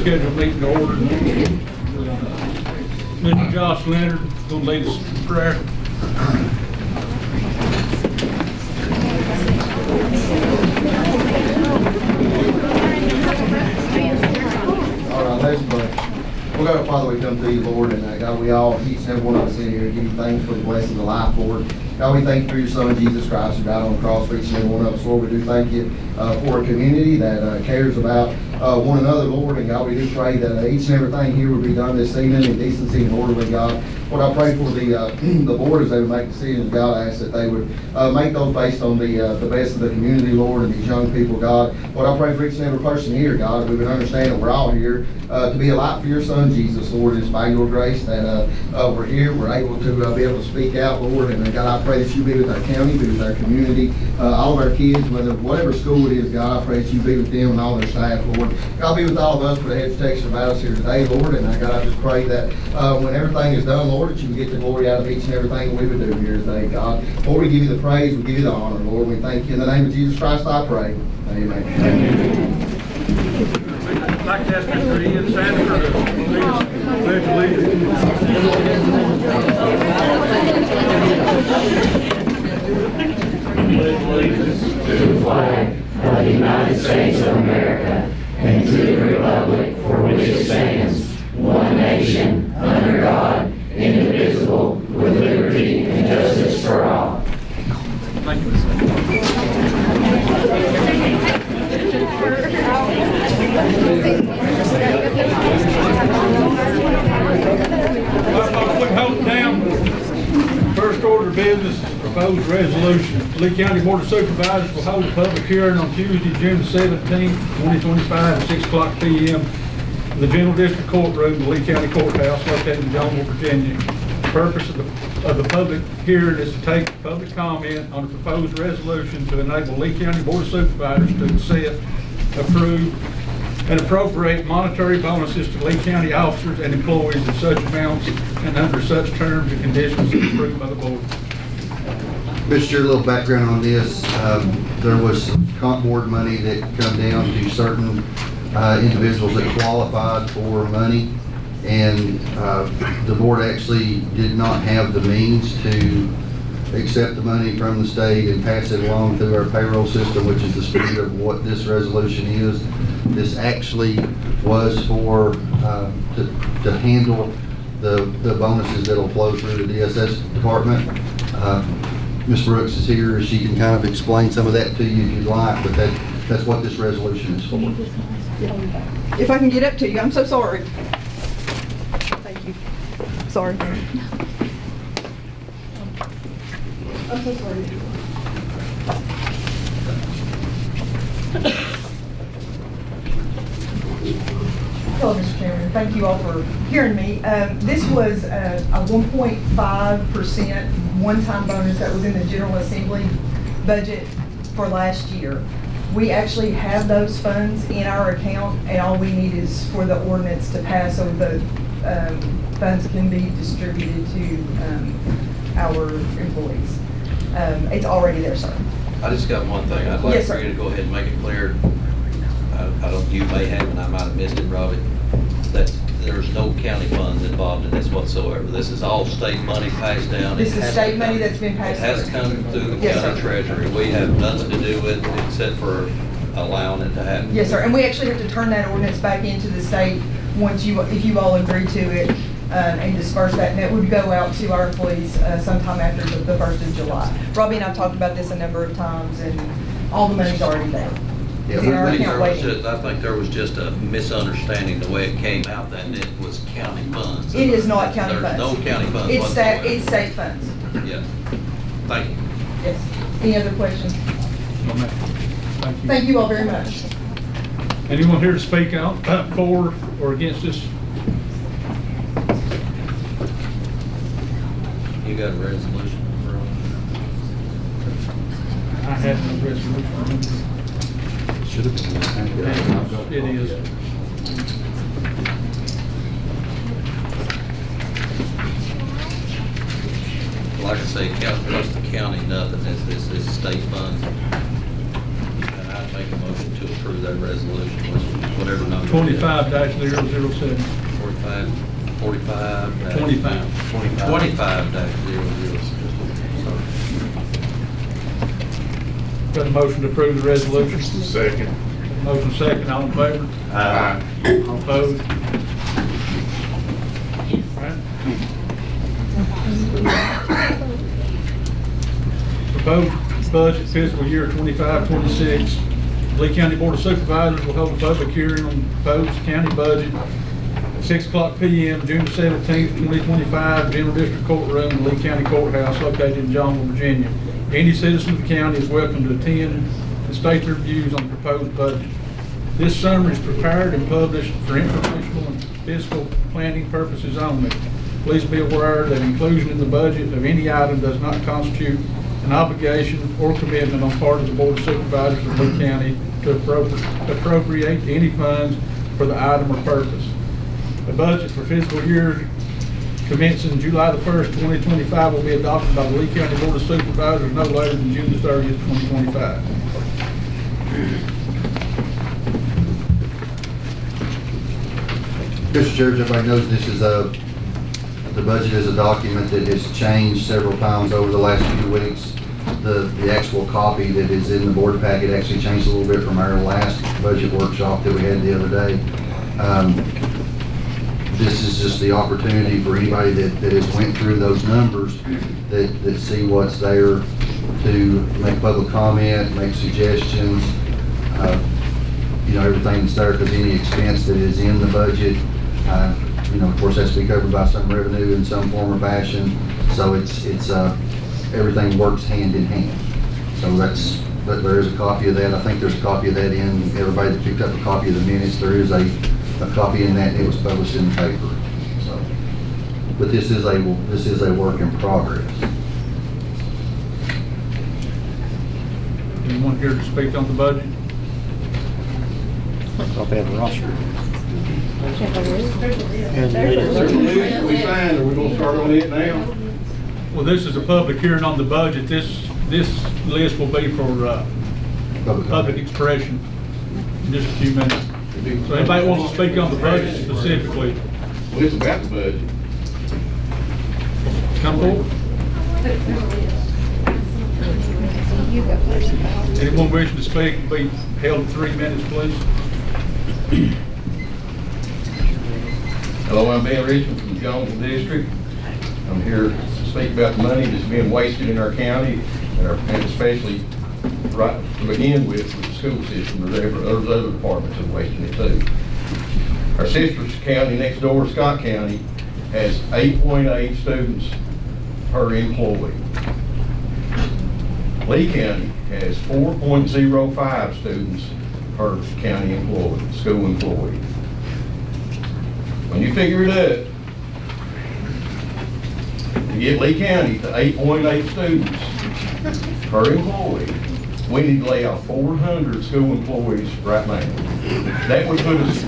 scheduled meeting to order. Mr. Josh Leonard is going to lead us in prayer. All right, let's pray. Well, God, Father, we come to you, Lord, and God, we all, each and every one of us in here, give you thanks for the blessings of life, Lord. God, we thank you for your Son, Jesus Christ, who died on the cross for each and every one of us, Lord. We do thank you for a community that cares about one another, Lord. And God, we do pray that each and everything here would be done this evening in decency and orderly, God. Lord, I pray for the board as they would make decisions, God. I ask that they would make those based on the best of the community, Lord, and these young people, God. Lord, I pray for each and every person here, God, we would understand that we're all here to be a light for your Son, Jesus, Lord. It's by your grace that we're here. We're able to be able to speak out, Lord. And God, I pray that you be with our county, be with our community, all of our kids, whatever school it is, God. I pray that you be with them and all their staff, Lord. God, be with all of us, put a hedge of protection about us here today, Lord. And God, I just pray that when everything is done, Lord, that you would get the glory out of each and everything we would do here today, God. Lord, we give you the praise, we give you the honor, Lord. We thank you in the name of Jesus Christ, I pray. Amen. I'd like to ask Mr. Ian Sanford to lead us in the pledge of allegiance. Pledge allegiance to the flag of the United States of America and to the republic for which it stands, one nation, under God, indivisible, with liberty and justice for all. Thank you. If we hold it down, first order of business is proposed resolution. Lee County Board of Supervisors will hold a public hearing on Tuesday, June 17th, 2025 at 6 o'clock p.m. in the General District Courtroom, the Lee County Courthouse located in Jonesville, Virginia. The purpose of the public hearing is to take public comment on a proposed resolution to enable Lee County Board of Supervisors to accept, approve, and appropriate monetary bonuses to Lee County officers and employees in such amounts and under such terms and conditions as approved by the board. Mr. A little background on this. There was some comp board money that come down to certain individuals that qualified for money, and the board actually did not have the means to accept the money from the state and pass it along through our payroll system, which is the spirit of what this resolution is. This actually was for to handle the bonuses that'll flow through the DSS department. Ms. Brooks is here. She can kind of explain some of that to you if you'd like, but that's what this resolution is for. If I can get up to you, I'm so sorry. Thank you. Sorry. I'm so sorry. Hello, Mr. Chairman. Thank you all for hearing me. This was a 1.5% one-time bonus that was in the General Assembly budget for last year. We actually have those funds in our account, and all we need is for the ordinance to pass so the funds can be distributed to our employees. It's already there, sir. I just got one thing. I'd like Yes, for sir. you to go ahead and make it clear. I don't, you may have, and I might have missed it, Robbie, that there's no county funds involved in this whatsoever. This is all state money passed down. This is state money that's been passed. It has come through the Yes, county sir. treasury. We have nothing to do with it except for allowing it to happen. Yes, sir, and we actually have to turn that ordinance back into the state once if you all agree to it, and disperse that, and it would go out to our employees sometime after the 1st of July. Robbie and I have talked about this a number of times, and all the money's already there. It's in our account waiting. I think there was just a misunderstanding the way it came out, that it was county funds. It is not county funds. There's no county funds It's whatsoever. it's state funds. Yeah. Thank you. Yes. Any other questions? No, ma'am. Thank you. Thank you all very much. Anyone here to speak out for or against this? You got a resolution? I have no resolution. Should have been. It is. Like I say, cost the county nothing. This is state funds. And I'd make a motion to approve that resolution. whatever number. 25-007. 45. 25. 25-006. Got a motion to approve the resolution? Second. Motion second, all in favor? Aye. All opposed? Alright. Proposed budget fiscal year 25-26. Lee County Board of Supervisors will hold a public hearing on proposed county budget at 6:00 p.m. June 17th, 2025, General District Courtroom, in Lee County Courthouse located in Jonesville, Virginia. Any citizen of the county is welcome to attend and state their views on the proposed budget. This summary is prepared and published for informational and fiscal planning purposes only. Please be aware that inclusion in the budget of any item does not constitute an obligation or commitment on part of the Board of Supervisors of Lee County to appropriate any funds for the item or purpose. The budget for fiscal year commencing July the 1st, 2025 will be adopted by the Lee County Board of Supervisors no later than June the 30th, 2025. Mr. Chair, everybody knows this is the budget is a document that has changed several times over the last few weeks. The actual copy that is in the board packet actually changed a little bit from our last budget workshop that we had the other day. This is just the opportunity for anybody that has went through those numbers that see what's there to make public comment, make suggestions, you know, everything that's there, because any expense that is in the budget, you know, of course, has to be covered by some revenue in some form or fashion. So it's everything works hand in hand. So but there is a copy of that. I think there's a copy of that in everybody that picked up a copy of the minutes. There is a copy in that, and it was published in the paper. So, but this is a work in progress. Anyone here to speak on the budget? Thought they had a roster. We signed, are we gonna start on it now? Well, this is a public hearing on the budget. This list will be for public expression in just a few minutes. So anybody wants to speak on the budget specifically, Well, it's about the budget. come forward. Anyone wishing to speak will be held 3 minutes, please. Hello, I'm Ben Richmond from the Jonesville District. I'm here to speak about the money that's being wasted in our county, and especially right to begin with the school system. There's other departments that are wasting it too. Our sister county next door, Scott County, has 8.8 students per employee. Lee County has 4.05 students per county employee, school employee. When you figure it up, to get Lee County to 8.8 students per employee, we need to lay off 400 school employees right now. That would put us.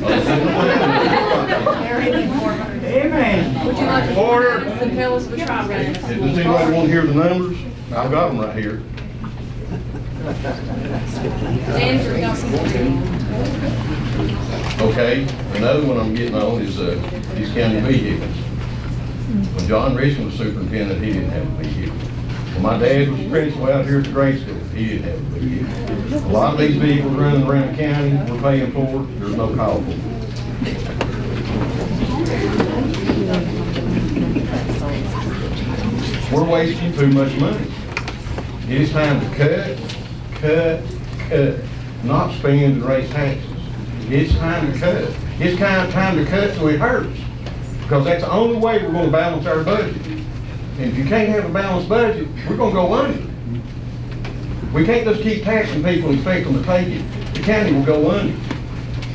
Amen. Would you like to Order. tell us the trial rate? Does anybody want to hear the numbers? I've got them right here. Andrew got some. Okay, another one I'm getting on is these county vehicles. When John Richmond was superintendent, he didn't have a vehicle. When my dad was principal out here at the grade school, he didn't have a vehicle. A lot of these vehicles running around the county, we're paying for, there's no call for them. We're wasting too much money. It is time to cut, not spend and raise taxes. It's time to cut. It's time to cut so it hurts. Because that's the only way we're going to balance our budget. And if you can't have a balanced budget, we're going to go under. We can't just keep taxing people and expect them to take it. The county will go under.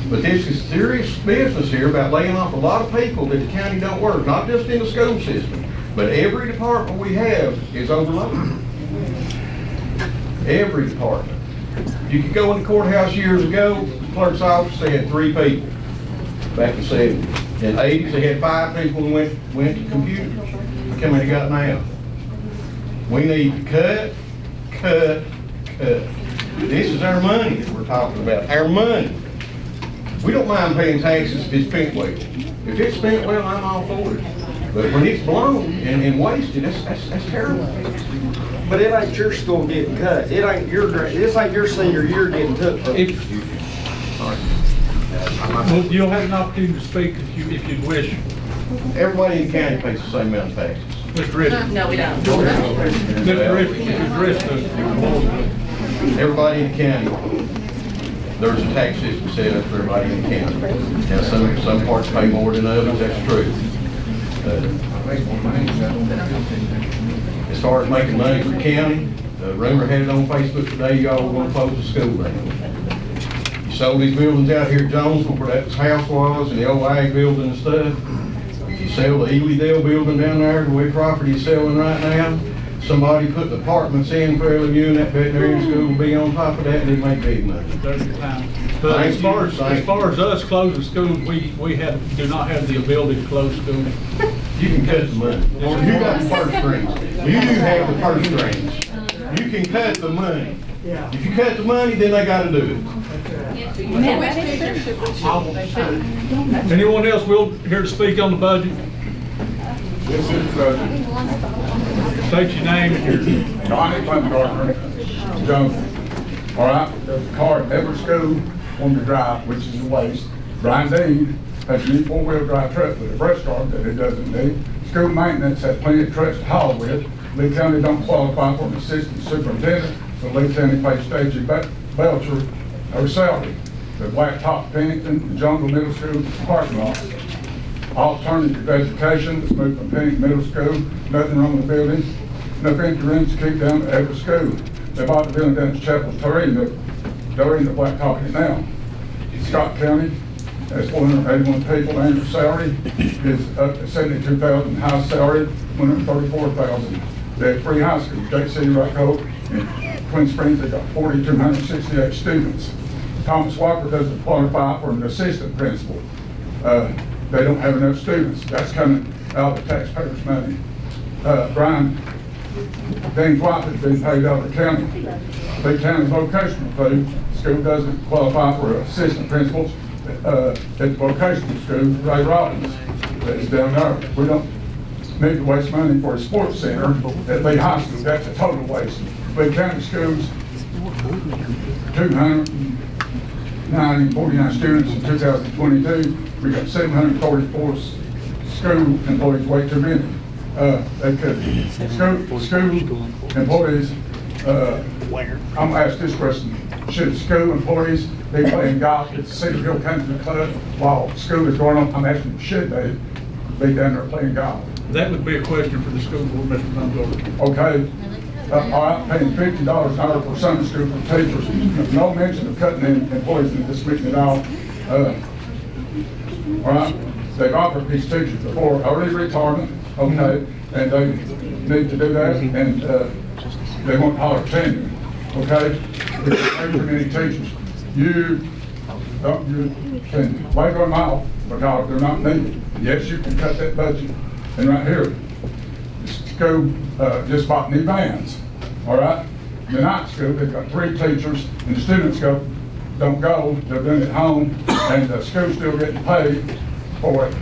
But this is serious business here about laying off a lot of people that the county don't work, not just in the school system, but every department we have is overloaded. Every department. You could go in the courthouse years ago, the clerk's office, they had 3 people back in the 70s. In the 80s, they had 5 people and went to computers. Look how many got now. We need to cut. This is our money that we're talking about, our money. We don't mind paying taxes if it's spent well. If it's spent well, I'm all for it. But when it's blown and wasted, that's terrible. But it ain't your school getting cut. It ain't this ain't your senior year getting took from. Well, you'll have an opportunity to speak if you wish. Everybody in the county pays the same amount of taxes. Mr. Richards. No, we don't. Mr. Richards, Mr. Richards. Everybody in the county, there's a tax system set up for everybody in the county. Now, some parts pay more than others, that's true. As far as making money for the county, rumor had it on Facebook today, y'all were gonna close the school down. You sold these buildings out here at Jonesville where that house was, and the old ag building and stuff. If you sell the Ely Dale building down there, the way property is selling right now, somebody put the apartments in Fairly View, and that veterinary school will be on top of that, and it make big money. There's your time. But as far as us closing schools, we do not have the ability to close schools. You can cut the money. You got the purse strings. You do have the purse strings. You can cut the money. If you cut the money, then they gotta do it. Anyone else here to speak on the budget? This is State your name and your... Johnny Baumgartner, Jones. All right, there's a car at every school on the drive, which is a waste. Brian Dean has a new four-wheel drive truck with a brush guard that it doesn't need. School maintenance has plenty of trucks to haul with. Lee County don't qualify for an assistant superintendent, so Lee County pays Stacey Belcher her salary. The Blacktop, Pennington, the Jungle Middle School parking lot. Alternative education, let's move from Pennington Middle School, nothing wrong with the building. Enough empty rooms to keep down at every school. They bought the building down to Chapel Terrain, they're in the Blacktop it now. Scott County has 481 people, annual salary is up to 72,000, high salary, 134,000. They have 3 high schools, Jake City, Rock Hope, and Twin Springs, they've got 4,268 students. Thomas Walker doesn't qualify for an assistant principal. They don't have enough students. That's coming out of the taxpayers' money. Brian Dean's wife has been paid out of the county. Lee County's vocational food. School doesn't qualify for assistant principals at the vocational school, Ray Robbins, that is down there. We don't need to waste money for a sports center at Lee High School. That's a total waste. Lee County schools, 249 students in 2022. We got 744 school employees, way too many. They could, school employees, I'm gonna ask this question. Should school employees be playing golf at the Cedar Hill Country Club while school is going on? I'm asking, should they be down there playing golf? That would be a question for the school board, Mr. Baumgartner. Okay. All right, paying $50 an hour for Sunday school for teachers. No mention of cutting in employees in this meeting at all. All right, they've offered these teachers before early retirement, okay, and they need to do that, and they want higher tenure, okay? There's too many teachers. You can wave them out because they're not needed. Yes, you can cut that budget. And right here, the school just bought new vans, all right? The night school, they've got 3 teachers, and the students don't go, they're doing it at home, and the school's still getting paid for it.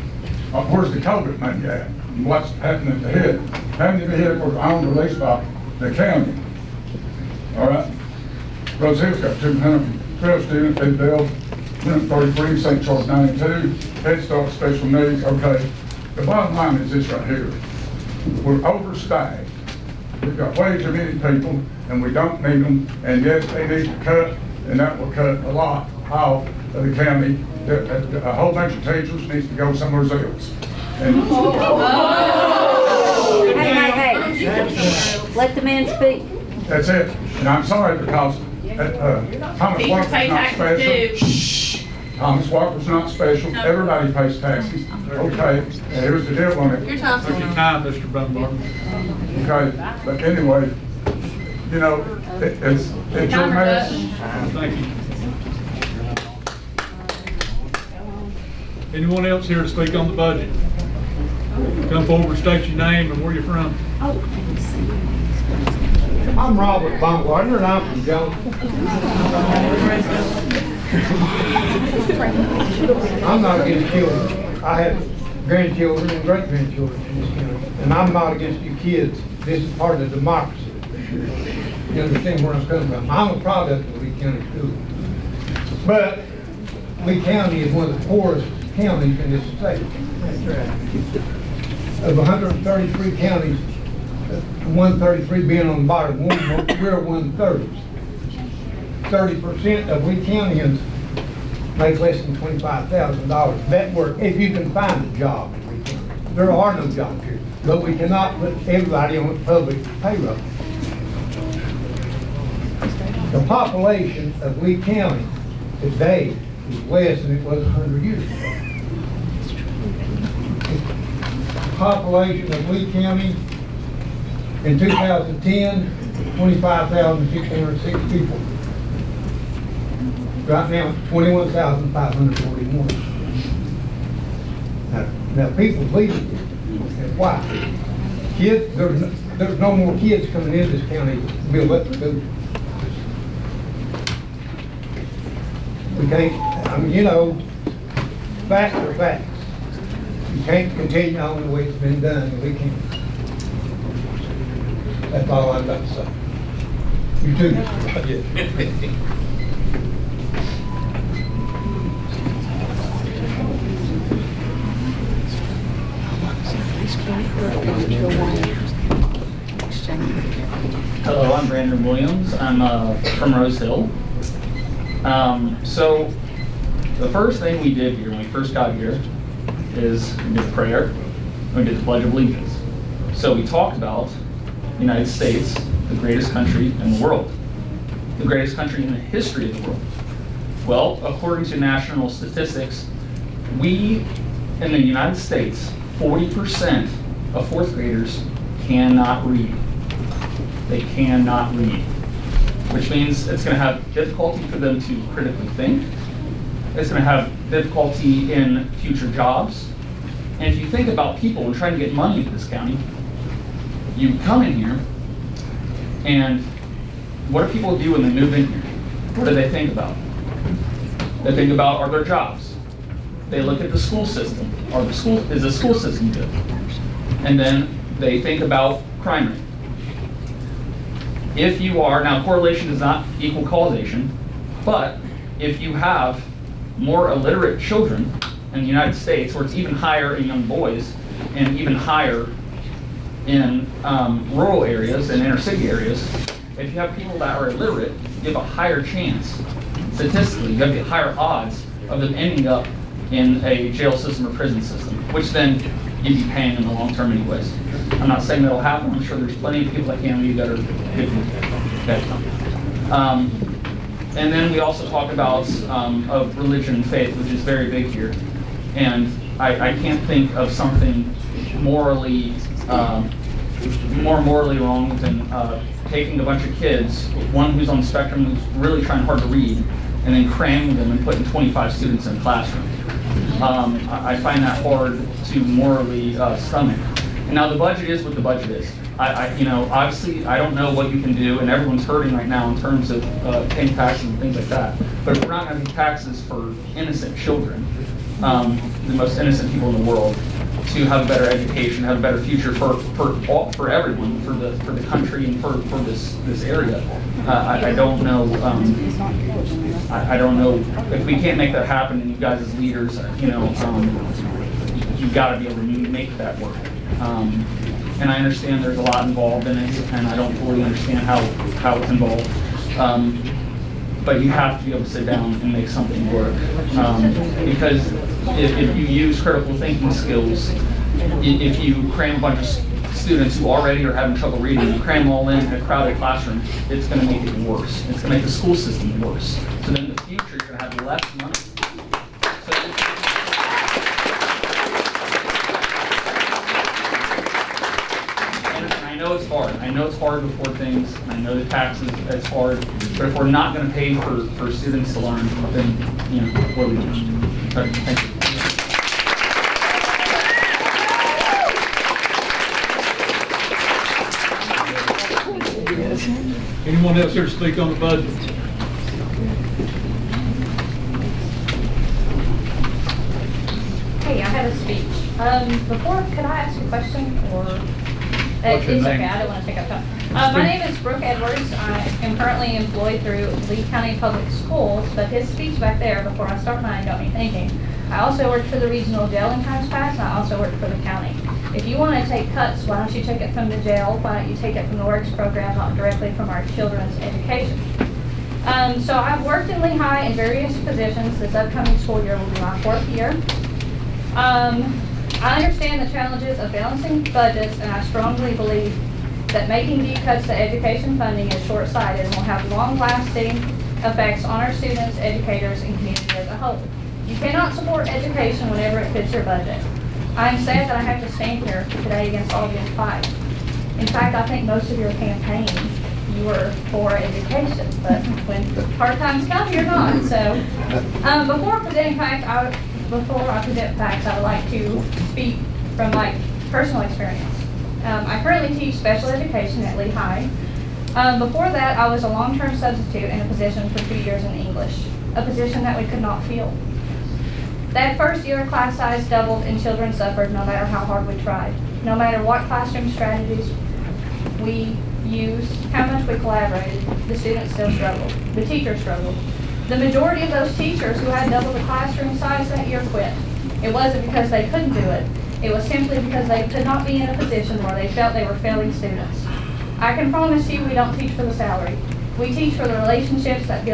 Where's the COVID money at? And what's happening at the head? How many vehicles are owned or leased by the county? All right? Rose Hill's got 212 students, they build 133, St. Charles 92, Head Start special needs, okay. The bottom line is this right here. We're overstaffed. We've got way too many people, and we don't need them. And yes, they need to cut, and that will cut a lot off of the county. A whole bunch of teachers needs to go somewhere else. And Hey. Let the man speak. that's it. And I'm sorry because Thomas Walker's not special. Thomas Walker's not special. Everybody pays taxes. Okay, and here's the deal on it. Take your time, Mr. Baumgartner. Okay, but anyway, you know, it's your mess. Thank you. Anyone else here to speak on the budget? Come forward, state your name and where you're from. I'm Robert Baumgartner, and I'm from Jones. I'm not against children. I have grandchildren and great-grandchildren in this county, and I'm not against you kids. This is part of the democracy. You understand where I'm coming from? I'm a product of Lee County Schools. But Lee County is one of the poorest counties in this state. Of 133 counties, 133 being on the bottom, we're 1/3. 30% of Lee Countyans make less than $25,000. That work, if you can find a job in Lee County. There are no jobs here, but we cannot put everybody on public payroll. The population of Lee County today is less than it was 100 years ago. The population of Lee County in 2010, 25,606 people. Right now, 21,541. Now people leaving. And why? Kids, there's no more kids coming into this county to be elected school. We can't, I mean, you know, facts are facts. You can't continue on the way it's been done, we can't. That's all I've got to say. You too, Mr. Hello, I'm Brandon Williams. I'm from Rose Hill. So the first thing we did here when we first got here is we did prayer, we did the Pledge of Allegiance. So we talked about the United States, the greatest country in the world, the greatest country in the history of the world. Well, according to national statistics, we in the United States, 40% of fourth graders cannot read. They cannot read, which means it's going to have difficulty for them to critically think. It's going to have difficulty in future jobs. And if you think about people and trying to get money into this county, you come in here, and what do people do when they move in here? What do they think about? They think about, are there jobs? They look at the school system. Is the school system good? And then they think about crime rate. If you are, now correlation does not equal causation, but if you have more illiterate children in the United States, where it's even higher in young boys and even higher in rural areas and inner city areas, if you have people that are illiterate, you have a higher chance, statistically, you have the higher odds of them ending up in a jail system or prison system, which then you'd be paying in the long term anyways. I'm not saying that'll happen. I'm sure there's plenty of people that can't read that are good. And then we also talk about of religion and faith, which is very big here. And I can't think of something morally more morally wrong than taking a bunch of kids, one who's on the spectrum who's really trying hard to read, and then cramming them and putting 25 students in a classroom. I find that hard to morally stomach. And now the budget is what the budget is. You know, obviously I don't know what you can do, and everyone's hurting right now in terms of paying taxes and things like that. But if we're not going to pay taxes for innocent children, the most innocent people in the world, to have a better education, have a better future for everyone, for the country and for this area, I don't know. I don't know if we can't make that happen. And you guys as leaders, you know, you've got to be able to make that work. And I understand there's a lot involved in it, and I don't fully understand how it's involved. But you have to be able to sit down and make something work. Because if you use critical thinking skills, if you cram a bunch of students who already are having trouble reading, you cram them all in a crowded classroom, it's going to make it worse. It's going to make the school system worse. So then in the future, you're going to have less money. I know it's hard. I know it's hard to afford things. I know the taxes, it's hard. But if we're not going to pay for students to learn, then, you know, what are we doing? Okay, thank you. Anyone else here to speak on the budget? speech. Before, could I ask a question, or? What's your It's name? okay, I don't want to take up time. My name is Brooke Edwards. I am currently employed through Lee County Public Schools, but his speech back there, before I start mine, got me thinking. I also work for the regional jail in times past, and I also work for the county. If you want to take cuts, why don't you take it from the jail? Why don't you take it from the works program, not directly from our children's education? So I've worked in Lehigh in various positions. This upcoming school year will be my 4th year. I understand the challenges of balancing budgets, and I strongly believe that making deep cuts to education funding is short-sighted and will have long-lasting effects on our students, educators, and community as a whole. You cannot support education whenever it fits your budget. I am sad that I have to stand here today against all the fight. In fact, I think most of your campaign, you were for education, but when hard times come, you're not. So, before I present facts, I would like to speak from my personal experience. I currently teach special education at Lehigh. Before that, I was a long-term substitute in a position for 2 years in English, a position that we could not fill. That first year, class size doubled and children suffered no matter how hard we tried. No matter what classroom strategies we used, how much we collaborated, the students still struggled. The teachers struggled. The majority of those teachers who had double the classroom size that year quit. It wasn't because they couldn't do it. It was simply because they could not be in a position where they felt they were failing students. I can promise you we don't teach for the salary. We teach for the relationships that we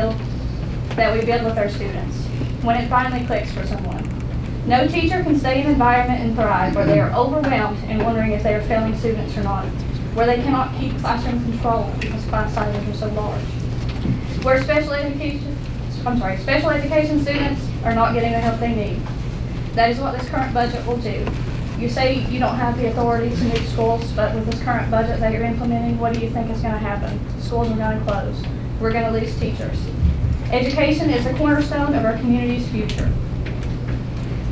build with our students, when it finally clicks for someone. No teacher can stay in an environment and thrive where they are overwhelmed and wondering if they are failing students or not, where they cannot keep classroom control because class sizes are so large, where special education students are not getting the help they need. That is what this current budget will do. You say you don't have the authority to move schools, but with this current budget that you're implementing, what do you think is going to happen? Schools are going to close. We're going to lose teachers. Education is the cornerstone of our community's future.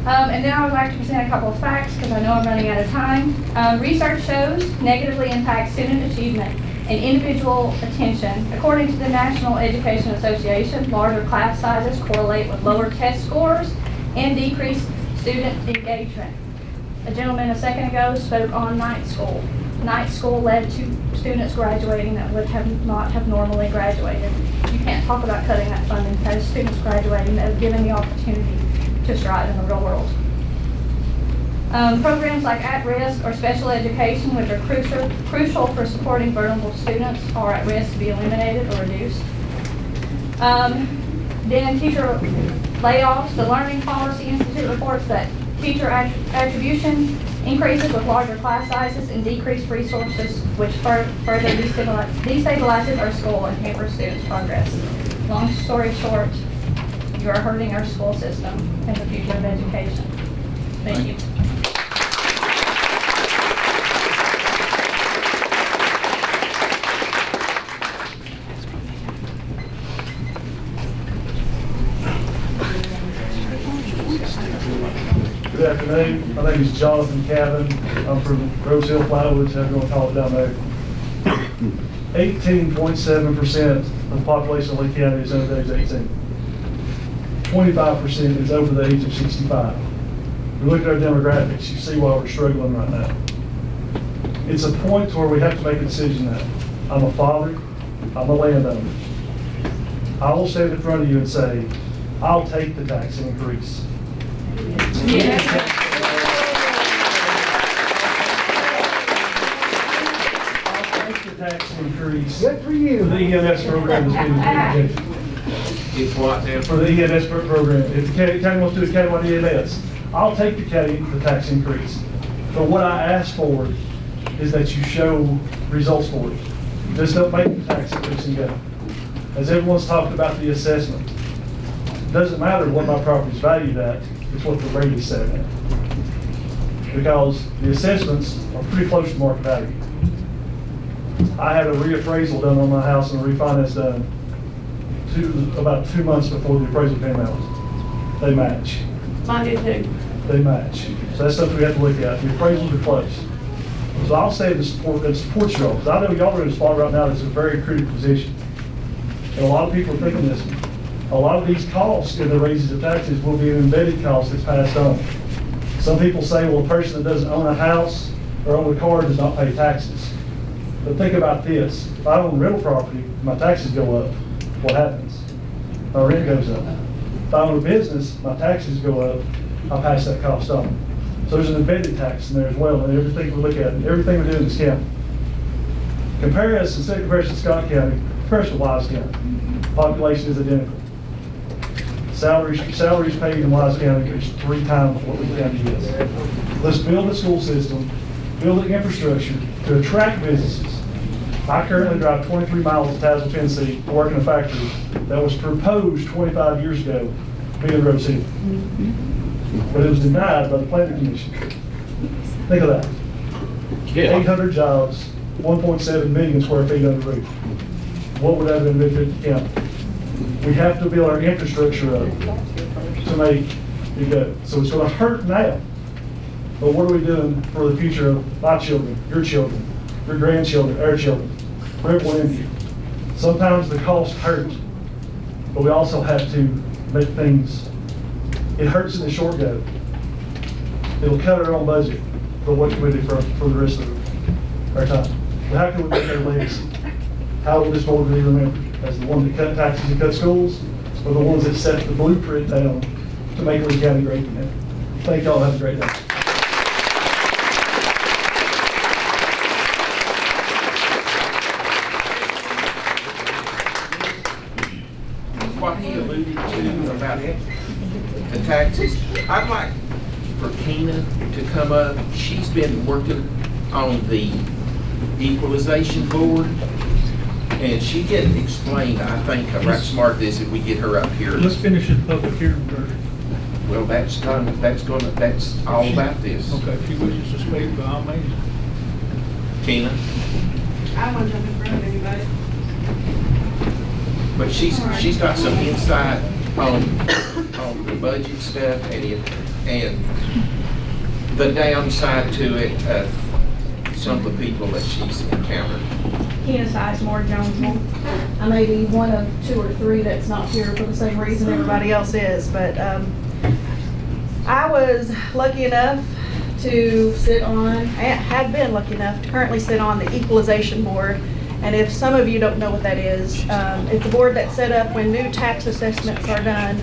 And then I would like to present a couple of facts because I know I'm running out of time. Research shows negatively impacts student achievement and individual attention. According to the National Education Association, larger class sizes correlate with lower test scores and decreased student engagement. A gentleman a second ago spoke on night school. Night school led to students graduating that would not have normally graduated. You can't talk about cutting that funding because students graduating that have given the opportunity to strive in the real world. Programs like at-risk or special education, which are crucial for supporting vulnerable students, are at risk to be eliminated or reduced. Then teacher layoffs. The Learning Policy Institute reports that teacher attribution increases with larger class sizes and decreased resources, which further destabilizes our school and hampers students' progress. Long story short, you are hurting our school system and the future of education. Thank you. Good afternoon. My name is Jonathan Cabin. I'm from Rose Hill Plywood, however you want to call it down there. 18.7% of the population of Lee County is under the age of 18. 25% is over the age of 65. We look at our demographics, you see why we're struggling right now. It's a point where we have to make a decision now. I'm a father, I'm a landowner. I will stand in front of you and say, I'll take the tax increase. Yeah. I'll take the tax increase. Good for you. For the EMS program that's being implemented. It's what now? For the EMS program. If the county wants to do a countywide EMS, I'll take the tax increase. But what I ask for is that you show results for it. Just don't make the tax increase and go. As everyone's talked about the assessment, it doesn't matter what my property's valued at, it's what the rate is set at. Because the assessments are pretty close to market value. I had a reappraisal done on my house and a refinance done about 2 months before the appraisal came out. They match. Mine do too. They match. So that's something we have to look at. The appraisals are close. So I'll say to support y'all, because I know y'all are in a spot right now that's a very critical position. And a lot of people are thinking this. A lot of these costs and the raises of taxes will be an embedded cost that's passed on. Some people say, well, a person that doesn't own a house or own a car does not pay taxes. But think about this. If I own rental property, my taxes go up, what happens? My rent goes up. If I own a business, my taxes go up, I pass that cost on. So there's an embedded tax in there as well, and everything we look at, everything we do in this county. Compare us, instead of comparison to Scott County, compare us to Wise County. Population is identical. Salaries paid in Wise County is 3 times what Lee County is. Let's build a school system, build the infrastructure to attract businesses. I currently drive 23 miles to Tazewell, Tennessee to work in a factory that was proposed 25 years ago to be in Grove City. But it was denied by the planning commission. Think of that. 800 jobs, 1.7 million square feet under roof. What would that have been to the county? We have to build our infrastructure up to make it go. So it's going to hurt now. But what are we doing for the future of my children, your grandchildren, our children, for everyone in here? Sometimes the cost hurts, but we also have to make things, it hurts in the short go. It'll cut our own budget, but what can we do for the rest of our time? But how can we make our legacy? How will this board be remembered? As the one that cut taxes and cut schools, or the ones that set the blueprint down to make Lee County great again? Thank y'all, have a great day. What he alluded to about the taxes, I'd like for Keena to come up. She's been working on the equalization board, and she can explain, I think, how right smart it is if we get her up here. Let's finish the public hearing first. Well, that's all about this. Okay, if she wishes to speak, by all means. Keena? I don't want to jump in front of anybody. But she's got some insight on the budget stuff and the downside to it, some of the people that she's encountered. Keena Sizemore, Jonesville. I may be one of 2 or 3 that's not here for the same reason everybody else is, but I was lucky enough to sit on, have been lucky enough to currently sit on the equalization board. And if some of you don't know what that is, it's a board that's set up when new tax assessments are done.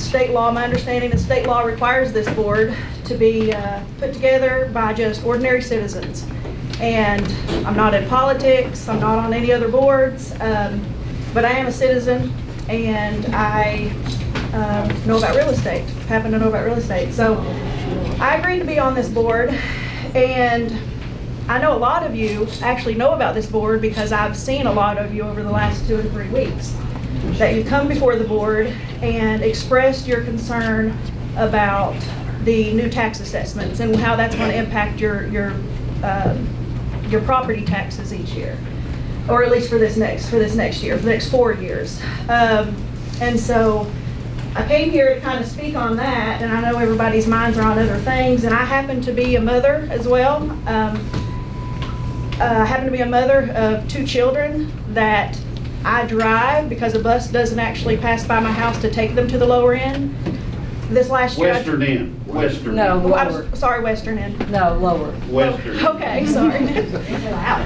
State law, my understanding is state law requires this board to be put together by just ordinary citizens. And I'm not in politics, I'm not on any other boards, but I am a citizen and I know about real estate, happen to know about real estate. So I agreed to be on this board, and I know a lot of you actually know about this board because I've seen a lot of you over the last 2 or 3 weeks that you've come before the board and expressed your concern about the new tax assessments and how that's going to impact your property taxes each year, or at least for this next year, for the next 4 years. And so I came here to kind of speak on that, and I know everybody's minds are on other things, and I happen to be a mother as well. I happen to be a mother of 2 children that I drive because a bus doesn't actually pass by my house to take them to the lower end. This last year, Western end. Western. No, end. lower. I'm sorry, Western end. No, lower. Western. Okay, sorry.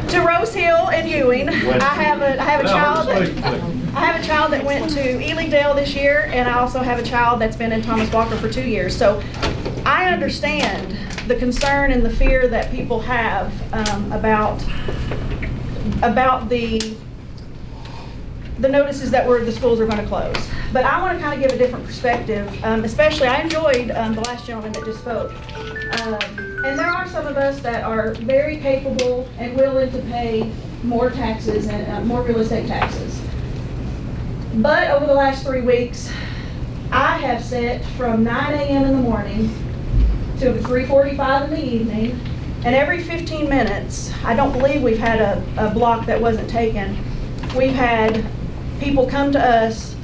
To Rose Hill and Ewing. I have a child that went to Elydale this year, and I also have a child that's been in Thomas Walker for 2 years. So I understand the concern and the fear that people have about the notices that the schools are going to close. But I want to kind of give a different perspective, especially I enjoyed the last gentleman that just spoke. And there are some of us that are very capable and willing to pay more taxes and more real estate taxes. But over the last 3 weeks, I have sat from 9 a.m. in the morning to 3:45 in the evening, and every 15 minutes, I don't believe we've had a block that wasn't taken. We've had people come to us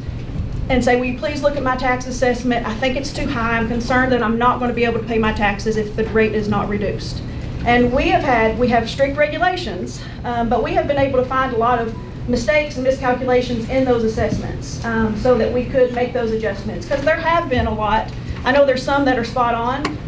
and say, will you please look at my tax assessment? I think it's too high. I'm concerned that I'm not going to be able to pay my taxes if the rate is not reduced. And we have strict regulations, but we have been able to find a lot of mistakes and miscalculations in those assessments so that we could make those adjustments. Because there have been a lot. I know there's some that are spot on,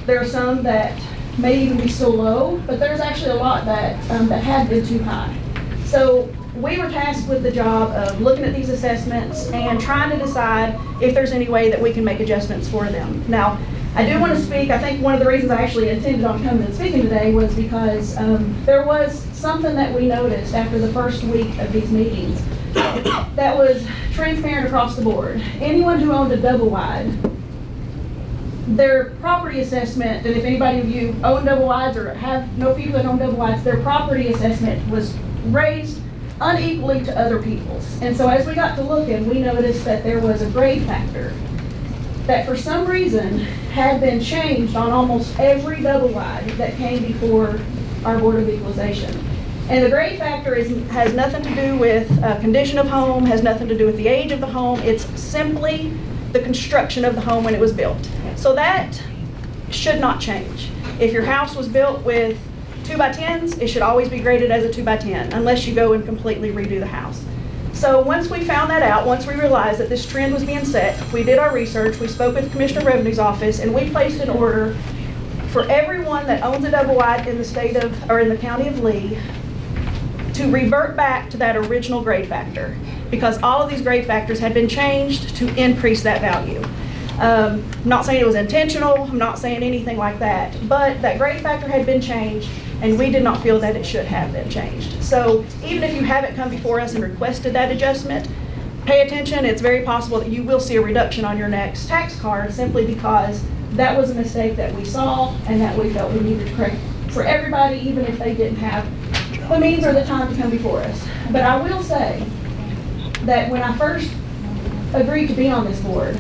There are some that may even be still low, but there's actually a lot that, that have been too high. So we were tasked with the job of looking at these assessments and trying to decide if there's any way that we can make adjustments for them. Now, I do want to speak, I think one of the reasons I actually intended on coming and speaking today was because there was something that we noticed after the first week of these meetings that was transparent across the board. Anyone who owned a double wide, their property assessment, and if anybody of you own double wides or know people that own double wides, their property assessment was raised unequally to other people's. And so as we got to looking, we noticed that there was a grade factor that for some reason had been changed on almost every double wide that came before our Board of Equalization. And the grade factor has nothing to do with condition of home, has nothing to do with the age of the home. It's simply the construction of the home when it was built. So that should not change. If your house was built with 2x10s, it should always be graded as a 2x10 unless you go and completely redo the house. So once we found that out, once we realized that this trend was being set, we did our research, we spoke with Commissioner Revenue's office, and we placed an order for everyone that owns a double wide in the state of, or in the county of Lee, to revert back to that original grade factor, because all of these grade factors had been changed to increase that value. I'm not saying it was intentional, I'm not saying anything like that, but that grade factor had been changed and we did not feel that it should have been changed. So even if you haven't come before us and requested that adjustment, pay attention. It's very possible that you will see a reduction on your next tax card simply because that was a mistake that we saw and that we felt we needed to correct for everybody, even if they didn't have the means or the time to come before us. But I will say that when I first agreed to be on this board,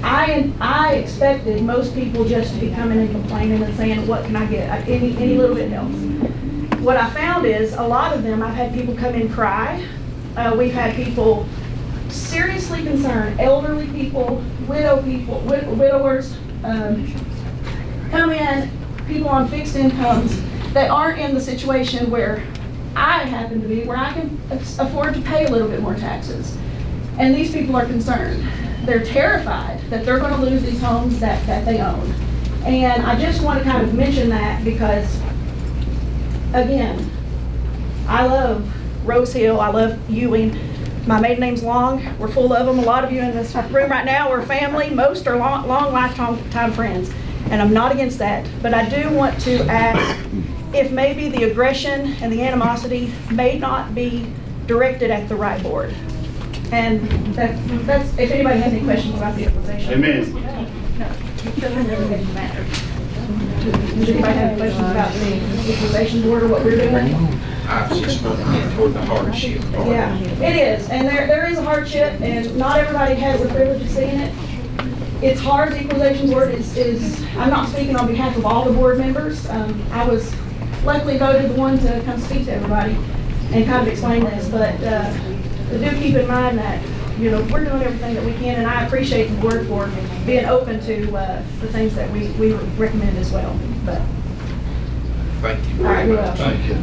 I expected most people just to be coming and complaining and saying, what can I get? Any little bit helps. What I found is a lot of them, I've had people come in cry. We've had people seriously concerned, elderly people, widowers, come in, people on fixed incomes that aren't in the situation where I happen to be, where I can afford to pay a little bit more taxes. And these people are concerned. They're terrified that they're going to lose these homes that they own. And I just want to kind of mention that because, again, I love Rose Hill, I love Ewing. My maiden name's Long. We're full of them. A lot of you in this room right now are family. Most are long lifetime friends. And I'm not against that. But I do want to ask if maybe the aggression and the animosity may not be directed at the right board. And that's if anybody has any questions about the equalization. Amen. No. Does anybody have any questions about the equalization board or what we're doing? I was just going to get toward the hardship part. Yeah, it is. And there is a hardship, and not everybody has the privilege of seeing it. It's hard. The equalization board is I'm not speaking on behalf of all the board members. I was luckily voted the one to come speak to everybody and kind of explain this, but do keep in mind that, you know, we're doing everything that we can, and I appreciate the board for being open to the things that we recommend as well. But Thank you all right, very you're much. welcome. Thank you.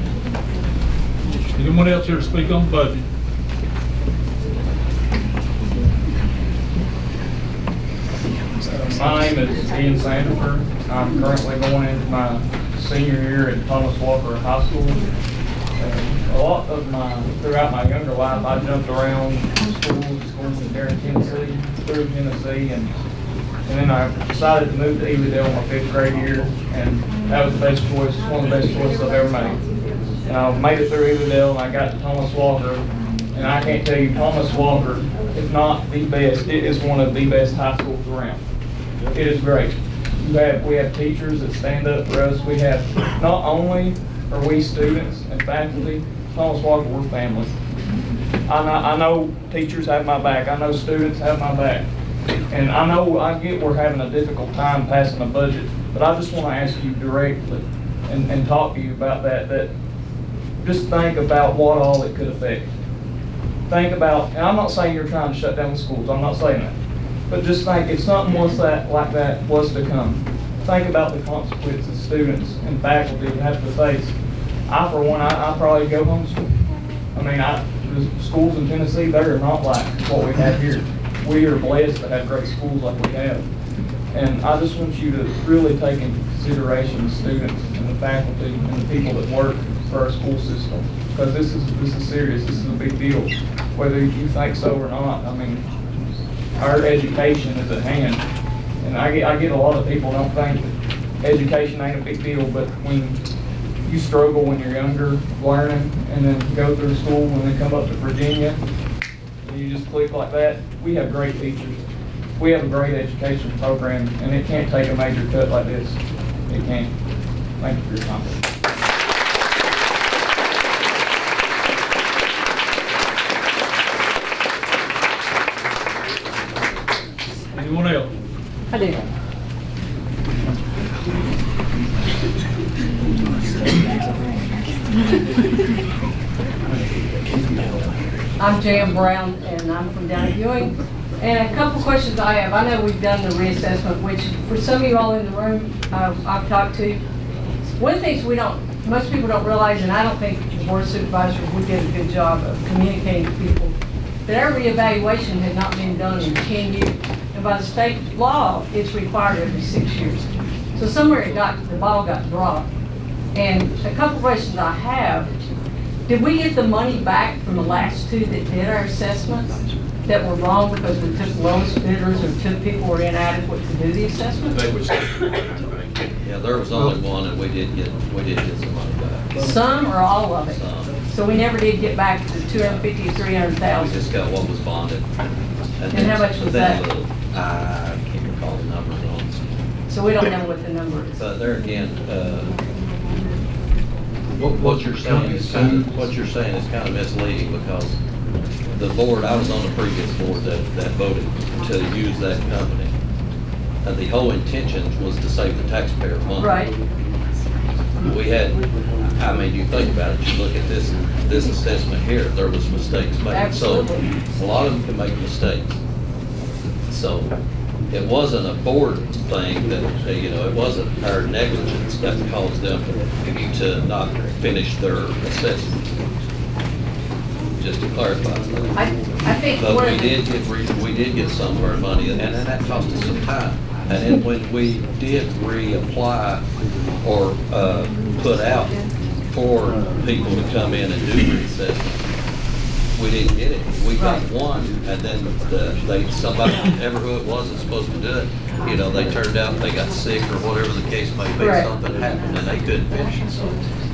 Anyone else here to speak on the budget? My name is Ian Sandifer. I'm currently going into my senior year at Thomas Walker High School. Throughout my younger life, I jumped around schools in there in Tennessee, through Tennessee, and then I decided to move to Evadale my 5th grade year, and that was the best choice, one of the best choices I've ever made. And I made it through Evadale, and I got to Thomas Walker, and I can't tell you, Thomas Walker, if not the best, it is one of the best high schools around. It is great. We have teachers that stand up for us. We have, not only are we students and faculty, Thomas Walker, we're family. I know teachers have my back. I know students have my back. And I get we're having a difficult time passing a budget, but I just want to ask you directly and talk to you about that just think about what all it could affect. Think about, and I'm not saying you're trying to shut down the schools, I'm not saying that. But just think, if something like that was to come, think about the consequences students and faculty would have to face. For one, I probably go homeschool. I mean, the schools in Tennessee, they are not like what we have here. We are blessed to have great schools like we have. And I just want you to really take into consideration the students and the faculty and the people that work for our school system. Because this is serious, this is a big deal, whether you think so or not. I mean, our education is at hand. And I get a lot of people don't think that education ain't a big deal, but when you struggle when you're younger, learning, and then go through school and then come up to Virginia, and you just click like that, we have great teachers. We have a great education program, and it can't take a major cut like this. It can't. Thank you for your time. Anyone else? I do. I'm Jan Brown, and I'm from down at Ewing. And a couple questions I have. I know we've done the reassessment, which for some of you all in the room I've talked to, one of the things most people don't realize, and I don't think the Board of Supervisors would did a good job of communicating to people, that our reevaluation had not been done in 10 years. And by the state law, it's required every 6 years. So somewhere the ball got dropped. And a couple questions I have, did we get the money back from the last two that did our assessments that were wrong because we took lowest bidders or took people who were inadequate to do the assessment? Yeah, there was only one, and we did get some money back. Some or all of it? Some. So we never did get back the 250, 300,000? We just got what was bonded. And how much was that? I can't recall the numbers on. So we don't know what the number is. But there again, what you're saying is kind of misleading, because the board, I was on the previous board that voted to use that company. And the whole intention was to save the taxpayer money. Right. We had, I mean, you think about it, you look at this assessment here, there was mistakes made. Absolutely. So a lot of them can make mistakes. So it wasn't a board thing that, it wasn't our negligence that caused them to not finish their assessment. Just to clarify that. I think But we did get some of our money, and then that cost us some time. And then when we did reapply or put out for people to come in and do reassessment, we didn't get it. We got one, and then somebody, whoever who it was that's supposed to do it, they turned out they got sick or whatever the case may be, something happened and they couldn't finish it. So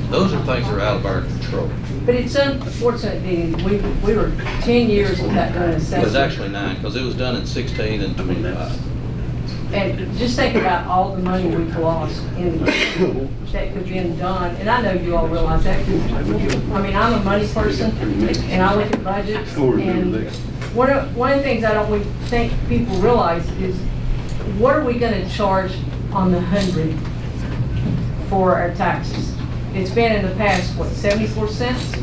those are things that are out of our control. But it's unfortunate, we were 10 years without doing an assessment. It was actually 9, because it was done in 16 and 25. And just think about all the money we've lost that could have been done, and I know you all realize that. I mean, I'm a money person, and I look at budgets, and one of the things I don't think people realize is, what are we going to charge on the 100 for our taxes? It's been in the past, what, 74 cents?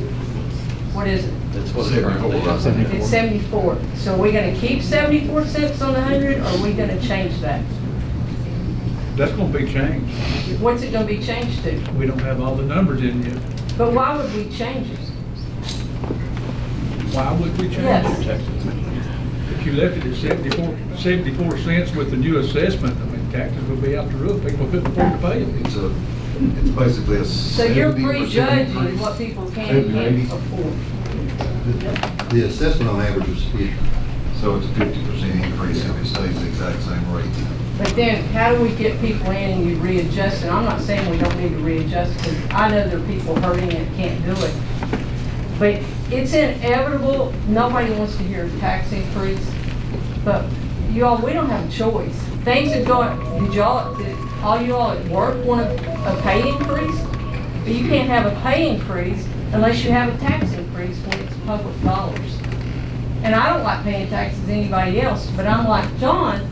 What is it? That's what it's currently is. It's 74. So are we going to keep 74 cents on the 100, or are we going to change that? That's going to be changed. What's it going to be changed to? We don't have all the numbers in yet. But why would we change it? Why would we change Yes. it? If you left it at 74 cents with the new assessment, I mean, taxes would be out the roof. People couldn't afford to pay it. It's basically a 70%. So you're prejudging what people can and can't afford. The assessment on average is 50, so it's a 50% increase if it stays the exact same rate. But then, how do we get people in and you readjust? And I'm not saying we don't need to readjust, because I know there are people hurting and can't do it. But it's inevitable. Nobody wants to hear a tax increase. But we don't have a choice. Things are going, did all you all at work want a pay increase? But you can't have a pay increase unless you have a tax increase when it's public dollars. And I don't like paying taxes as anybody else, but I'm like John,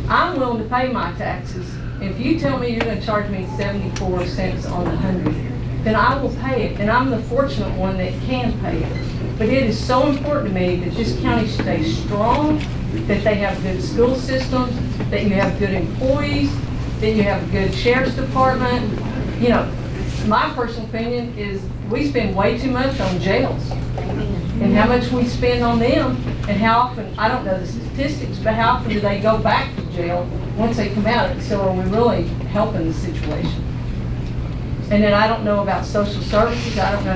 I'm willing to pay my taxes. If you tell me you're going to charge me 74 cents on the 100, then I will pay it. And I'm the fortunate one that can pay it. But it is so important to me that this county stays strong, that they have good school systems, that you have good employees, that you have a good sheriff's department. My personal opinion is we spend way too much on jails. And how much we spend on them, and how often, I don't know the statistics, but how often do they go back to the jail, once they come out, so are we really helping the situation? And then I don't know about social services, I don't know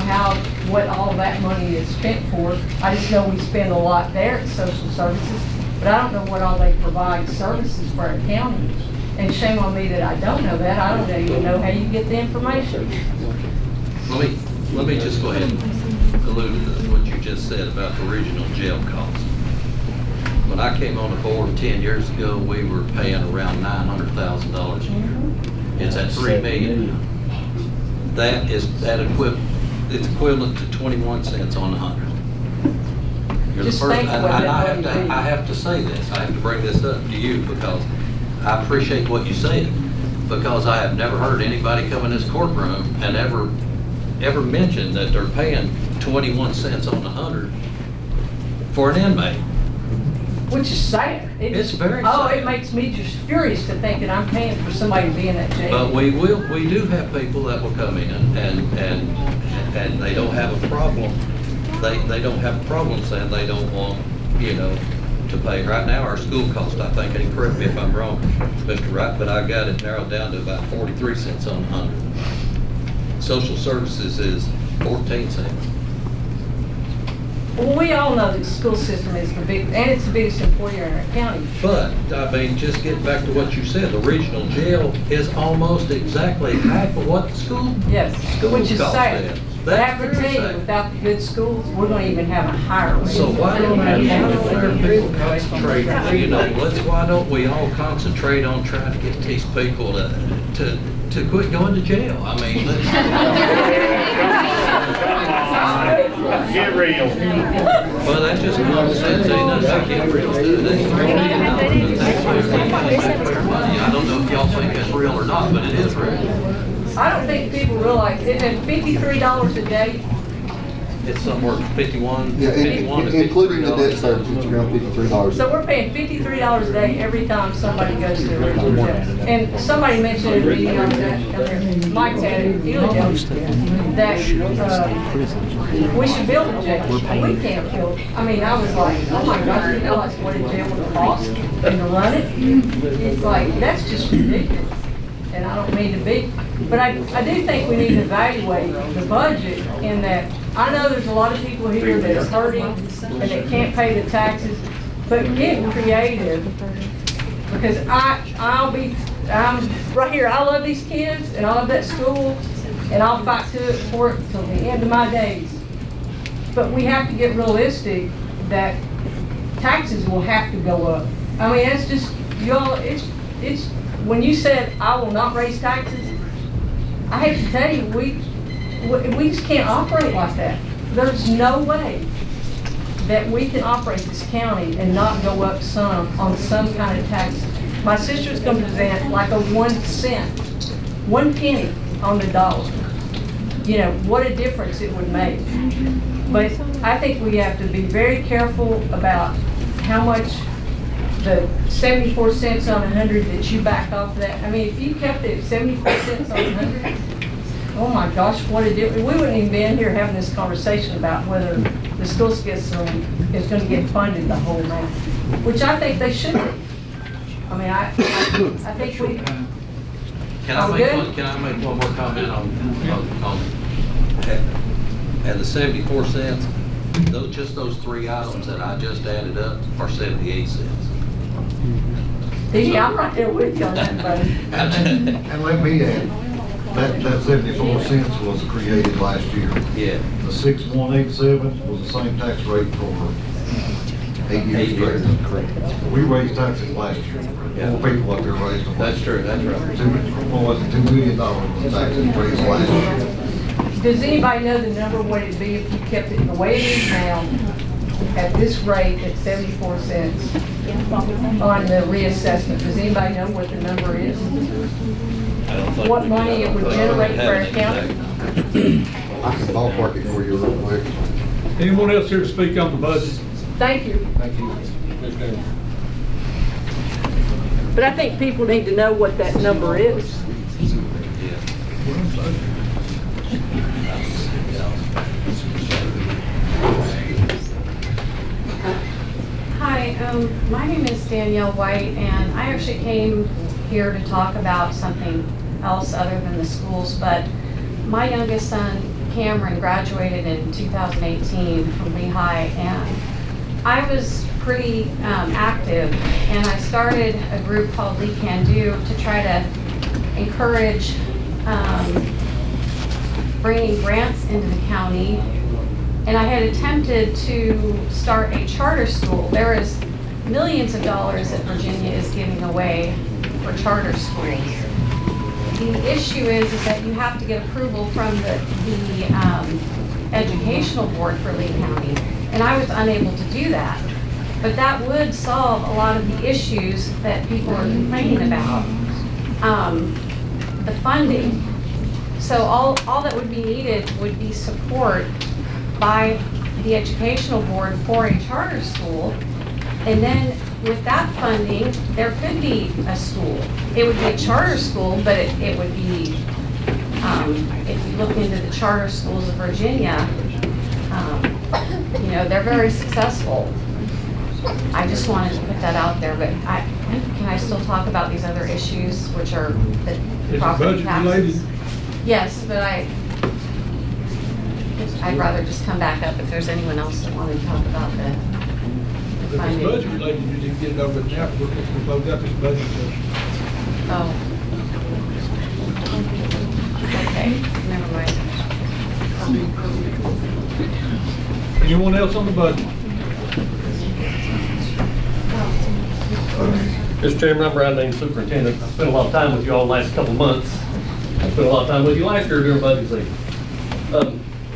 what all that money is spent for. I just know we spend a lot there at social services, but I don't know what all they provide services for our county. And shame on me that I don't know that, I don't even know how you get the information. Let me just go ahead and allude to what you just said about the original jail cost. When I came on the board 10 years ago, we were paying around $900,000 a year. It's at $3 million now. It's equivalent to 21 cents on the 100. You're the Just first, think and what that I would be. have to say this, I have to bring this up to you because I appreciate what you said, because I have never heard anybody come in this courtroom and ever mention that they're paying 21 cents on the 100 for an inmate. Which is sad. It's very Oh, sad. it makes me just furious to think that I'm paying for somebody to be in that jail. But we do have people that will come in and they don't have a problem. They don't have a problem saying they don't want, to pay. Right now, our school cost, I think, and correct me if I'm wrong, Mr. Wright, but I got it narrowed down to about 43 cents on the 100. Social services is 14 cents. Well, we all know that the school system is it's the biggest employer in our county. But, I mean, just getting back to what you said, the regional jail is almost exactly half of what the school Yes, schools which is cost sad. is. But I have to That's tell very you, sad. without the good schools, we're going to even have a higher rate. So why don't why don't we all concentrate on trying to get these people to quit going to jail? I mean, Get real. well, that's just common sense, ain't nothing I can't real do. That's $3 million. I don't know if y'all think that's real or not, but it is real. I don't think people realize, it at $53 a day, It's somewhere 51 Yeah, to including the debt $53. service, it's around $53. so we're paying $53 a day every time somebody goes to the regional jail. And somebody mentioned in a meeting on that, Mike's had it, that we should build a jail. We can't build. I mean, I was like, oh my gosh, you realize what a jail would cost and to run it? It's like, that's just ridiculous. And I don't mean to be, but I do think we need to evaluate the budget in that, I know there's a lot of people here that are hurting and that can't pay the taxes, but get creative. Because I'm right here, I love these kids and I love that school and I'll fight for it till the end of my days. But we have to get realistic that taxes will have to go up. I mean, it's just, y'all, it's, when you said, I will not raise taxes, I have to tell you, we just can't operate like that. There's no way that we can operate this county and not go up some on some kind of tax. My sister's going to present like a 1 cent, 1 penny on the dollar. You know, what a difference it would make. But I think we have to be very careful about how much the 74 cents on 100 that you back off that. I mean, if you kept it 74 cents on 100, oh my gosh, what a difference. We wouldn't even be in here having this conversation about whether the school system is going to get funded the whole amount, which I think they should be. I mean, I think we. Can I make one more comment on at the 74 cents? Just those 3 items that I just added up are 78 cents. Yeah, I'm right there with you on that, buddy. And let me add, that 74 cents was created last year. Yeah. The 6187 was the same tax rate for 8 years straight. Correct. We raised taxes last year. Yeah. More people up there raised them. That's true, that's right. What was it, $2 million in taxes raised last year. Does anybody know the number, what it'd be if you kept it the way it is now, at this rate at 74 cents on the reassessment? Does anybody know what the number is? What money it would generate for our county? I can ballpark it for you real quick. Anyone else here to speak on the budget? Thank you. Thank you. But I think people need to know what that number is. Hi, My name is Danielle White, and I actually came here to talk about something else other than the schools, but my youngest son, Cameron, graduated in 2018 from Lehigh, and I was pretty active, and I started a group called Lee Can Do to try to encourage bringing grants into the county. And I had attempted to start a charter school. There is millions of dollars that Virginia is giving away for charter schools. The issue is that you have to get approval from the educational board for Lee County, and I was unable to do that. But that would solve a lot of the issues that people are complaining about. The funding. So all that would be needed would be support by the educational board for a charter school. And then with that funding, there could be a school. It would be a charter school, but it would be, if you look into the charter schools of Virginia, you know, they're very successful. I just wanted to put that out there, but can I still talk about these other issues, which are the property taxes? Yes, but I'd rather just come back up if there's anyone else that wanted to talk about the If it's funding. budget related, you need to get it over now, we're going to close out this budget session. Oh. Okay, never mind. Anyone else on the budget? Mr. Chairman, I'm Brown, named Superintendent. I spent a lot of time with you all the last couple of months. I spent a lot of time with you last year during budget season.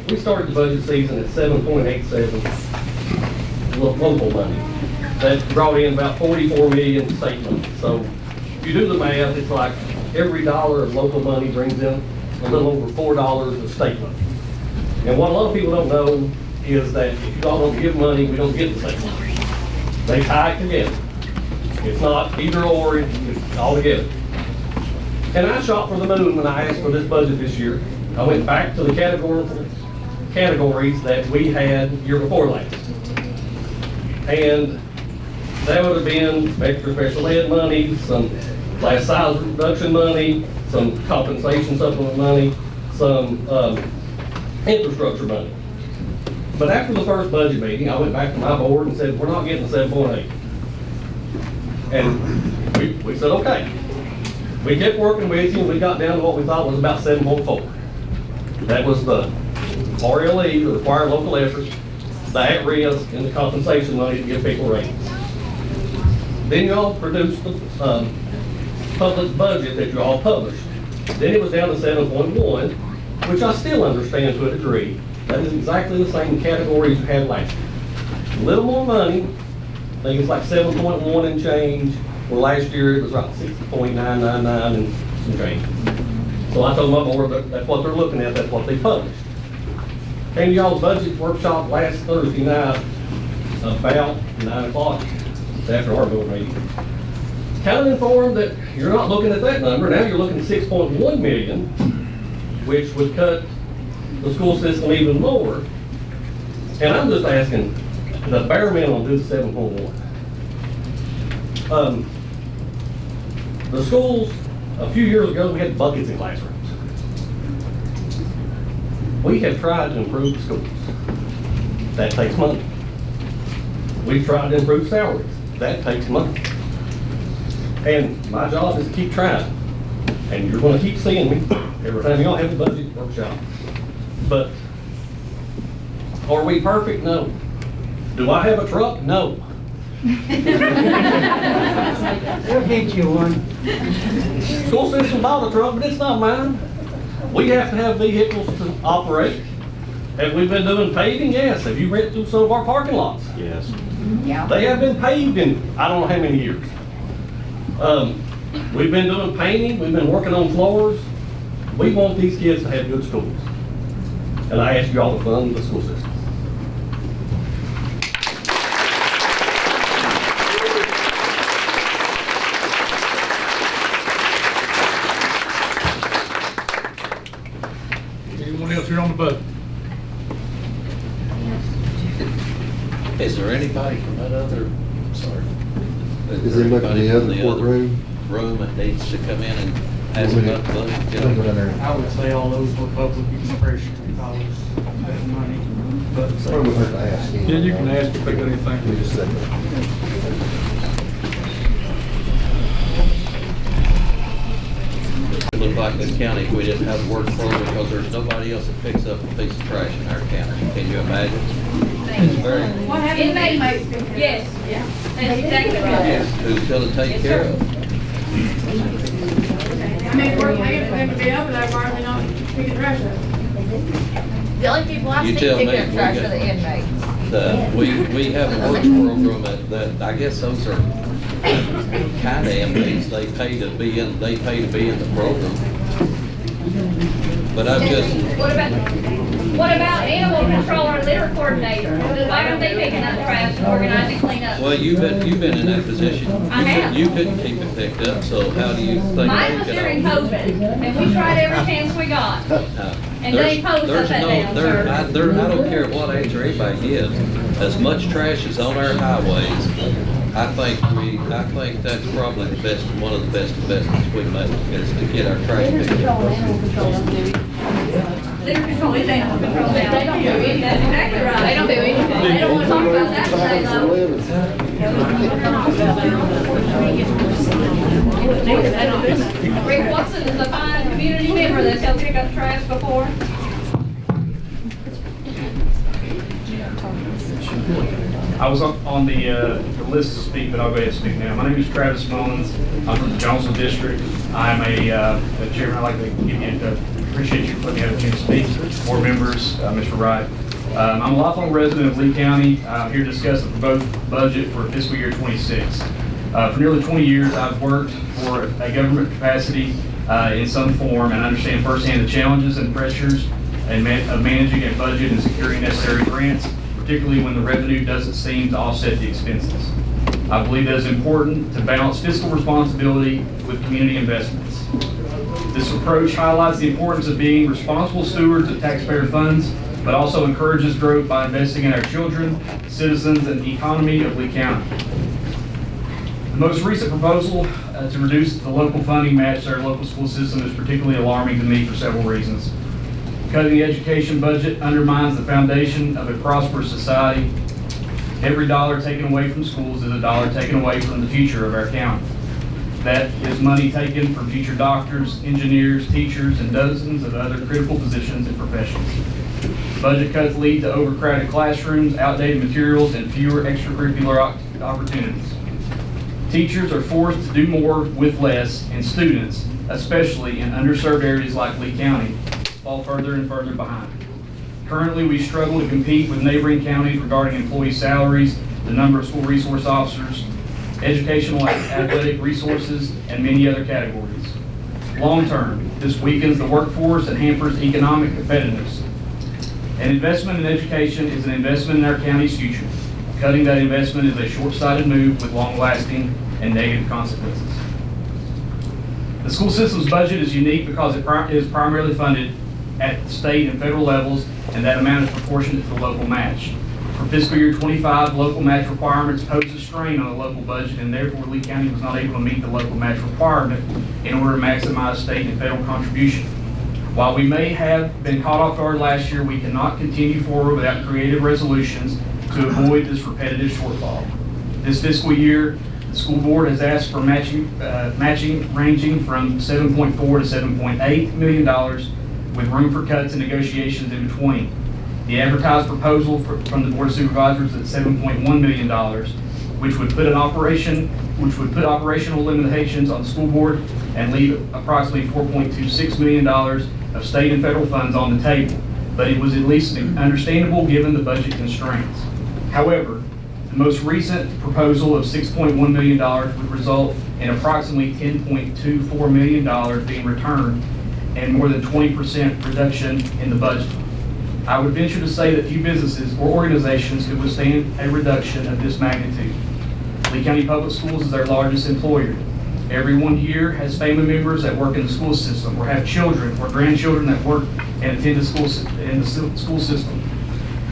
We started the budget season at 7.87 local money. That brought in about 44 million state money. So if you do the math, it's like every dollar of local money brings in a little over $4 of state money. And what a lot of people don't know is that if you all don't give money, we don't get the state money. They tie it together. It's not either or, it's all together. And I shot for the moon when I asked for this budget this year. I went back to the categories that we had year before last. And that would have been extra special ed money, some class size reduction money, some compensation supplement money, some infrastructure money. But after the first budget meeting, I went back to my board and said, we're not getting the 7.8. And we said, okay. We kept working with you and we got down to what we thought was about 7.4. That was the RLE, the required local effort, the at-risk, and the compensation money to give people raises. Then you all produced the public budget that you all published. Then it was down to 7.1, which I still understand to a degree. That is exactly the same categories you had last year. A little more money, I think it's like 7.1 and change, where last year it was like 6.999 and some change. So I told my board that that's what they're looking at, that's what they published. Came to y'all's budget workshop last Thursday night about 9 o'clock after our board meeting. Kind of informed that you're not looking at that number, now you're looking at 6.1 million, which would cut the school system even more. And I'm just asking the bare minimum do the 7.1. The schools, a few years ago, we had buckets in classrooms. We have tried to improve the schools. That takes money. We've tried to improve salaries. That takes money. And my job is to keep trying. And you're going to keep seeing me every time y'all have a budget workshop. But are we perfect? No. Do I have a truck? No. They'll get you one. School system bought a truck, but it's not mine. We have to have vehicles to operate. Have we been doing paving? Yes. Have you read through some of our parking lots? Yes. Yeah. They have been paved in I don't know how many years. We've been doing painting. We've been working on floors. We want these kids to have good schools. And I ask you all to fund the school system. Anyone else here on the budget? Is there anybody from that other, sorry? Is he looking at the other anybody from courtroom? Room that needs to come in and ask about the budget? you know? I would say all those were public expression if I was betting money, but. Probably hurt to ask him. Yeah, you can ask if they got anything. Give me just a second. It looked like the county, if we didn't have the work program, because there's nobody else that picks up a piece of trash in our county. Can you imagine? It's very, What happened? Inmates. Yes, yeah, that's exactly right. who's gonna take care of it? I mean, we're paying for them to be over there, why are they not picking trash up? The only people I You see tell pick me, up trash we are the got- inmates. We have a works program that I guess those are kind of inmates, they pay to be in the program. But I'm just, What about animal control or litter coordinator? Why aren't they picking up trash and organizing cleanup? well, you've been in that position. I have. You couldn't keep it picked up, so how do you think Mine they was could? during COVID, and we tried every chance we got. And they posed us that down, sir. I don't care what answer anybody gives, as much trash as on our highways, I think that's probably the best, one of the best investments we make, is to get our trash picked up. Litter control is animal control now. They don't do anything. That's exactly right. They don't do anything. They don't want to talk about that today, though. Rick Watson is a fine community member that's helped pick up trash before. I was on the list to speak, but I'll go ahead and speak now. My name is Travis Mullins. I'm from the Jonesville District. I'm a chairman. I'd like to give you, appreciate you letting me have a chance to speak. Board members, Mr. Wright. I'm a lifelong resident of Lee County. I'm here to discuss the proposed budget for fiscal year 26. For nearly 20 years, I've worked for a government capacity in some form and understand firsthand the challenges and pressures of managing a budget and securing necessary grants, particularly when the revenue doesn't seem to offset the expenses. I believe that it's important to balance fiscal responsibility with community investments. This approach highlights the importance of being responsible stewards of taxpayer funds, but also encourages growth by investing in our children, citizens, and the economy of Lee County. The most recent proposal to reduce the local funding match to our local school system is particularly alarming to me for several reasons. Cutting the education budget undermines the foundation of a prosperous society. Every dollar taken away from schools is a dollar taken away from the future of our county. That is money taken from future doctors, engineers, teachers, and dozens of other critical positions and professions. Budget cuts lead to overcrowded classrooms, outdated materials, and fewer extracurricular opportunities. Teachers are forced to do more with less, and students, especially in underserved areas like Lee County, fall further and further behind. Currently, we struggle to compete with neighboring counties regarding employee salaries, the number of school resource officers, educational and athletic resources, and many other categories. Long term, this weakens the workforce and hampers economic competitiveness. An investment in education is an investment in our county's future. Cutting that investment is a short-sighted move with long-lasting and negative consequences. The school system's budget is unique because it is primarily funded at the state and federal levels, and that amount is proportionate to the local match. For fiscal year 25, local match requirements pose a strain on the local budget, and therefore Lee County was not able to meet the local match requirement in order to maximize state and federal contribution. While we may have been caught off guard last year, we cannot continue forward without creative resolutions to avoid this repetitive shortfall. This fiscal year, the school board has asked for matching ranging from $7.4 to $7.8 million, with room for cuts and negotiations in between. The advertised proposal from the Board of Supervisors is at $7.1 million, which would put operational limitations on the school board and leave approximately $4.26 million of state and federal funds on the table. But it was at least understandable given the budget constraints. However, the most recent proposal of $6.1 million would result in approximately $10.24 million being returned and more than 20% reduction in the budget. I would venture to say that few businesses or organizations could withstand a reduction of this magnitude. Lee County Public Schools is our largest employer. Everyone here has family members that work in the school system, or have children or grandchildren that work and attend the school system.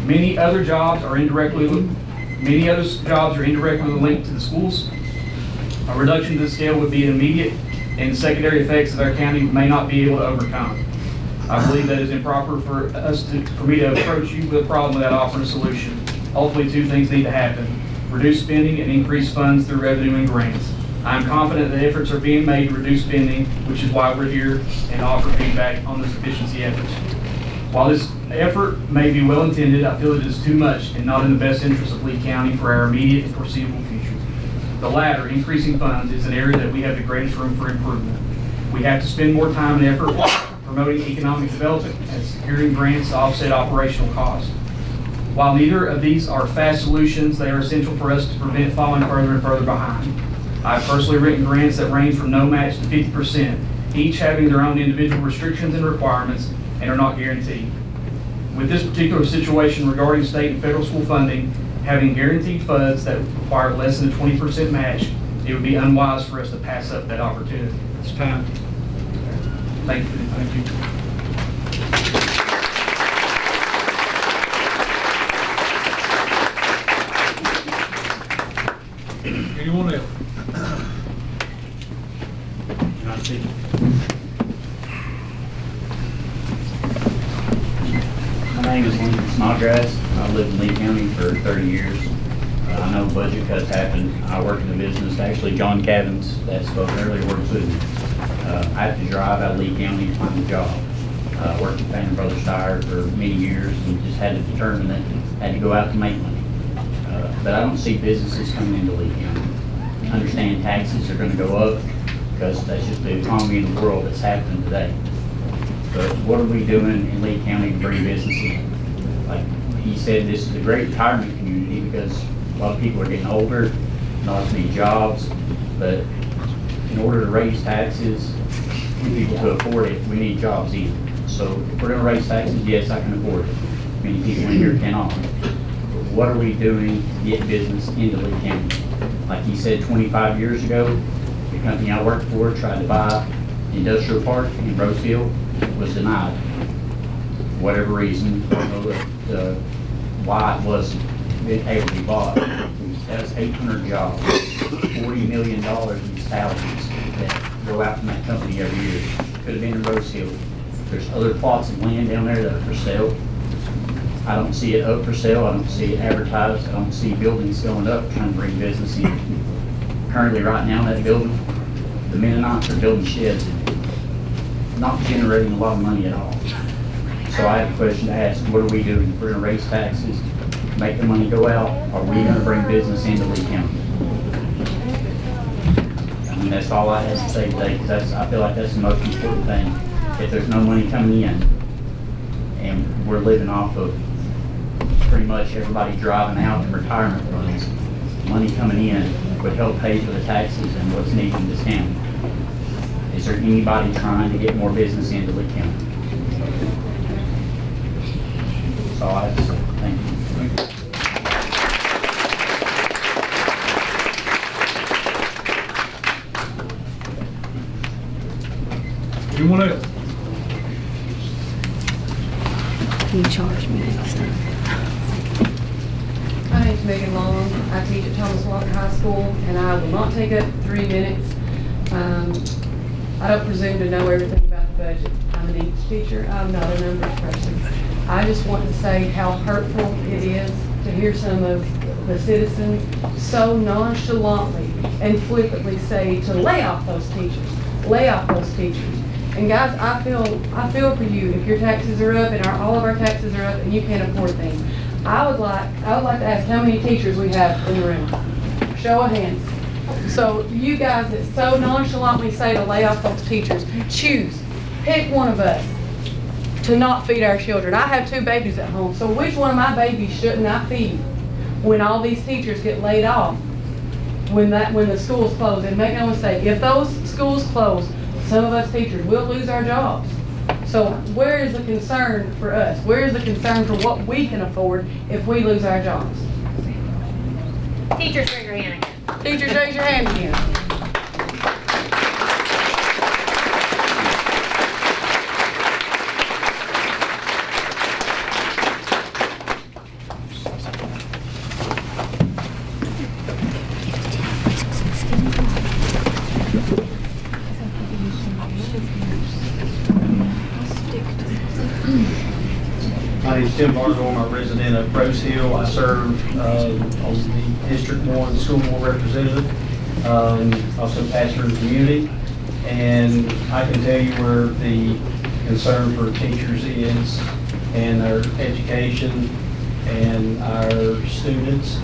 Many other jobs are indirectly linked to the schools. A reduction to the scale would be immediate, and the secondary effects that our county may not be able to overcome. I believe that it's improper for me to approach you with a problem without offering a solution. Ultimately, two things need to happen: reduce spending and increase funds through revenue and grants. I am confident that efforts are being made to reduce spending, which is why we're here and offer feedback on the sufficiency efforts. While this effort may be well intended, I feel it is too much and not in the best interest of Lee County for our immediate and foreseeable future. The latter, increasing funds, is an area that we have the greatest room for improvement. We have to spend more time and effort promoting economic development and securing grants to offset operational costs. While neither of these are fast solutions, they are essential for us to prevent falling further and further behind. I've personally written grants that range from no match to 50%, each having their own individual restrictions and requirements and are not guaranteed. With this particular situation regarding state and federal school funding, having guaranteed funds that require less than a 20% match, it would be unwise for us to pass up that opportunity. It's time. Thank you. Thank you. Anyone else? My name is Lincoln Snodgrass. I've lived in Lee County for 30 years. I know budget cuts happen. I work in the business. Actually, John Cavins, that spoke earlier, works with me. I have to drive out of Lee County to find a job. Worked at Banner Brothers Tire for many years and just had to determine that I had to go out to make money. But I don't see businesses coming into Lee County. I understand taxes are going to go up because that's just the economy in the world that's happening today. But what are we doing in Lee County to bring business in? Like he said, this is a great retirement community because a lot of people are getting older, not as many jobs, but in order to raise taxes, for people to afford it, we need jobs in. So if we're going to raise taxes, yes, I can afford it. Many people in here cannot. But what are we doing to get business into Lee County? Like he said, 25 years ago, the company I worked for tried to buy the industrial park in Roseville, was denied. Whatever reason, I don't know why it wasn't able to be bought. That was 800 jobs, $40 million in salaries that go out from that company every year. Could have been in Roseville. There's other plots of land down there that are for sale. I don't see it up for sale. I don't see it advertised. I don't see buildings going up trying to bring business in. Currently, right now, in that building, the Mennonites are building sheds, not generating a lot of money at all. So I have a question to ask: what are we doing? If we're going to raise taxes, make the money go out, are we going to bring business into Lee County? I mean, that's all I have to say today, because I feel like that's the most important thing. If there's no money coming in, and we're living off of pretty much everybody driving out in retirement funds, money coming in would help pay for the taxes and what's needed in this county. Is there anybody trying to get more business into Lee County? That's all I have to say. Thank you. Anyone else? You charge me next time. My name's Megan Long. I teach at Thomas Walker High School, and I will not take up 3 minutes. I don't presume to know everything about the budget. I'm an English teacher. I'm not a numbers person. I just want to say how hurtful it is to hear some of the citizens so nonchalantly and flippantly say to lay off those teachers. Lay off those teachers. And guys, I feel for you if your taxes are up and all of our taxes are up and you can't afford things. I would like to ask how many teachers we have in the room. Show of hands. So you guys that so nonchalantly say to lay off those teachers, choose, pick one of us to not feed our children. I have 2 babies at home, so which one of my babies shouldn't I feed when all these teachers get laid off, when the schools close? And make no mistake, if those schools close, some of us teachers will lose our jobs. So where is the concern for us? Where is the concern for what we can afford if we lose our jobs? Teachers, raise your hand again. Teachers, raise your hand again. My name is Tim Bartle. I'm a resident of Rose Hill. I serve on the District 1 School Board Representative, also pastor in the community. And I can tell you where the concern for teachers is and our education and our students.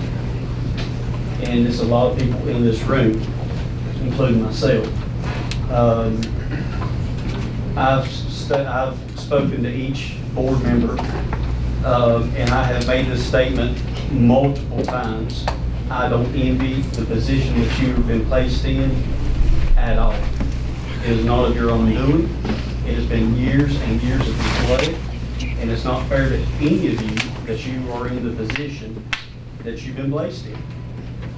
And there's a lot of people in this room, including myself. I've spoken to each board member, and I have made this statement multiple times. I don't envy the position that you've been placed in at all. It is not of your own doing. It has been years and years of delay, and it's not fair to any of you that you are in the position that you've been placed in.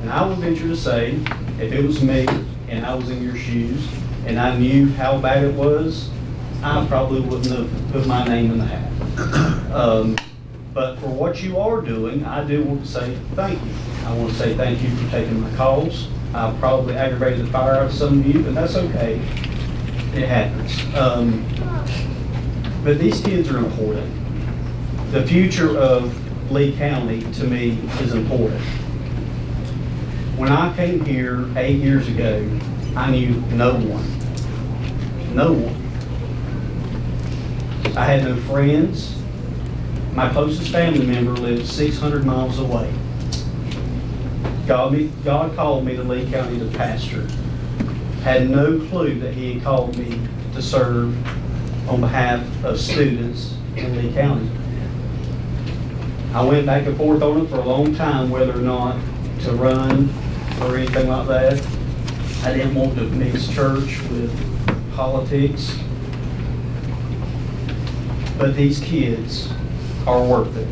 And I would venture to say, if it was me and I was in your shoes and I knew how bad it was, I probably wouldn't have put my name in the hat. But for what you are doing, I do want to say thank you. I want to say thank you for taking my calls. I've probably aggravated the fire out of some of you, but that's okay. It happens. But these kids are important. The future of Lee County, to me, is important. When I came here 8 years ago, I knew no one. No one. I had no friends. My closest family member lived 600 miles away. God called me to Lee County to pastor. Had no clue that He had called me to serve on behalf of students in Lee County. I went back and forth on it for a long time, whether or not to run or anything like that. I didn't want to mix church with politics. But these kids are worth it.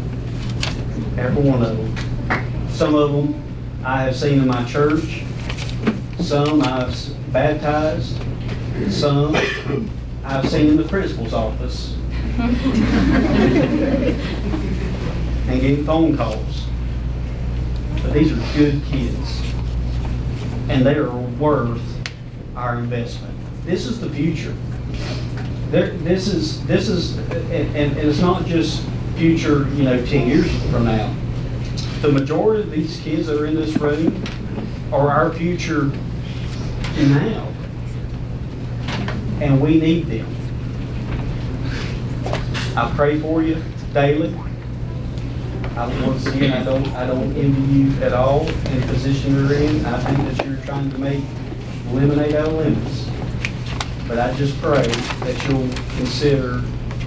Every one of them. Some of them I have seen in my church. Some I've baptized. Some I've seen in the principal's office. And getting phone calls. But these are good kids. And they are worth our investment. This is the future. This is, and it's not just future, 10 years from now. The majority of these kids that are in this room are our future now. And we need them. I pray for you daily. Once again, I don't envy you at all in the position you're in. I think that you're trying to make lemonade out of lemons. But I just pray that you'll consider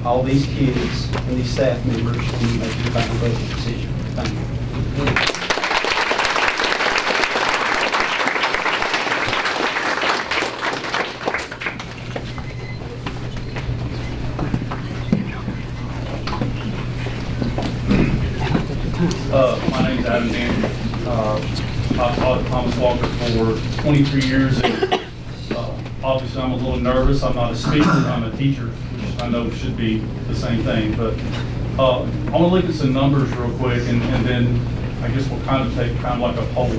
all these kids and these staff members when you make your final budget decision. Thank you. My name's Adam Andrews. I've taught Thomas Walker for 23 years. And, obviously, I'm a little nervous. I'm not a speaker. I'm a teacher, which I know should be the same thing. But I want to look at some numbers real quick, and then I guess we'll kind of take kind of like a poll.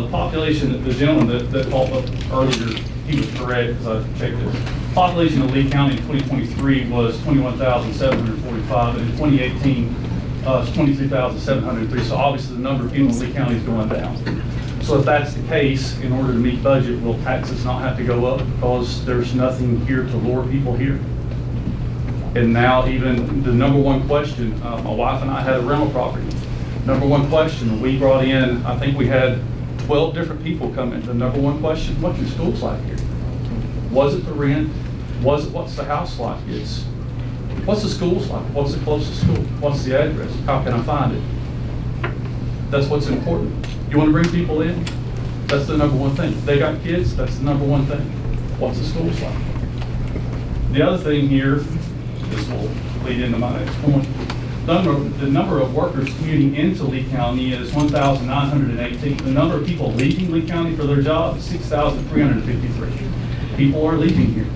The population, the gentleman that called up earlier, he was correct because I checked it. Population of Lee County in 2023 was 21,745, and in 2018, it's 23,703. So obviously the number of people in Lee County is going down. So if that's the case, in order to meet budget, will taxes not have to go up because there's nothing here to lure people here? And now even the number one question, my wife and I had a rental property. Number one question, we brought in, I think we had 12 different people come in. The number one question, what's your schools like here? Was it the rent? What's the house like? What's the schools like? What's the closest school? What's the address? How can I find it? That's what's important. You want to bring people in? That's the number one thing. They got kids? That's the number one thing. What's the schools like? The other thing here, this will lead into my next point. The number of workers commuting into Lee County is 1,918. The number of people leaving Lee County for their job is 6,353. People are leaving here.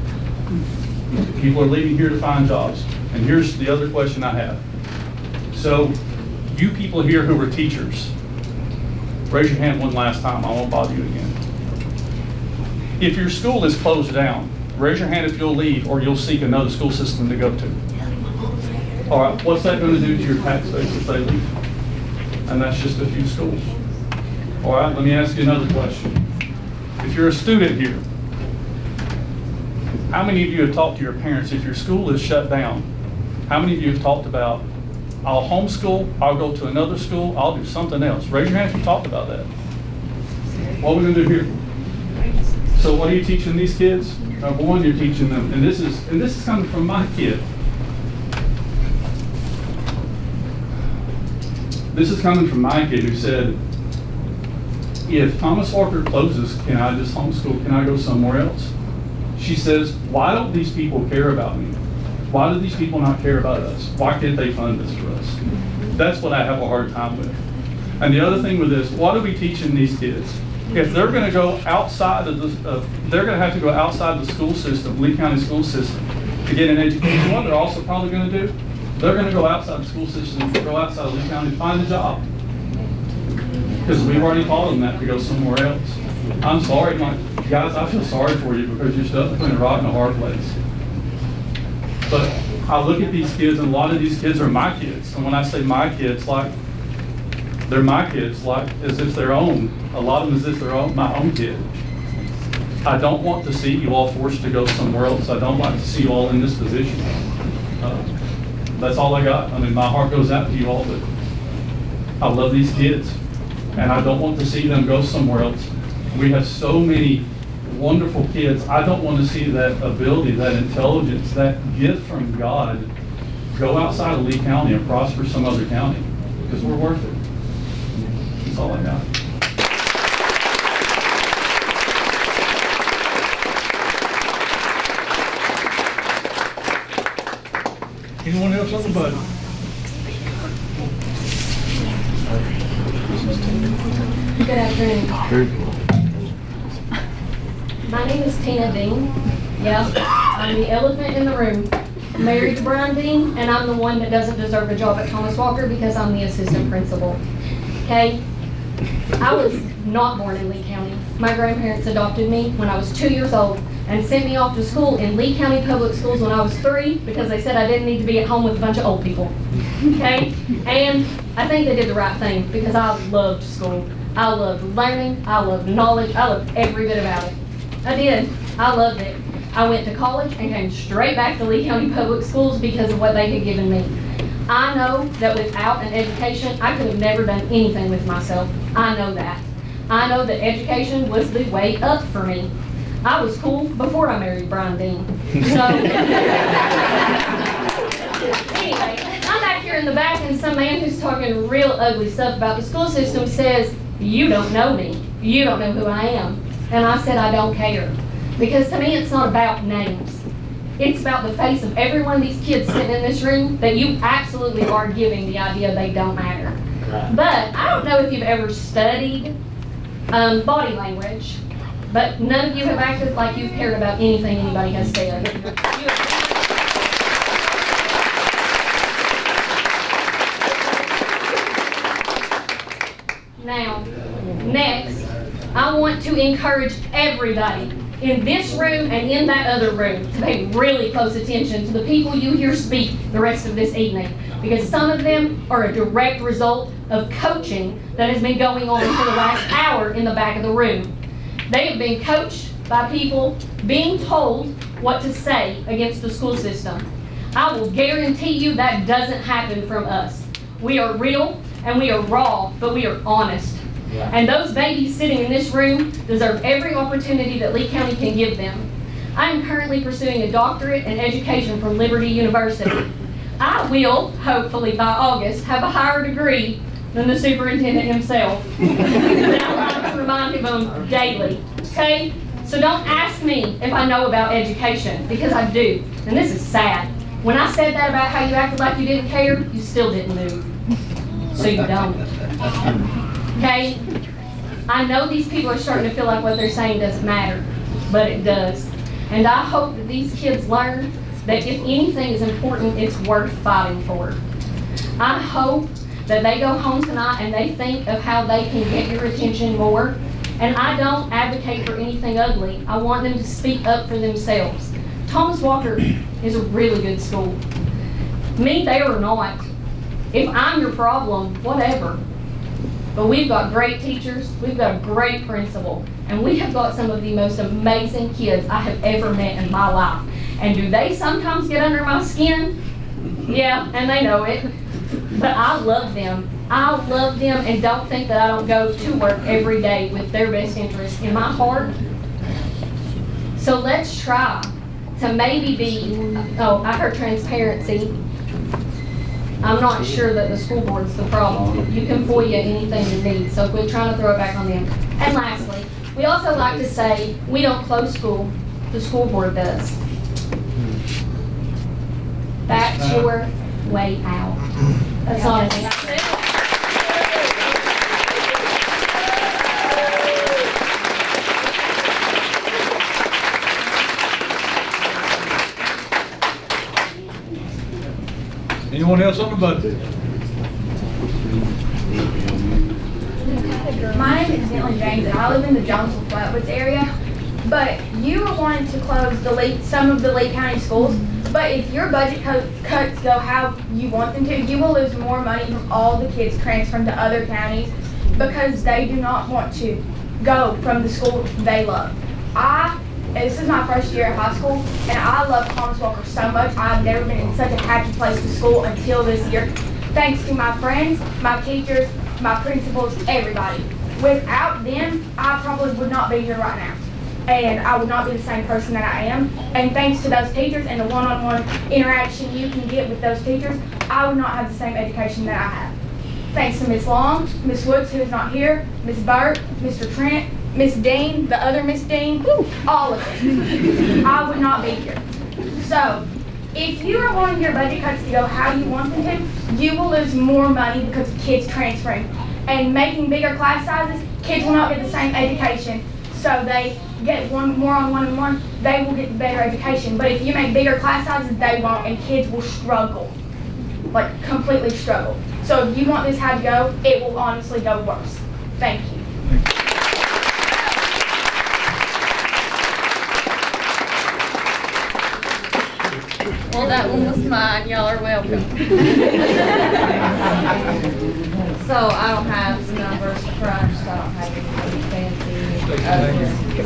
People are leaving here to find jobs. And here's the other question I have. So, you people here who are teachers, raise your hand one last time. I won't bother you again. If your school is closed down, raise your hand if you'll leave or you'll seek another school system to go to. All right, what's that going to do to your tax base if they leave? And that's just a few schools. All right, let me ask you another question. If you're a student here, how many of you have talked to your parents if your school is shut down? How many of you have talked about, I'll homeschool, I'll go to another school, I'll do something else? Raise your hand if you talked about that. What are we going to do here? So what are you teaching these kids? Number one, you're teaching them, and this is coming from my kid. This is coming from my kid who said, if Thomas Walker closes, can I just homeschool? Can I go somewhere else? She says, why don't these people care about me? Why do these people not care about us? Why can't they fund this for us? That's what I have a hard time with. And the other thing with this, what are we teaching these kids? If they're going to go outside of they're going to have to go outside the school system, Lee County school system, to get an education. What they're also probably going to do, they're going to go outside the school system, go outside of Lee County to find a job. Because we've already taught them that to go somewhere else. I'm sorry, guys, I feel sorry for you because you're stuck between a rock and a hard place. But I look at these kids, and a lot of these kids are my kids. And when I say my kids, like, they're my kids, like as if they're own. A lot of them as if they're my own kid. I don't want to see you all forced to go somewhere else. I don't like to see you all in this position. That's all I got. I mean, my heart goes out to you all, but I love these kids. And I don't want to see them go somewhere else. We have so many wonderful kids. I don't want to see that ability, that intelligence, that gift from God go outside of Lee County and prosper some other county, because we're worth it. That's all I got. Anyone else on the budget? Good afternoon. My name is Tina Dean. Yes, I'm the elephant in the room. I'm married to Brian Dean, and I'm the one that doesn't deserve a job at Thomas Walker because I'm the assistant principal. Okay? I was not born in Lee County. My grandparents adopted me when I was 2 years old and sent me off to school in Lee County Public Schools when I was 3 because they said I didn't need to be at home with a bunch of old people. Okay? And I think they did the right thing because I loved school. I loved learning. I loved knowledge. I loved every bit about it. I did. I loved it. I went to college and came straight back to Lee County Public Schools because of what they had given me. I know that without an education, I could have never done anything with myself. I know that. I know that education was the way up for me. I was cool before I married Brian Dean. So, anyway, I'm back here in the back and some man who's talking real ugly stuff about the school system says, you don't know me. You don't know who I am. And I said, I don't care. Because to me, it's not about names. It's about the face of every one of these kids sitting in this room that you absolutely are giving the idea they don't matter. Right. But I don't know if you've ever studied body language, but none of you have acted like you've cared about anything anybody has said. Now, next, I want to encourage everybody in this room and in that other room to pay really close attention to the people you hear speak the rest of this evening, because some of them are a direct result of coaching that has been going on for the last hour in the back of the room. They have been coached by people being told what to say against the school system. I will guarantee you that doesn't happen from us. We are real and we are raw, but we are honest. And those babies sitting in this room deserve every opportunity that Lee County can give them. I am currently pursuing a doctorate in education from Liberty University. I will, hopefully by August, have a higher degree than the superintendent himself. And I like to remind him of them daily, okay? So don't ask me if I know about education, because I do. And this is sad. When I said that about how you acted like you didn't care, you still didn't move. So you don't. Okay? I know these people are starting to feel like what they're saying doesn't matter, but it does. And I hope that these kids learn that if anything is important, it's worth fighting for. I hope that they go home tonight and they think of how they can get your attention more. And I don't advocate for anything ugly. I want them to speak up for themselves. Thomas Walker is a really good school. Me there or not. If I'm your problem, whatever. But we've got great teachers, we've got a great principal, and we have got some of the most amazing kids I have ever met in my life. And do they sometimes get under my skin? Yeah, and they know it. But I love them. I love them and don't think that I don't go to work every day with their best interest in my heart. So let's try to maybe be, oh, I heard transparency. I'm not sure that the school board's the problem. You can FOIA anything you need, so quit trying to throw it back on them. And lastly, we also like to say we don't close school, the school board does. That's your way out. That's all I think. Anyone else on the budget? My name is Dylan James, and I live in the Jonesville Flatwoods area. But you were wanting to close some of the Lee County schools. But if your budget cuts go how you want them to, you will lose more money from all the kids transferring to other counties because they do not want to go from the school they love. This is my first year at high school, and I love Thomas Walker so much. I've never been in such a happy place to school until this year. Thanks to my friends, my teachers, my principals, everybody. Without them, I probably would not be here right now. And I would not be the same person that I am. And thanks to those teachers and the one-on-one interaction you can get with those teachers, I would not have the same education that I have. Thanks to Miss Long, Miss Woods, who is not here, Miss Burt, Mr. Trent, Miss Dean, the other Miss Dean, all of them. I would not be here. So, if you are wanting your budget cuts to go how you want them to, you will lose more money because of kids transferring. And making bigger class sizes, kids will not get the same education. So they get more on one-on-one, they will get better education. But if you make bigger class sizes, they won't, and kids will struggle, like completely struggle. So if you want this how to go, it will honestly go worse. Thank you. Well, that one was mine. Y'all are welcome. So I don't have some numbers to crunch. So I don't have anything fancy.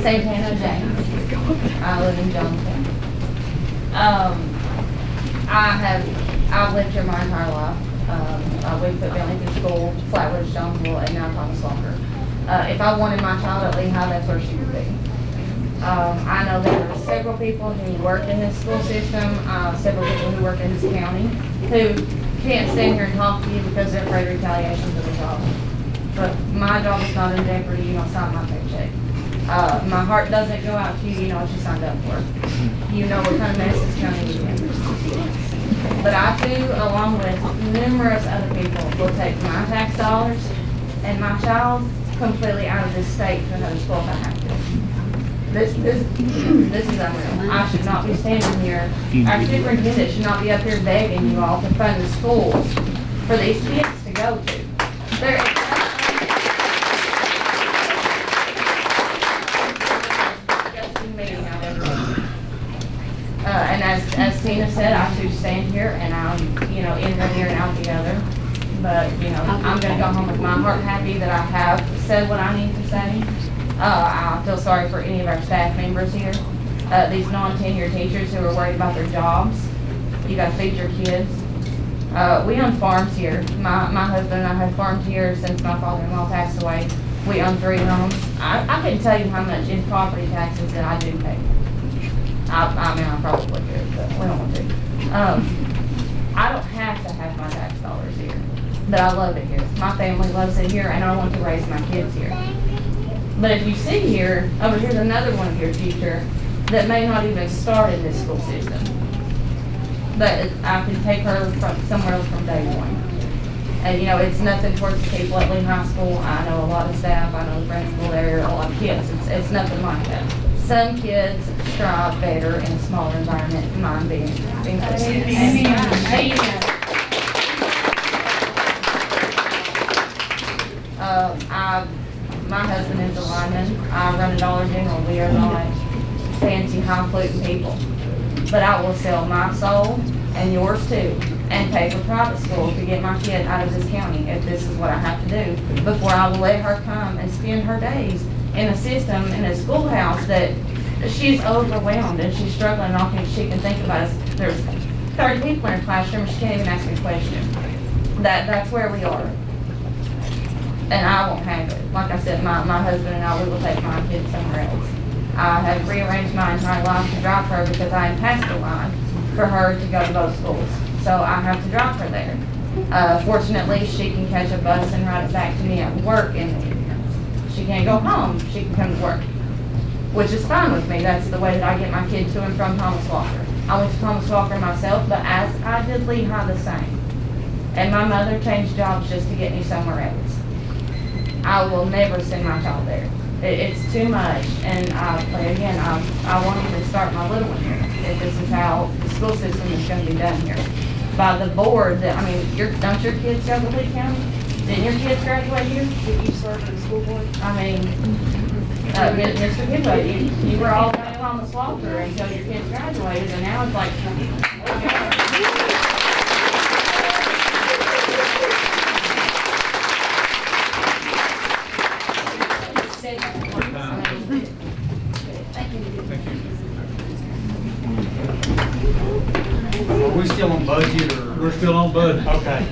Santana James. I live in Johnstown. I've lived here my entire life. We put Billington School, Flatwoods, Jonesville, and now Thomas Walker. If I wanted my child at Lehigh, that's where she would be. I know there are several people who work in this school system, several people who work in this county, who can't stand here and talk to you because they're afraid of retaliation for the job. But my job is not in jeopardy, you don't sign my paycheck. My heart doesn't go out to you, you know what you signed up for. You know what kind of mess this county is in. But I too, along with numerous other people, will take my tax dollars and my child completely out of this state to another school if I have to. This is unreal. I should not be standing here. Our superintendent should not be up here begging you all to fund the schools for these kids to go to. And as Tina said, I too stand here and I'm, in one ear and out the other. But, I'm going to go home with my heart happy that I have said what I need to say. I feel sorry for any of our staff members here. These non-tenured teachers who are worried about their jobs. You got to feed your kids. We own farms here. My husband and I have farmed here since my father-in-law passed away. We own 3 homes. I couldn't tell you how much in property taxes that I do pay. I probably could, but we don't want to. I don't have to have my tax dollars here, but I love it here. My family loves it here, and I want to raise my kids here. But if you see here, over here's another one of your future that may not even start in this school system. But I can take her from somewhere else from day one. And it's nothing towards the people at Lee High School. I know a lot of staff, I know the principal there, a lot of kids. It's nothing like that. Some kids strive better in a smaller environment, mine being close. Amen. My husband is a lineman. I run a Dollar General. We are not fancy, highfalutin people. But I will sell my soul, and yours too, and pay for private school to get my kid out of this county if this is what I have to do, before I will let her come and spend her days in a system, in a schoolhouse that she's overwhelmed and she's struggling, and all she can think about is there's 30 people in her classroom, she can't even ask me a question. That's where we are. And I won't have it. Like I said, my husband and I, we will take my kids somewhere else. I have rearranged my entire life to drive her because I am past the line for her to go to both schools. So I have to drive her there. Fortunately, she can catch a bus and ride it back to me at work in the evenings. She can't go home, she can come to work, which is fine with me. That's the way that I get my kid to and from Thomas Walker. I went to Thomas Walker myself, but as I did Lehigh the same. And my mother changed jobs just to get me somewhere else. I will never send my child there. It's too much, and again, I wanted to start my little one here. If this is how the school system is going to be done here. By the board, don't your kids go to Lee County? Didn't your kids graduate here? Did you serve in the school board? Mr. Kidway, you were all down at Thomas Walker until your kids graduated, and now it's like, Are we still on budget or? We're still on budget. Okay.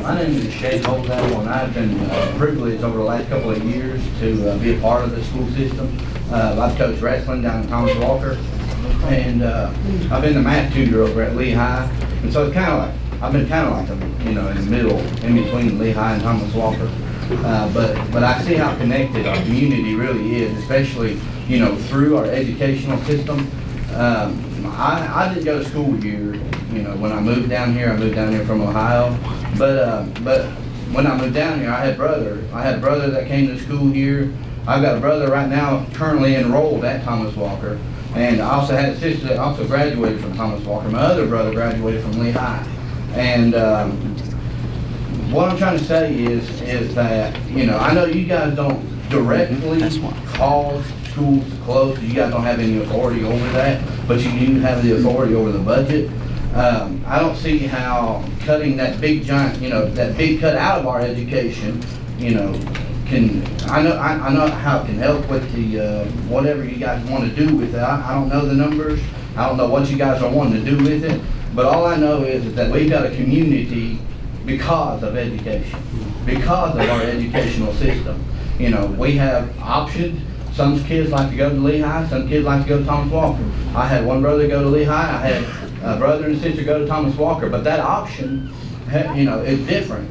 My name is Shane Holdow, and I've been privileged over the last couple of years to be a part of the school system. I've coached wrestling down in Thomas Walker, and I've been the math tutor over at Lehigh, and so it's kind of like, I've been kind of like, in the middle, in between Lehigh and Thomas Walker. But I see how connected our community really is, especially, through our educational system. I didn't go to school here, when I moved down here. I moved down here from Ohio, but when I moved down here, I had a brother that came to school here. I've got a brother right now currently enrolled at Thomas Walker, and I also had a sister that also graduated from Thomas Walker. My other brother graduated from Lehigh, and what I'm trying to say is that, I know you guys don't directly cause schools to close, because you guys don't have any authority over that, but you do have the authority over the budget. I don't see how cutting that big giant, that big cut out of our education, I know how it can help with the, whatever you guys want to do with it. I don't know the numbers. I don't know what you guys are wanting to do with it, but all I know is that we've got a community because of education, because of our educational system. We have options. Some kids like to go to Lehigh, some kids like to go to Thomas Walker. I had one brother go to Lehigh, I had a brother and sister go to Thomas Walker, but that option, is different.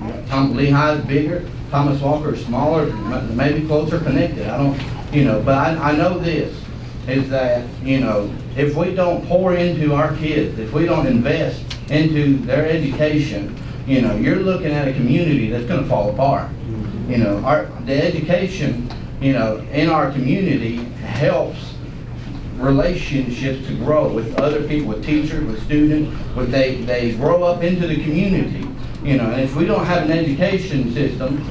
Lehigh is bigger, Thomas Walker is smaller, maybe closer connected. I don't, but I know this, is that, if we don't pour into our kids, if we don't invest into their education, you're looking at a community that's going to fall apart. The education, in our community helps relationships to grow with other people, with teachers, with students. They grow up into the community, and if we don't have an education system,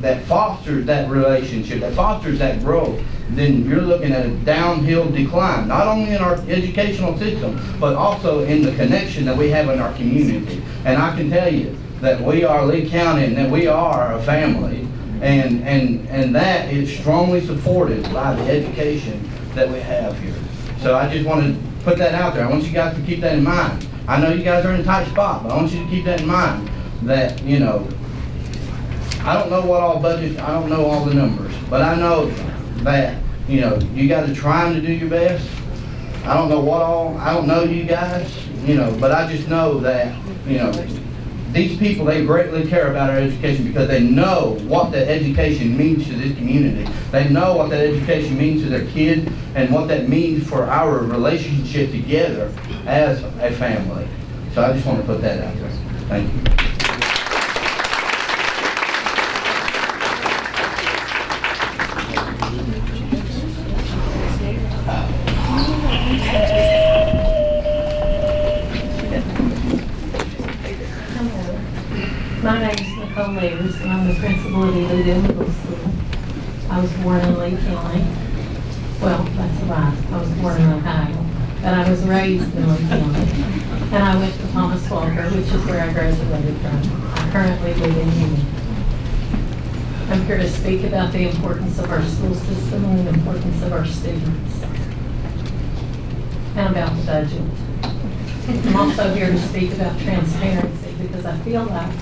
that fosters that relationship, that fosters that growth, then you're looking at a downhill decline, not only in our educational system, but also in the connection that we have in our community. And I can tell you that we are Lee County, and that we are a family, and that is strongly supported by the education that we have here. So I just want to put that out there. I want you guys to keep that in mind. I know you guys are in a tight spot, but I want you to keep that in mind, that, I don't know what all budgets, I don't know all the numbers, but I know that, you guys are trying to do your best. I don't know what all, I don't know you guys, but I just know that, these people, they greatly care about our education because they know what that education means to this community. They know what that education means to their kids and what that means for our relationship together as a family. So I just want to put that out there. Thank you. My name is Nicole years, and I'm the principal at Elydale Middle School. I was born in Lee County. Well, that's a lie. I was born in Ohio, but I was raised in Lee County. And I went to Thomas Walker, which is where I graduated from. I currently live in Union. I'm here to speak about the importance of our school system and the importance of our students. And about the budget. I'm also here to speak about transparency because I feel like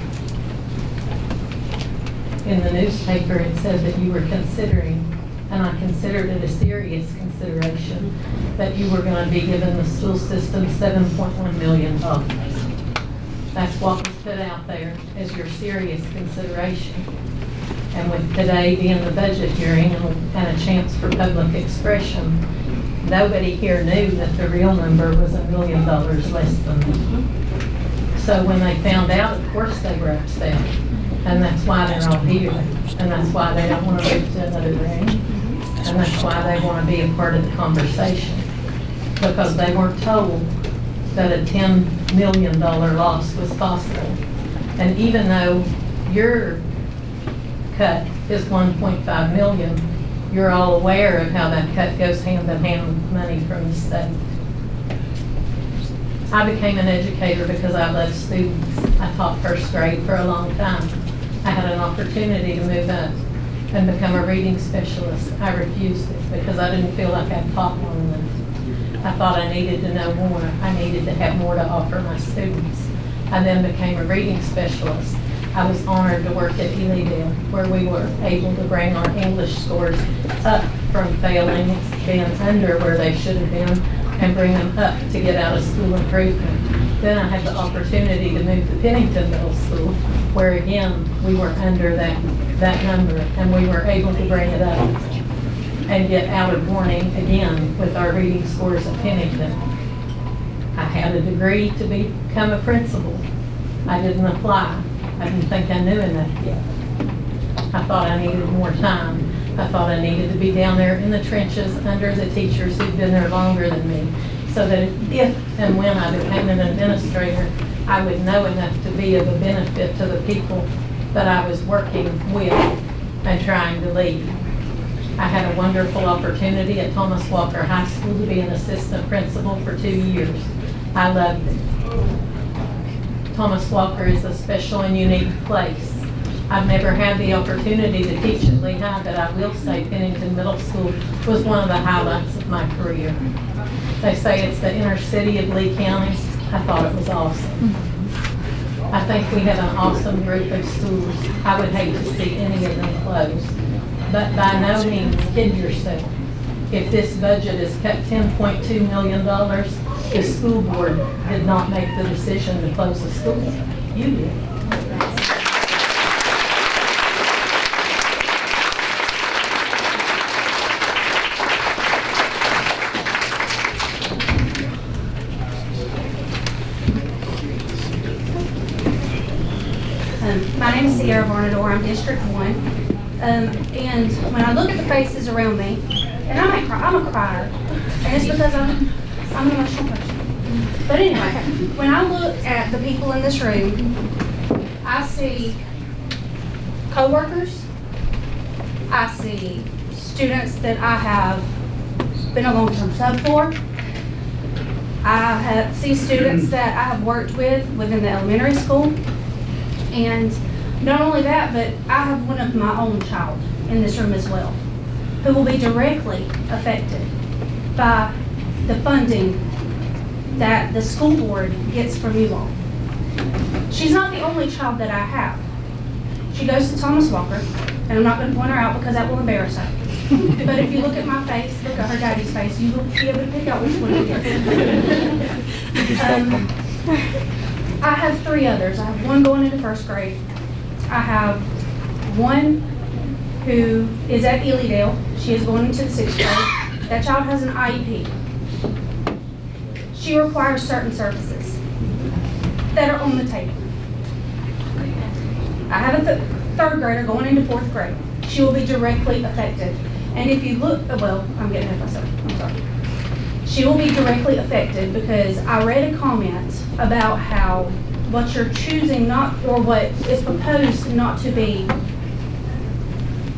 in the newspaper it said that you were considering, and I considered it a serious consideration, that you were going to be giving the school system $7.1 million. That's what was put out there as your serious consideration. And with today being the budget hearing and a chance for public expression, nobody here knew that the real number was $1 million less than that. So when they found out, of course they were upset. And that's why they're all here. And that's why they don't want to move to another room. And that's why they want to be a part of the conversation. Because they weren't told that a $10 million loss was possible. And even though your cut is $1.5 million, you're all aware of how that cut goes hand in hand with money from the state. I became an educator because I love students. I taught first grade for a long time. I had an opportunity to move up and become a reading specialist. I refused it because I didn't feel like I'd taught long enough. I thought I needed to know more. I needed to have more to offer my students. I then became a reading specialist. I was honored to work at Elydale, where we were able to bring our English scores up from failing, being under where they should have been, and bring them up to get out of school improvement. Then I had the opportunity to move to Pennington Middle School, where again, we were under that number, and we were able to bring it up and get out of warning again with our reading scores at Pennington. I had a degree to become a principal. I didn't apply. I didn't think I knew enough yet. I thought I needed more time. I thought I needed to be down there in the trenches under the teachers who'd been there longer than me, so that if and when I became an administrator, I would know enough to be of a benefit to the people that I was working with and trying to lead. I had a wonderful opportunity at Thomas Walker High School to be an assistant principal for 2 years. I loved it. Thomas Walker is a special and unique place. I've never had the opportunity to teach at Lehigh, but I will say Pennington Middle School was one of the highlights of my career. They say it's the inner city of Lee County. I thought it was awesome. I think we have an awesome group of schools. I would hate to see any of them close. But by no means kid yourself. If this budget is cut $10.2 million, the school board did not make the decision to close the school. You did. My name is Sierra Varnador. I'm District 1. And when I look at the faces around me, and I might cry, I'm a crier, and it's because I'm an emotional person. But anyway, when I look at the people in this room, I see co-workers, I see students that I have been a long-term sub for, I see students that I have worked with within the elementary school, and not only that, but I have one of my own child in this room as well, who will be directly affected by the funding that the school board gets from you all. She's not the only child that I have. She goes to Thomas Walker, and I'm not going to point her out because that will embarrass her. But if you look at my face, look at her daddy's face, you will be able to pick out which one it is. I have 3 others. I have one going into 1st grade. I have one who is at Elydale. She is going into the 6th grade. That child has an IEP. She requires certain services that are on the table. I have a 3rd grader going into 4th grade. She will be directly affected. And if you look, well, I'm getting ahead of myself. I'm sorry. She will be directly affected because I read a comment about how what you're choosing not, or what is proposed not to be,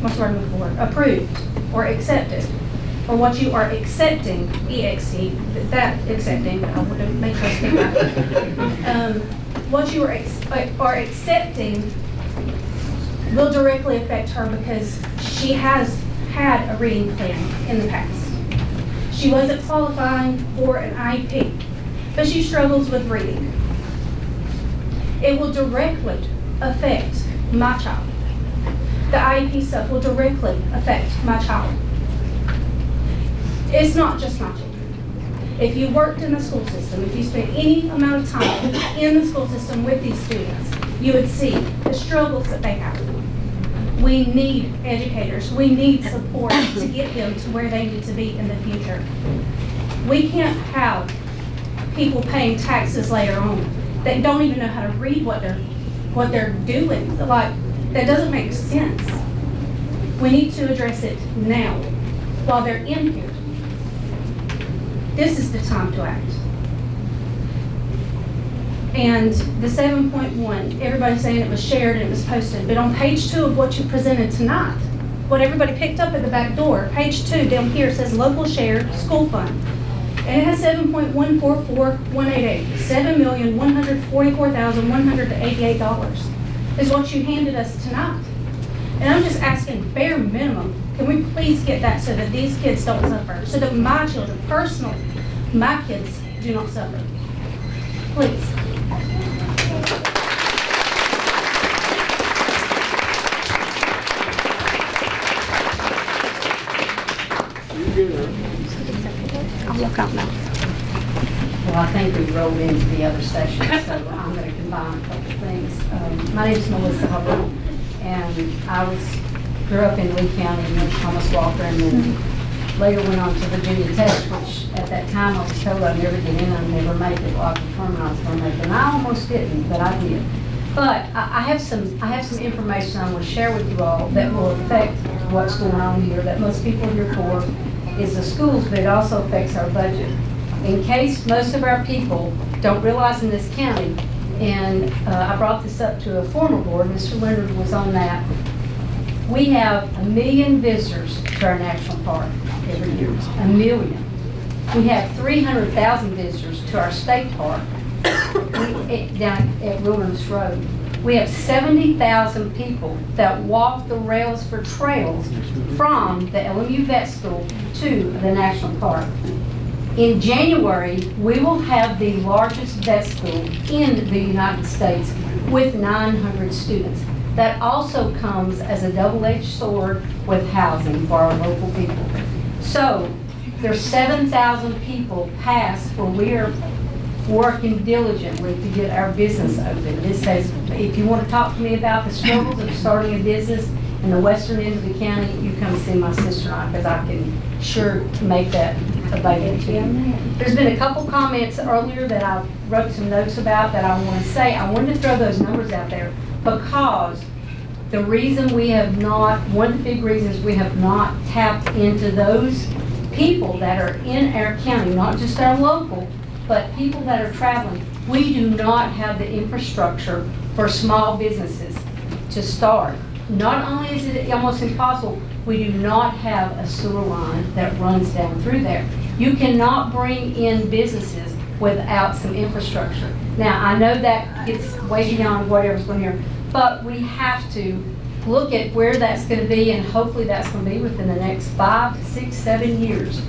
what's the word I'm looking for, approved or accepted, or what you are accepting, EXC, that accepting, I want to make sure I speak that. What you are accepting will directly affect her because she has had a reading plan in the past. She wasn't qualifying for an IEP, but she struggles with reading. It will directly affect my child. The IEP stuff will directly affect my child. It's not just my children. If you worked in the school system, if you spent any amount of time in the school system with these students, you would see the struggles that they have. We need educators. We need support to get them to where they need to be in the future. We can't have people paying taxes later on that don't even know how to read what they're doing. Like, that doesn't make sense. We need to address it now while they're in here. This is the time to act. And the 7.1, everybody's saying it was shared and it was posted, but on page 2 of what you presented tonight, what everybody picked up at the back door, page 2 down here says local share school fund. And it has 7.144188, $7,144,188 is what you handed us tonight. And I'm just asking bare minimum, can we please get that so that these kids don't suffer? So that my children, personally, my kids do not suffer. Please. I'll walk out now. Well, I think we rolled into the other session, so I'm going to combine a couple of things. My name is Melissa Hubbard, and I grew up in Lee County, went to Thomas Walker, and then later went on to Virginia Tech, which at that time I was told I'd never get in, I'd never make it. Well, I determined I was going to make it, and I almost didn't, but I did. But I have some information I want to share with you all that will affect what's going on here, that most people are here for, is the schools, but it also affects our budget. In case most of our people don't realize in this county, and I brought this up to a former board, Mr. Leonard was on that, we have 1 million visitors to our national park every year, 1 million. We have 300,000 visitors to our state park down at Wilderness Road. We have 70,000 people that walk the rails for trails from the LMU Vet School to the national park. In January, we will have the largest vet school in the United States with 900 students. That also comes as a double-edged sword with housing for our local people. So there's 7,000 people past where we are working diligently to get our business open. This says, if you want to talk to me about the struggles of starting a business in the western end of the county, you come see my sister and I, because I can sure make that available to you. There's been a couple comments earlier that I wrote some notes about that I want to say. I wanted to throw those numbers out there because the reason we have not, one of the big reasons we have not tapped into those people that are in our county, not just our local, but people that are traveling, we do not have the infrastructure for small businesses to start. Not only is it almost impossible, we do not have a sewer line that runs down through there. You cannot bring in businesses without some infrastructure. Now, I know that gets way beyond whatever's going here, but we have to look at where that's going to be, and hopefully that's going to be within the next 5, 6, 7 years.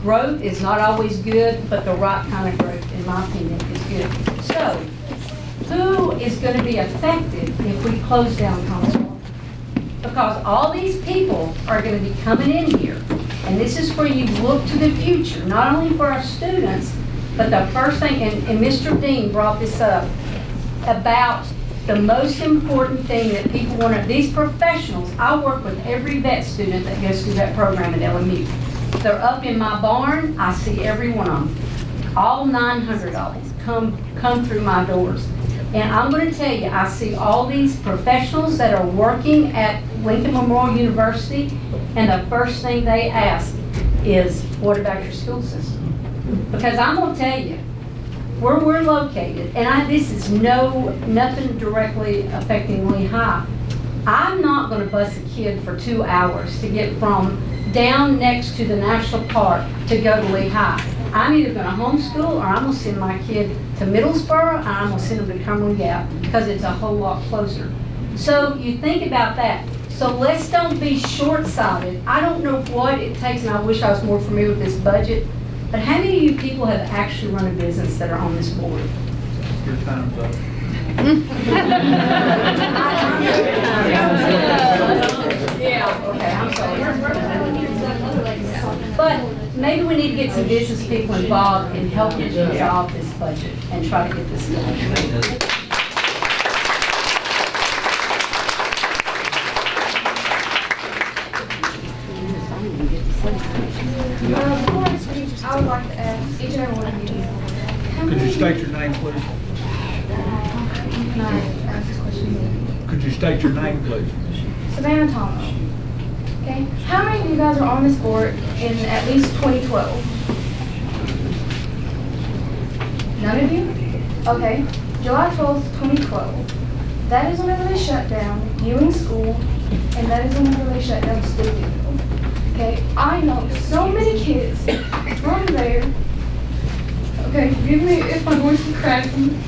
Growth is not always good, but the right kind of growth, in my opinion, is good. So, who is going to be affected if we close down Thomas Walker? Because all these people are going to be coming in here, and this is where you look to the future, not only for our students, but the first thing, and Mr. Dean brought this up, about the most important thing that people want to, these professionals, I work with every vet student that goes through that program at LMU. They're up in my barn, I see every one of them. All 900 of them come through my doors. And I'm going to tell you, I see all these professionals that are working at Lincoln Memorial University, and the first thing they ask is, what about your school system? Because I'm going to tell you, where we're located, and this is nothing directly affecting Lehigh. I'm not gonna bus a kid for 2 hours to get from down next to the national park to go to Lehigh. I'm either gonna homeschool or I'm gonna send my kid to Middlesboro and I'm gonna send them to Cumberland Gap because it's a whole lot closer. So you think about that. So let's don't be short-sighted. I don't know what it takes, and I wish I was more familiar with this budget, but how many of you people have actually run a business that are on this board? Your time's up. Yeah, okay, I'm sorry. But maybe we need to get some business people involved in helping resolve this budget and try to get this done. Before I speak, I would like to ask each and every one of you. Could you state your name, please? Can I ask this question? Could you state your name, please? Savannah Thomas. Okay, how many of you guys are on this board in at least 2012? None of you? Okay, July 12th, 2012. That is whenever they shut down Ewing School, and that is whenever they shut down Steubenville. Okay, I know so many kids from there. Okay, forgive me if my voice is cracking.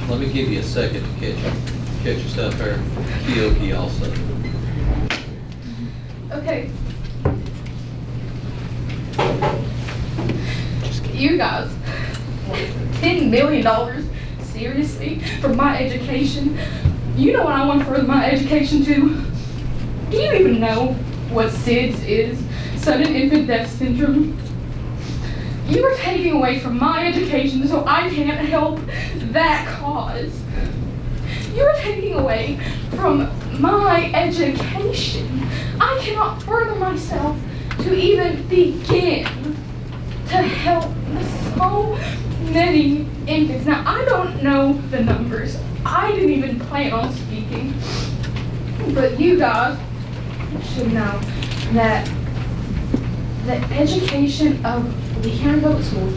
Let me give you a second to catch yourself there. Kioki also. Okay. You guys, $10 million, seriously, for my education? You know what I want to further my education to? Do you even know what SIDS is? Sudden Infant Death Syndrome? You are taking away from my education so I can't help that cause. You are taking away from my education. I cannot further myself to even begin to help so many infants. Now, I don't know the numbers. I didn't even plan on speaking. But you guys should know that the education of the County Public Schools,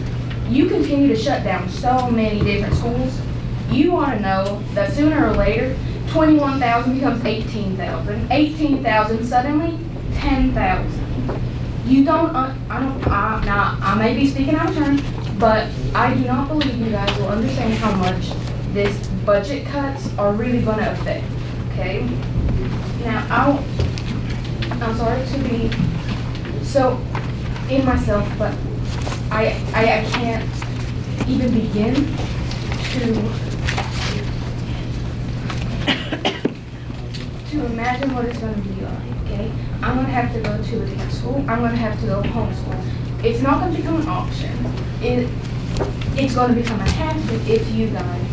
you continue to shut down so many different schools. You want to know that sooner or later, 21,000 becomes 18,000. 18,000 suddenly 10,000. You don't, I may be speaking out of turn, but I do not believe you guys will understand how much this budget cuts are really going to affect, okay? Now, I'm sorry to be so in myself, but I can't even begin to imagine what it's going to be like, okay? I'm going to have to go to a different school. I'm going to have to go homeschool. It's not going to become an auction. It's going to become a habit if you guys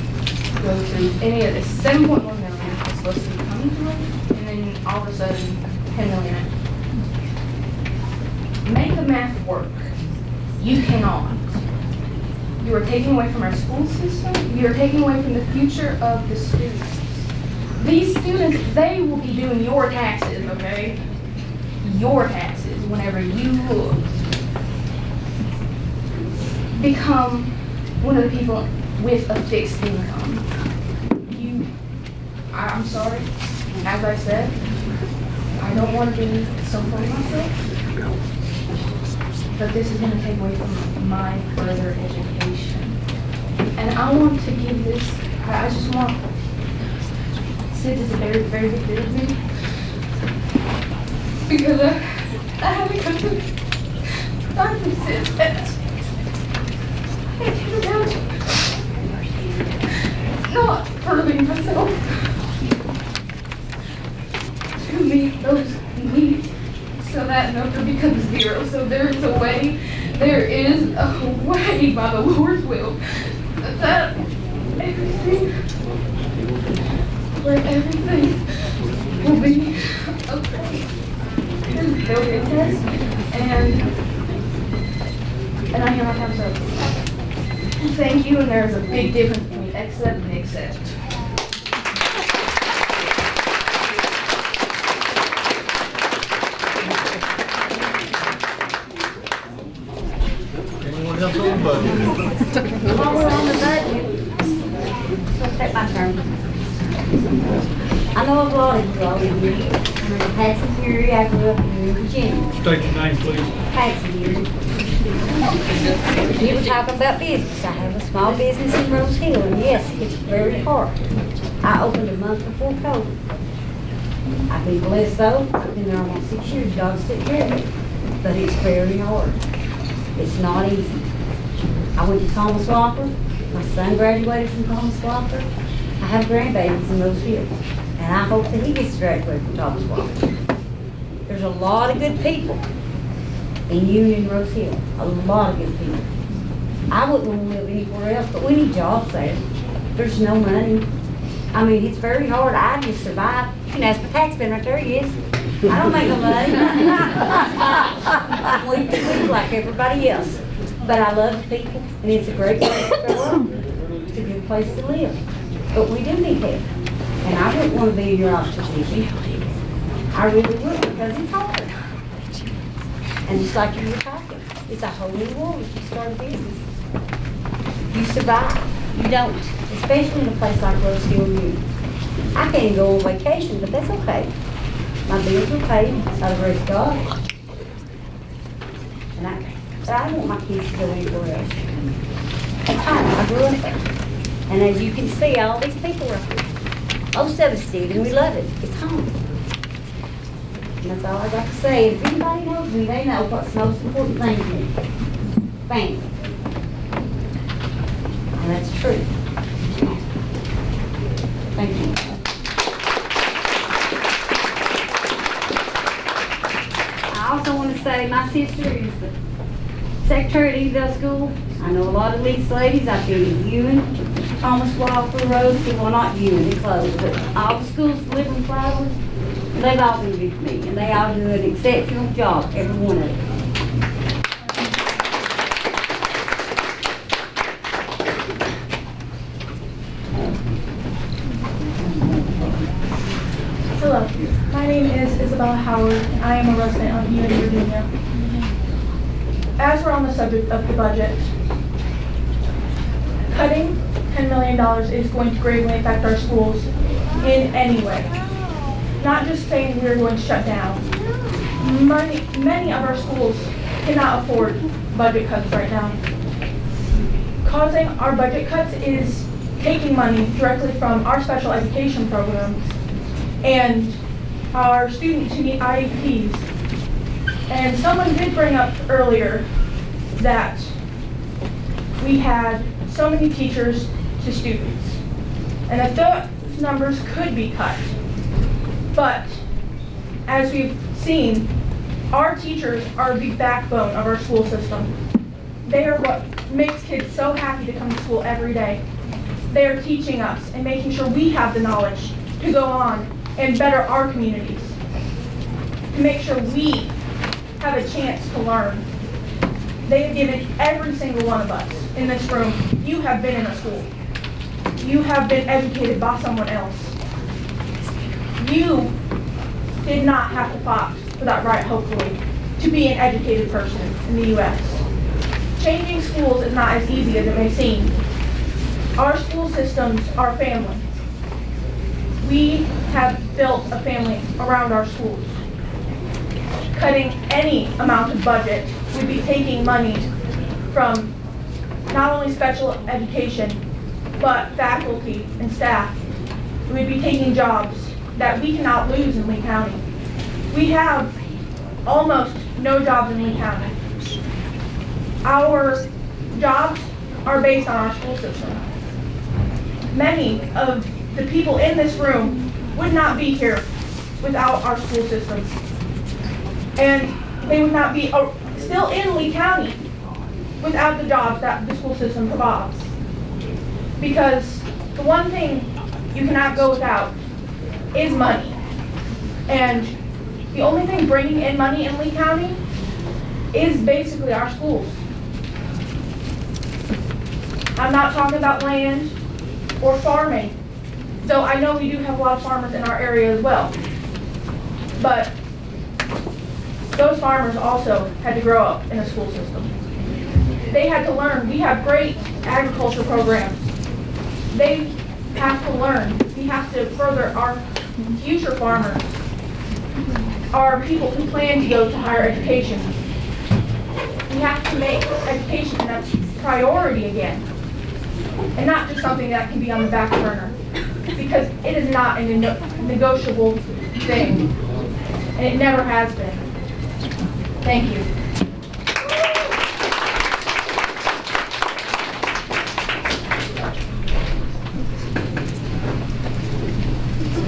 go through any of this. 7.1 million is supposed to be coming to us, and then all of a sudden, 10 million. Make the math work. You cannot. You are taking away from our school system. You are taking away from the future of the students. These students, they will be doing your taxes, okay? Your taxes whenever you become one of the people with a fixed income. I'm sorry, as I said, I don't want to be so full of myself, but this is going to take away from my further education. And I want to give this, I just want, SIDS is a very, very big deal to me. Because I haven't come to SIDS and I can't imagine not hurting myself to meet those needs so that number becomes 0. So there is a way by the Lord's will that everything will be okay. There'll be a test, and I cannot have so. Thank you, and there's a big difference between accept and accept. Anyone While we're on the budget, take my turn. I know a lot of you all in here. I'm in Patsy Fury. I grew up in Virginia. State your name, please. Patsy Fury. You were talking about business. I have a small business in Rose Hill, and yes, it's very hard. I opened a month before COVID. I've been blessed though. I've been there almost 6 years. God's took care of me. But it's very hard. It's not easy. I went to Thomas Walker. My son graduated from Thomas Walker. I have grandbabies in Rose Hill. And I hope that he gets to graduate from Thomas Walker. There's a lot of good people in Union, Rose Hill. A lot of good people. I wouldn't want to live anywhere else, but we need jobs there. There's no money. I mean, it's very hard. I just survive. You can ask my tax man right there, yes. I don't make no money. I'm week to week like everybody else. But I love the people, and it's a great place to grow up. It's a good place to live. But we do need help. And I wouldn't want to be in your office position. I really would, because it's hard. And just like you were talking, it's a whole new world if you start a business. You survive. You don't, especially in a place like Rose Hill Union. I can't go on vacation, but that's okay. My bills are paid, by the grace of God. But I don't want my kids to go anywhere else. It's home. I grew up there. And as you can see, all these people are here. Most of us did, and we love it. It's home. And that's all I got to say. If anybody knows me, they know what's the most important thing to me. Family. And that's true. Thank you. I also want to say my sister is the secretary at Eastville School. I know a lot of these ladies. I've been in Ewan, Thomas Walker, Rose, well, not Ewan, they closed, but all the schools, Living Flowers, they've all been good to me, and they all do an exceptional job, every one of them. Hello, my name is Isabella Howard, and I am a resident of Ewan, Virginia. As we're on the subject of the budget, cutting $10 million is going to greatly affect our schools in any way. Not just saying we're going to shut down. Many of our schools cannot afford budget cuts right now. Causing our budget cuts is taking money directly from our special education programs and our students who need IEPs. And someone did bring up earlier that we had so many teachers to students, and that those numbers could be cut. But as we've seen, our teachers are the backbone of our school system. They are what makes kids so happy to come to school every day. They are teaching us and making sure we have the knowledge to go on and better our communities, to make sure we have a chance to learn. They have given every single one of us in this room, you have been in a school. You have been educated by someone else. You did not have to fight for that right, hopefully, to be an educated person in the U.S. Changing schools is not as easy as it may seem. Our school systems are family. We have built a family around our schools. Cutting any amount of budget would be taking money from not only special education, but faculty and staff. We would be taking jobs that we cannot lose in Lee County. We have almost no jobs in Lee County. Our jobs are based on our school system. Many of the people in this room would not be here without our school system. And they would not be still in Lee County without the jobs that the school system provides. Because the one thing you cannot go without is money. And the only thing bringing in money in Lee County is basically our schools. I'm not talking about land or farming, though I know we do have a lot of farmers in our area as well. But those farmers also had to grow up in a school system. they had to learn. We have great agriculture programs. They have to learn. We have to further our future farmers, our people who plan to go to higher education. We have to make education a priority again, and not just something that can be on the back burner, because it is not a negotiable thing, and it never has been. Thank you.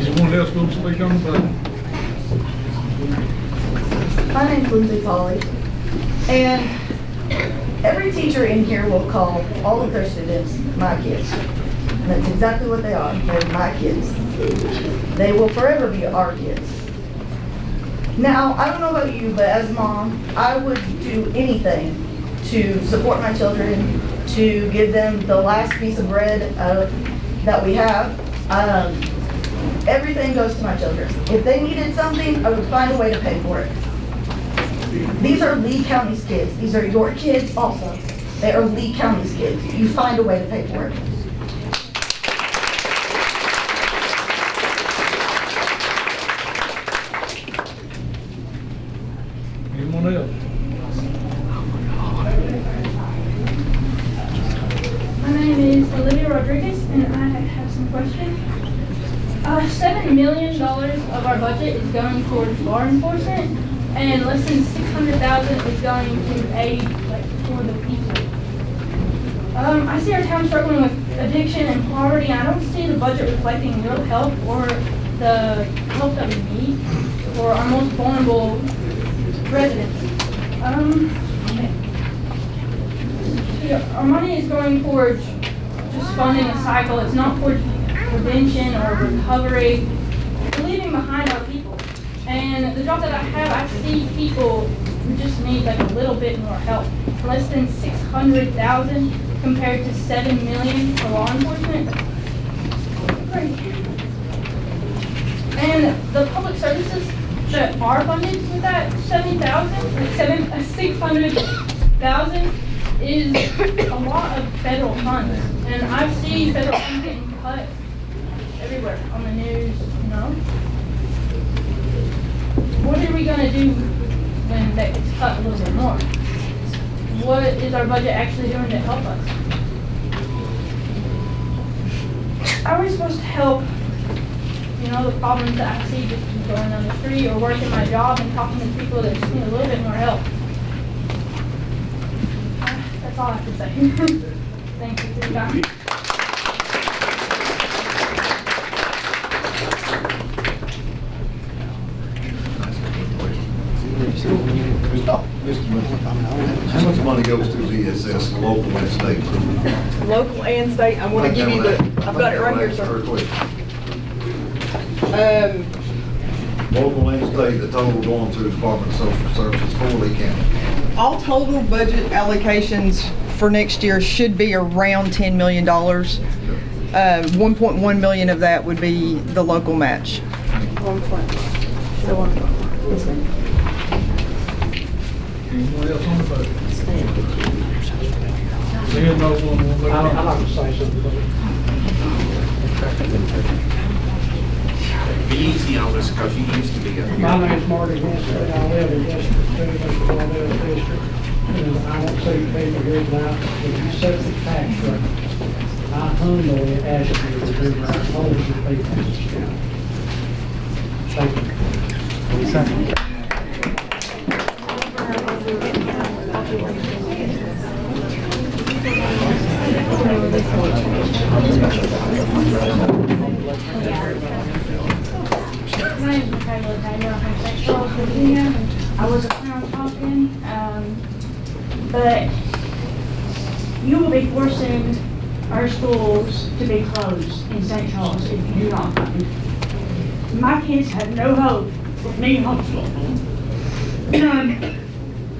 Anyone else going to speak on the budget? My name's Lindsay Polly, and every teacher in here will call all of their students my kids. And that's exactly what they are. They're my kids. They will forever be our kids. Now, I don't know about you, but as a mom, I would do anything to support my children, to give them the last piece of bread that we have. Everything goes to my children. If they needed something, I would find a way to pay for it. These are Lee County's kids. These are your kids also. They are Lee County's kids. You find a way to pay for it. Anyone else? My name is Olivia Rodriguez, and I have some questions. $7 million of our budget is going towards law enforcement, and less than $600,000 is going to aid, for the people. I see our town struggling with addiction and poverty, and I don't see the budget reflecting real help or the help that we need for our most vulnerable residents. Our money is going towards just funding a cycle. It's not towards prevention or recovery. We're leaving behind our people. And the job that I have, I see people who just need a little bit more help. Less than $600,000 compared to $7 million for law enforcement. Great. And the public services that are funded with that $600,000 is a lot of federal funds. And I've seen federal funds getting cut everywhere on the news, What are we gonna do when that gets cut a little bit more? What is our budget actually doing to help us? Are we supposed to help, the problems that I see just going down the street or working my job and talking to people that just need a little bit more help? That's all I have to say. Thank you for your time. How much money goes to VSS, local and state? Local and state, I want to give you I've got it right here, sir. Local and state, the total going to the Department of Social Services for Lee County. All total budget allocations for next year should be around $10 million. 1.1 million of that would be the local match. 1.1. Anyone else on the budget? Seeing no one, we'll move on. I'd like to say something. Be easy on this because you used to be up here. My name's Marty Winston. I live in District 2, Mr. Wardell District. And I won't say people here tonight, but you set the tax rate. I humbly ask you to do our whole people in this county. Thank you. My name is Michaela Taylor. I'm from St. Charles, Virginia. I was a clown talking, but you will be forcing our schools to be closed in St. Charles if you do not fund. My kids have no hope with me homeschooling. None.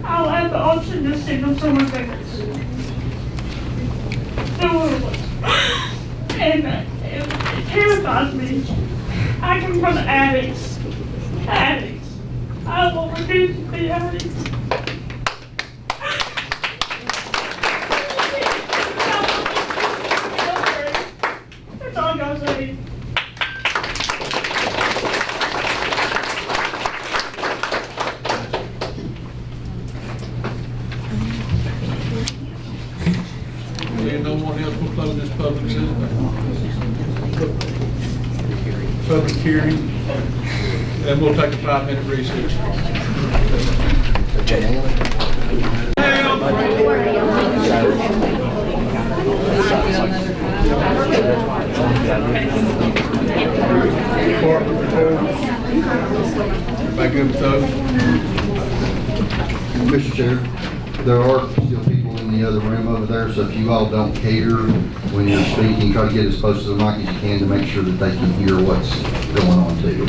I'll have the option to send them somewhere better. And it terrifies me. I come from addicts. I will refuse to be addicts. public hearing, and we'll take a 5-minute recess. Back up with those. Mr. Chair, there are still people in the other room over there, so if you all don't care when you're speaking, try to get as close to the mic as you can to make sure that they can hear what's going on too.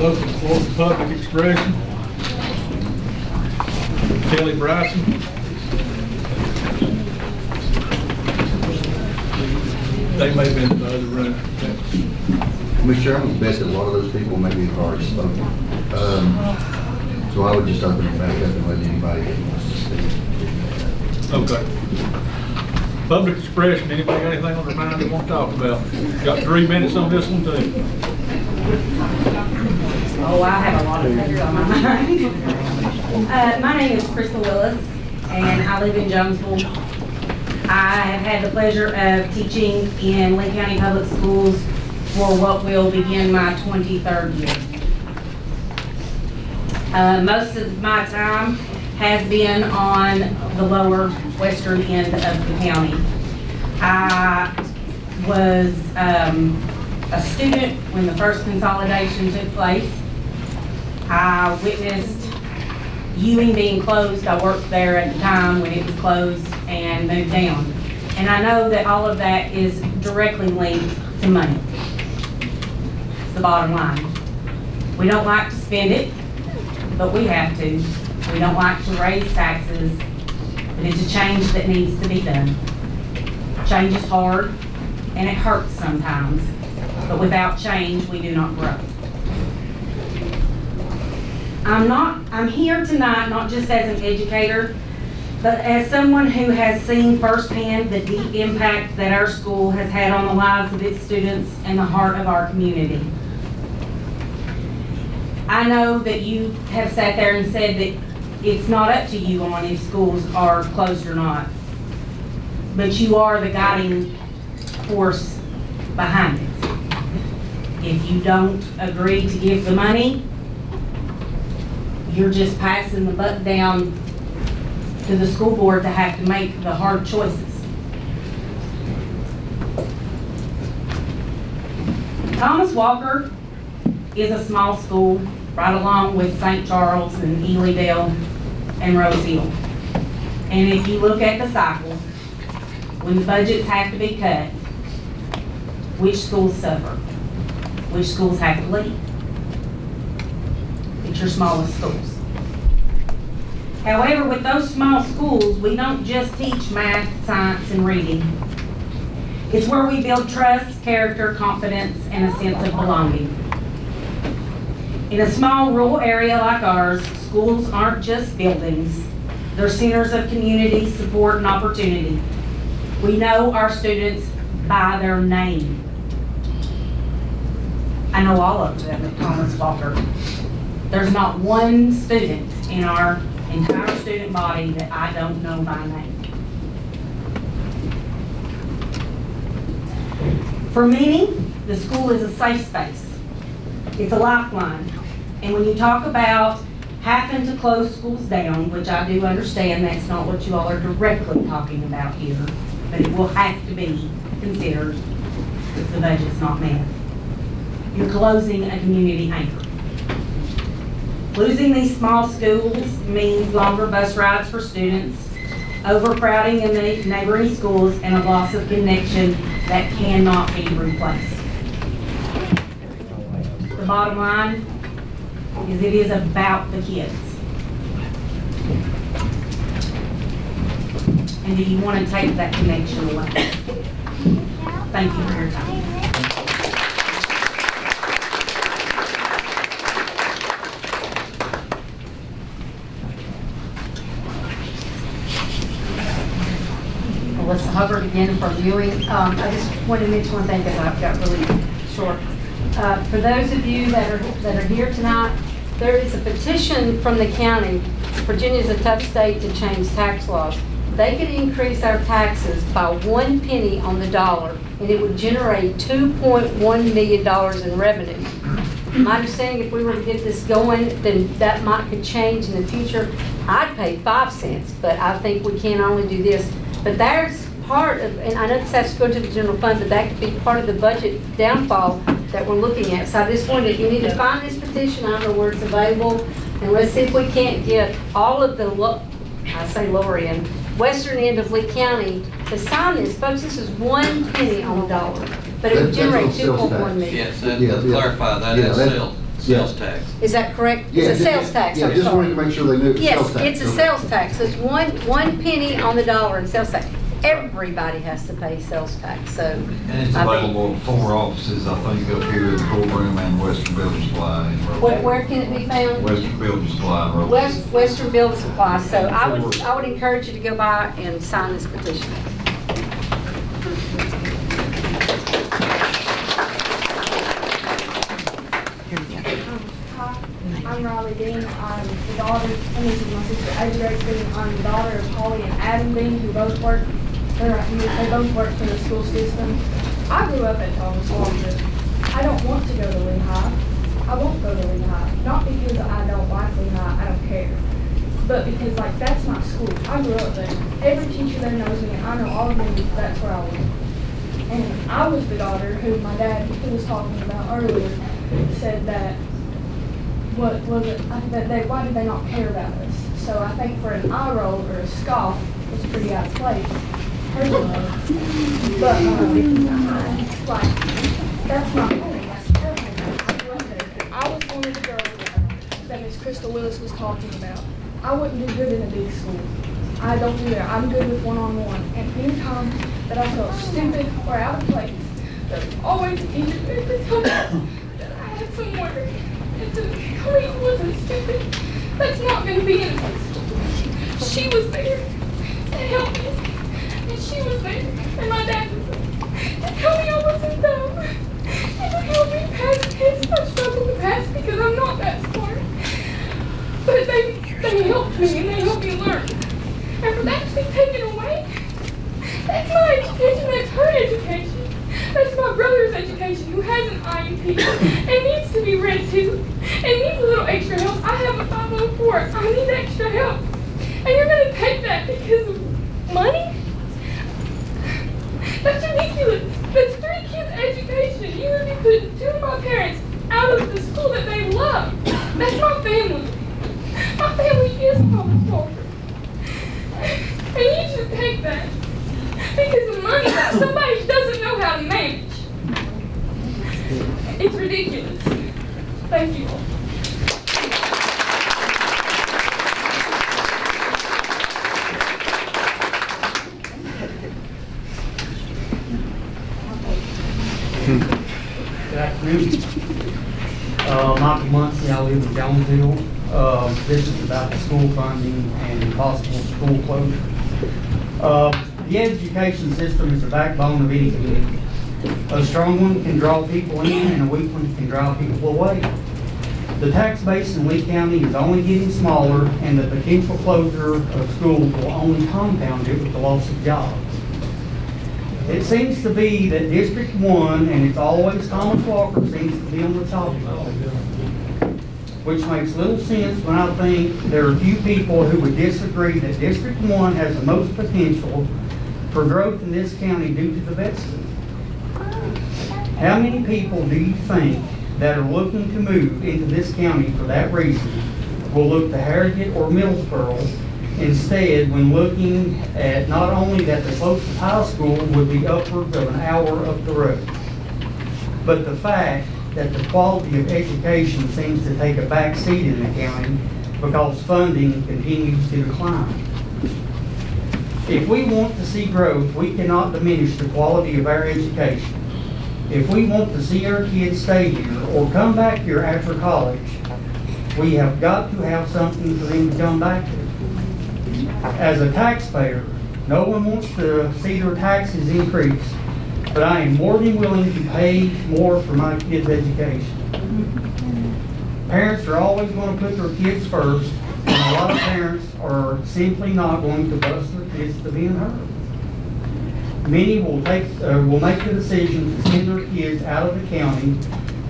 Local Florida public expression. Kelly Bryson. They may have been in the other room. Mr. Chair, I'm gonna bet that a lot of those people maybe have already spoken. So I would just open it back up and let anybody that wants to speak. Okay. Public expression, anybody got anything on their mind they want to talk about? Got 3 minutes on this one too. Oh, I have a lot of things on my mind. My name is Crystal Willis, and I live in Jonesville. I have had the pleasure of teaching in Lee County Public Schools for what will begin my 23rd year. Most of my time has been on the lower western end of the county. I was a student when the first consolidation took place. I witnessed Ewing being closed. I worked there at the time when it was closed and moved down. And I know that all of that is directly linked to money. It's the bottom line. We don't like to spend it, but we have to. We don't like to raise taxes, but it's a change that needs to be done. Change is hard and it hurts sometimes, but without change, we do not grow. I'm here tonight not just as an educator, but as someone who has seen firsthand the deep impact that our school has had on the lives of its students and the heart of our community. I know that you have sat there and said that it's not up to you on if schools are closed or not, but you are the guiding force behind it. If you don't agree to give the money, you're just passing the buck down to the school board to have to make the hard choices. Thomas Walker is a small school right along with St. Charles and Elydale and Rose Hill. And if you look at the cycle, when the budgets have to be cut, which schools suffer? Which schools have to leave? It's your smallest schools. However, with those small schools, we don't just teach math, science, and reading. It's where we build trust, character, confidence, and a sense of belonging. In a small rural area like ours, schools aren't just buildings. They're centers of community, support, and opportunity. We know our students by their name. I know all of them at Thomas Walker. There's not one student in our entire student body that I don't know by name. For many, the school is a safe space. It's a lifeline. And when you talk about having to close schools down, which I do understand that's not what you all are directly talking about here, but it will have to be considered if the budget's not met. You're closing a community anchor. Losing these small schools means longer bus rides for students, overcrowding in the neighboring schools, and a loss of connection that cannot be replaced. The bottom line is it is about the kids. And do you want to take that connection away? Thank you for your time. Melissa Hubbard again from Ewing. I just want to mention one thing because I've got really short. For those of you that are here tonight, there is a petition from the county Virginia's a tough state to change tax laws. They could increase our taxes by 1 penny on the dollar, and it would generate $2.1 million in revenue. My understanding, if we were to get this going, then that might could change in the future. I'd pay 5 cents, but I think we can only do this. But there's part of, and I know this has to go to the general fund, but that could be part of the budget downfall that we're looking at. So I just wanted, you need to find this petition, I don't know where it's available, and let's see if we can't get all of the, I say lower end, western end of Lee County to sign this. Folks, this is 1 penny on the dollar, but it would generate 2.1 million. Yes, and to clarify, that is sales tax. Is that correct? It's a sales tax, Yeah, I'm just wanted sorry. to make sure they knew it was sales Yes, tax. it's a sales tax. So it's one penny on the dollar in sales tax. Everybody has to pay sales tax, so. And it's available at 4 offices, I think, up here in the courtroom and Western Building Supply. in Rosehill. Where can it be found? Western Building Supply. in Rosehill. Western Building Supply. So I would encourage you to go by and sign this petition. I'm Riley Dean. I'm the daughter, and this is my sister Adrienne Dean. I'm the daughter of Holly and Adam Dean, who both work. They both work for the school system. I grew up at Thomas Walker. I don't want to go to Lehigh. I won't go to Lehigh. Not because I don't like Lehigh. I don't care. But because like that's my school. I grew up there. Every teacher there knows me, and I know all of them. That's where I went. And I was the daughter who my dad, who was talking about earlier, said that. What was it? That why did they not care about us? So I think for an eye roll or a scoff was pretty out of place, personally. But like that's not funny. That's perfect. I was one of the girls that Miss Crystal Willis was talking about. I wouldn't do good in a big school. I don't do that. I'm good with one-on-one. And anytime that I felt stupid or out of place, there's always a teacher there to tell me that I had some work. And to tell me I wasn't stupid. That's not going to be in my school. She was there to help me. And she was there. And my dad was there to tell me I wasn't dumb. And to help me pass tests I struggled to pass because I'm not that smart. But they helped me and they helped me learn. And for that to be taken away, that's my education, that's her education. That's my brother's education who has an IEP and needs to be read to and needs a little extra help. I have a 504. I need extra help. And you're going to take that because of money? That's ridiculous. That's 3 kids' education. You would be putting 2 of my parents out of the school that they love. That's my family. My family is Thomas Walker. And you should take that. Because of money that somebody doesn't know how to manage. It's ridiculous. Thank you. Good afternoon. Michael Muncie, I live in Jonesville. This is about the school funding and possible school closure. The education system is the backbone of any community. A strong one can draw people in and a weak one can draw people away. The tax base in Lee County is only getting smaller and the potential closure of schools will only compound it with the loss of jobs. It seems to be that District 1, and it's always Thomas Walker, seems to be on the top of it. Which makes little sense when I think there are few people who would disagree that District 1 has the most potential for growth in this county due to the vet school. How many people do you think that are looking to move into this county for that reason will look to Harrogate or Middlesboro instead when looking at not only that the closest high school would be upwards of an hour up the road, but the fact that the quality of education seems to take a back seat in the county because funding continues to decline. If we want to see growth, we cannot diminish the quality of our education. If we want to see our kids stay here or come back here after college, we have got to have something for them to come back to. As a taxpayer, no one wants to see their taxes increase, but I am more than willing to pay more for my kids' education. Parents are always going to put their kids first, and a lot of parents are simply not going to bus their kids to being heard. Many will make the decision to send their kids out of the county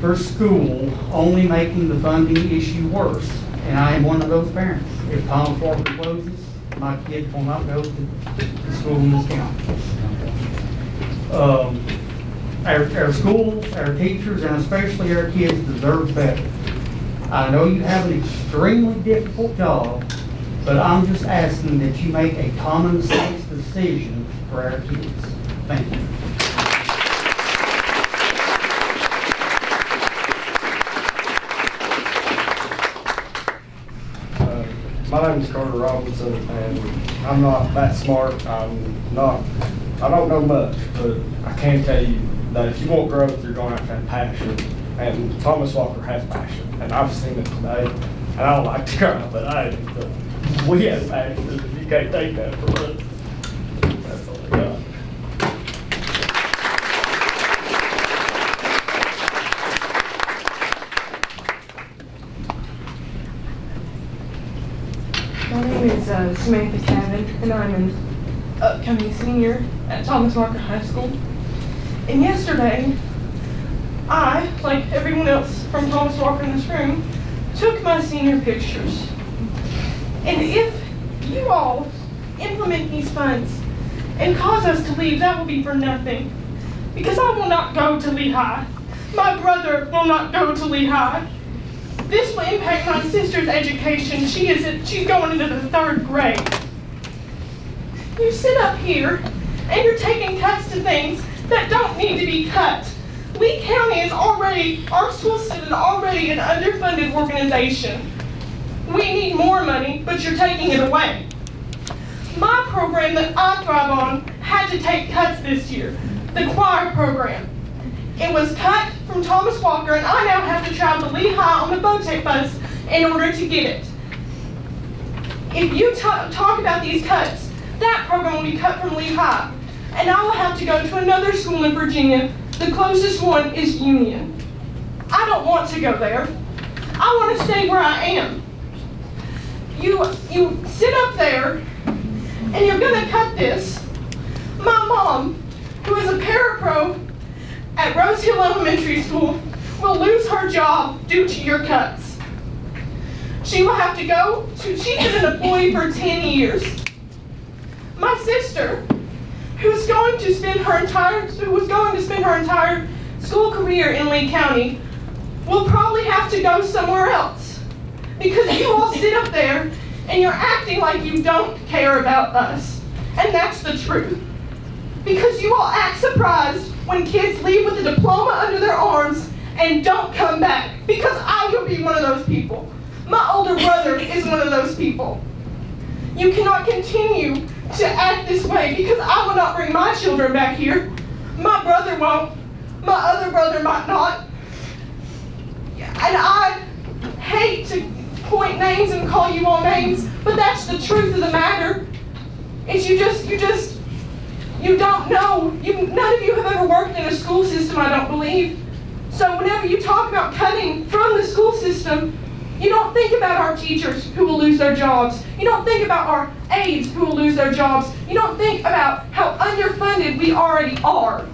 for school, only making the funding issue worse. And I am one of those parents. If Thomas Walker closes, my kids will not go to school in this county. Our schools, our teachers, and especially our kids deserve better. I know you have an extremely difficult job, but I'm just asking that you make a common sense decision for our kids. Thank you. My name is Carter Robinson, and I'm not that smart. I don't know much, but I can tell you that if you want growth, you're going to have passion. And Thomas Walker has passion, and I've seen it today. And I don't like to cry, but we have passion. You can't take that from us. That's all I got. My name is Samantha Savin, and I'm an upcoming senior at Thomas Walker High School. And yesterday, I, like everyone else from Thomas Walker in this room, took my senior pictures. And if you all implement these funds and cause us to leave, that will be for nothing. Because I will not go to Lehigh. My brother will not go to Lehigh. This will impact my sister's education. She's going into the 3rd grade. You sit up here and you're taking cuts to things that don't need to be cut. Lee County is already, our school system is already an underfunded organization. We need more money, but you're taking it away. My program that I thrive on had to take cuts this year, the choir program. It was cut from Thomas Walker, and I now have to travel to Lehigh on the BOTEC bus in order to get it. If you talk about these cuts, that program will be cut from Lehigh, and I will have to go to another school in Virginia. The closest one is Union. I don't want to go there. I want to stay where I am. You sit up there, and you're going to cut this. My mom, who is a parapro at Rose Hill Elementary School, will lose her job due to your cuts. She will have to go to, she's been an employee for 10 years. My sister, who was going to spend her entire school career in Lee County, will probably have to go somewhere else. Because you all sit up there and you're acting like you don't care about us. And that's the truth. Because you all act surprised when kids leave with a diploma under their arms and don't come back. Because I will be one of those people. My older brother is one of those people. You cannot continue to act this way because I will not bring my children back here. My brother won't. My other brother might not. And I hate to point names and call you all names, but that's the truth of the matter. Is you don't know. None of you have ever worked in a school system, I don't believe. So whenever you talk about cutting from the school system, you don't think about our teachers who will lose their jobs. You don't think about our aides who will lose their jobs. You don't think about how underfunded we already are.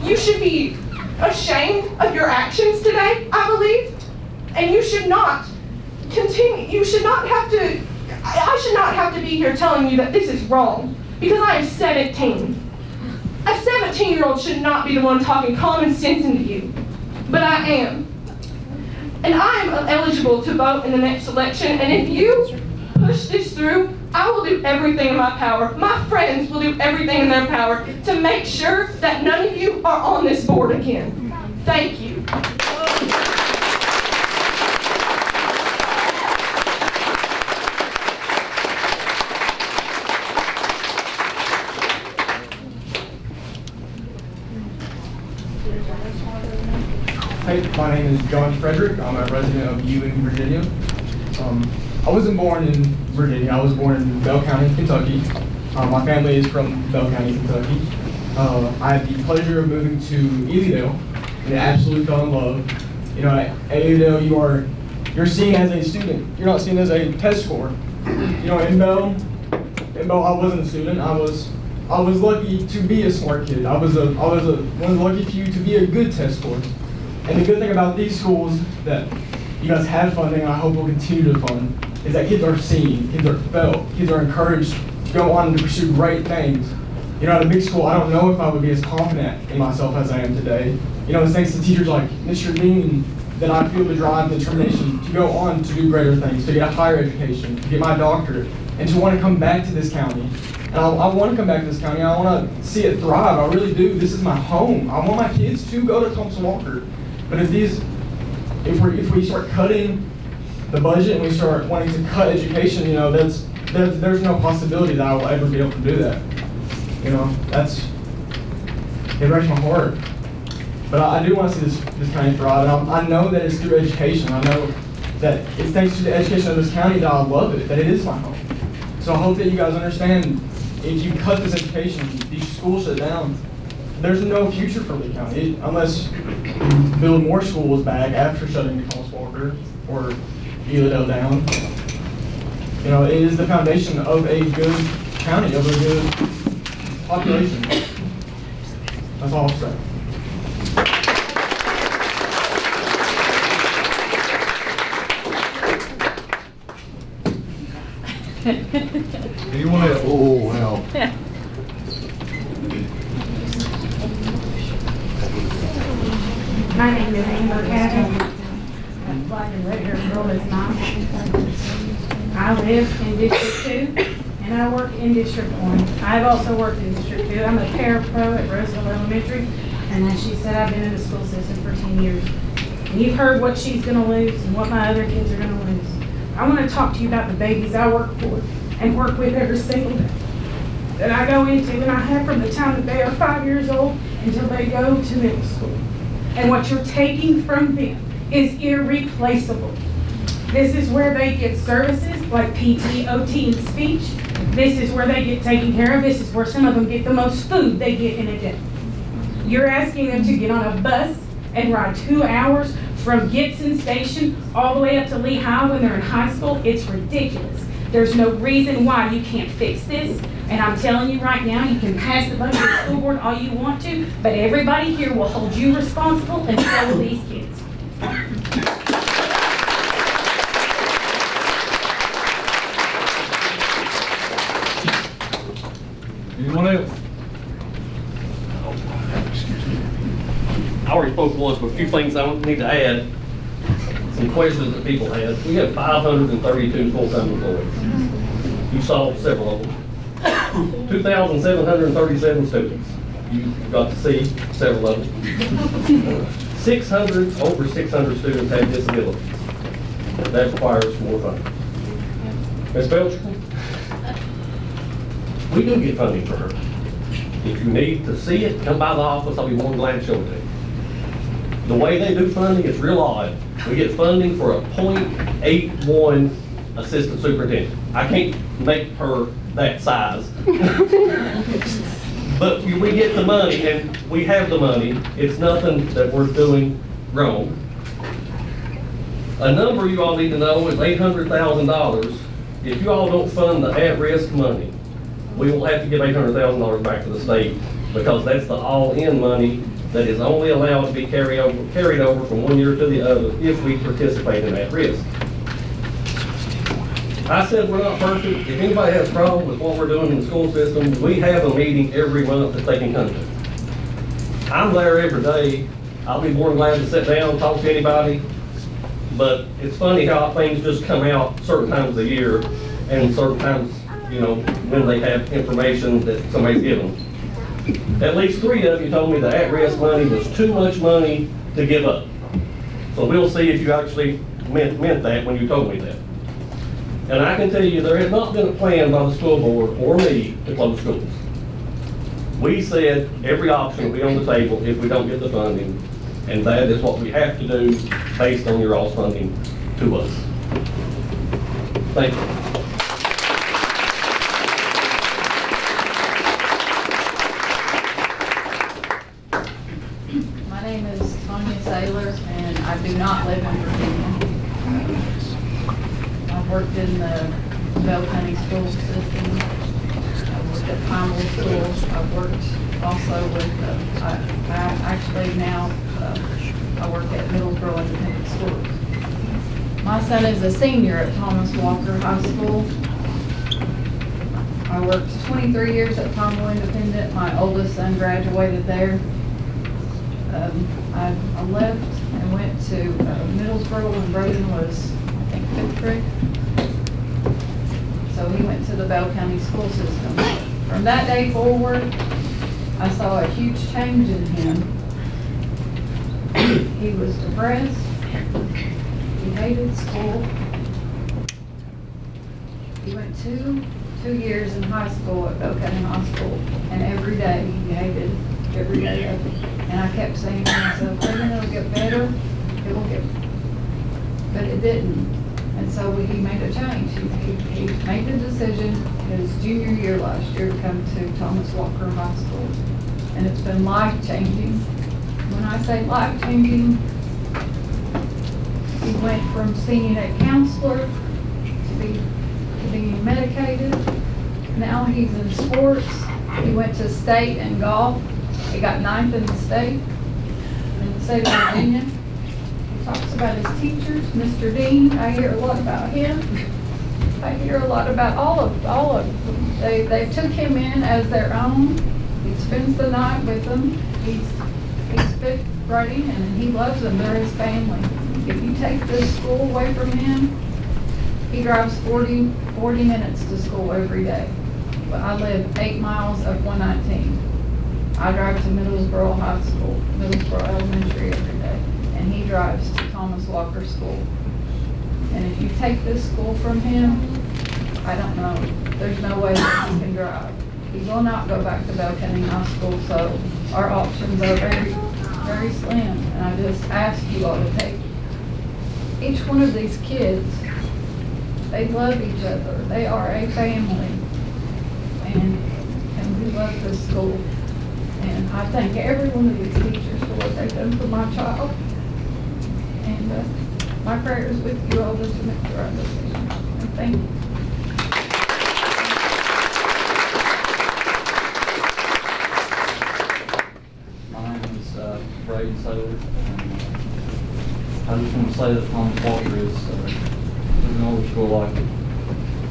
You should be ashamed of your actions today, I believe. And you should not continue, I should not have to be here telling you that this is wrong. Because I am 17. A 17-year-old should not be the one talking common sense into you. But I am. And I am eligible to vote in the next election. And if you push this through, I will do everything in my power. My friends will do everything in their power to make sure that none of you are on this board again. Thank you. Hi, my name is John Frederick. I'm a resident of Ewing, Virginia. I wasn't born in Virginia. I was born in Bell County, Kentucky. My family is from Bell County, Kentucky. I had the pleasure of moving to Elydale and absolutely fell in love. You know, at Elydale, you are you're seen as a student. You're not seen as a test score. You know, in Bell, I wasn't a student. I was lucky to be a smart kid. I was one of the lucky few to be a good test score. And the good thing about these schools that you guys have funding, and I hope will continue to fund, is that kids are seen, kids are felt, kids are encouraged to go on to pursue great things. You know, at a big school, I don't know if I would be as confident in myself as I am today. You know, it's thanks to teachers like Mr. Dean that I feel the drive, the determination to go on to do greater things, to get a higher education, to get my doctorate, and to want to come back to this county. And I want to come back to this county. I want to see it thrive. I really do. This is my home. I want my kids to go to Thompson Walker. But if we start cutting the budget and we start wanting to cut education, you know, there's no possibility that I will ever be able to do that. You know, it breaks my heart. But I do want to see this county thrive. And I know that it's through education. I know that it's thanks to the education of this county that I love it, that it is my home. So I hope that you guys understand, if you cut this education, these schools shut down, there's no future for Lee County unless you build more schools back after shutting the Thomas Walker or Elidale down. You know, it is the foundation of a good county, of a good population. That's all I'll say. Anyone else? Oh, wow. My name is Amber Cadden. That black and red hair girl is mine. I live in District 2 and I work in District 1. I've also worked in District 2. I'm a parapro at Roseville Elementary, and as she said, I've been in the school system for 10 years. And you've heard what she's going to lose and what my other kids are going to lose. I want to talk to you about the babies I work for and work with every single day that I go into, and I have from the time that they are 5 years old until they go to middle school. And what you're taking from them is irreplaceable. This is where they get services like PT, OT, and speech. This is where they get taken care of. This is where some of them get the most food they get in a day. You're asking them to get on a bus and ride 2 hours from Gibson Station all the way up to Lehigh when they're in high school. It's ridiculous. There's no reason why you can't fix this. And I'm telling you right now, you can pass the budget to the school board all you want to, but everybody here will hold you responsible, and so will these kids. Anyone else? I already spoke once, but a few things I need to add. Some questions that people had. We have 532 full-time employees. You saw several of them. 2,737 students. You got to see several of them. Over 600 students have disabilities. That requires more funding. Ms. Belcher, we do get funding for her. If you need to see it, come by the office. I'll be more than glad to show it to you. The way they do funding is real odd. We get funding for a .81 assistant superintendent. I can't make her that size. But we get the money, and we have the money. It's nothing that we're doing wrong. A number you all need to know is $800,000. If you all don't fund the at-risk money, we will have to give $800,000 back to the state, because that's the all-in money that is only allowed to be carried over from one year to the other if we participate in that risk. I said we're not perfect. If anybody has a problem with what we're doing in the school system, we have a meeting every month that they can come to. I'm there every day. I'll be more than glad to sit down and talk to anybody. But it's funny how things just come out certain times of the year and certain times, you know, when they have information that somebody's given. At least 3 of you told me the at-risk money was too much money to give up. So we'll see if you actually meant that when you told me that. And I can tell you there has not been a plan by the school board or me to close schools. We said every option will be on the table if we don't get the funding, and that is what we have to do based on your all's funding to us. Thank you. My name is Tonya Saylor, and I do not live in Virginia. in the Bell County school system. I've worked at Pineville schools. I've worked also with, I actually now, I work at Middlesboro Independent Schools. My son is a senior at Thomas Walker High School. I worked 23 years at Pineville Independent. My oldest son graduated there. I left and went to Middlesboro when Braden was, I think, 5th grade. So he went to the Bell County school system. From that day forward, I saw a huge change in him. He was depressed. He hated school. He went two years in high school at Bell County High School, and every day he hated every day of it. And I kept saying to myself, it'll get better, it will get, but it didn't. And so he made a change. He made the decision his junior year last year to come to Thomas Walker High School. And it's been life-changing. When I say life-changing, he went from seeing a counselor to being medicated. Now he's in sports. He went to state and golf. He got 9th in the state of Virginia. He talks about his teachers, Mr. Dean. I hear a lot about him. I hear a lot about all of them. They took him in as their own. He spends the night with them. He's fifth grading and he loves them. They're his family. If you take this school away from him, he drives 40 minutes to school every day. But I live 8 miles of 119. I drive to Middlesboro High School, Middlesboro Elementary every day, and he drives to Thomas Walker School. And if you take this school from him, I don't know, there's no way that he can drive. He will not go back to Bell County High School, so our options are very, very slim. And I just ask you all to take each one of these kids. They love each other. They are a family. And we love this school. And I thank every one of these teachers for what they've done for my child. And my prayer is with you all to make the right decision. And thank you. My name is Braden Saylor. I just want to say that Thomas Walker is an older school like it.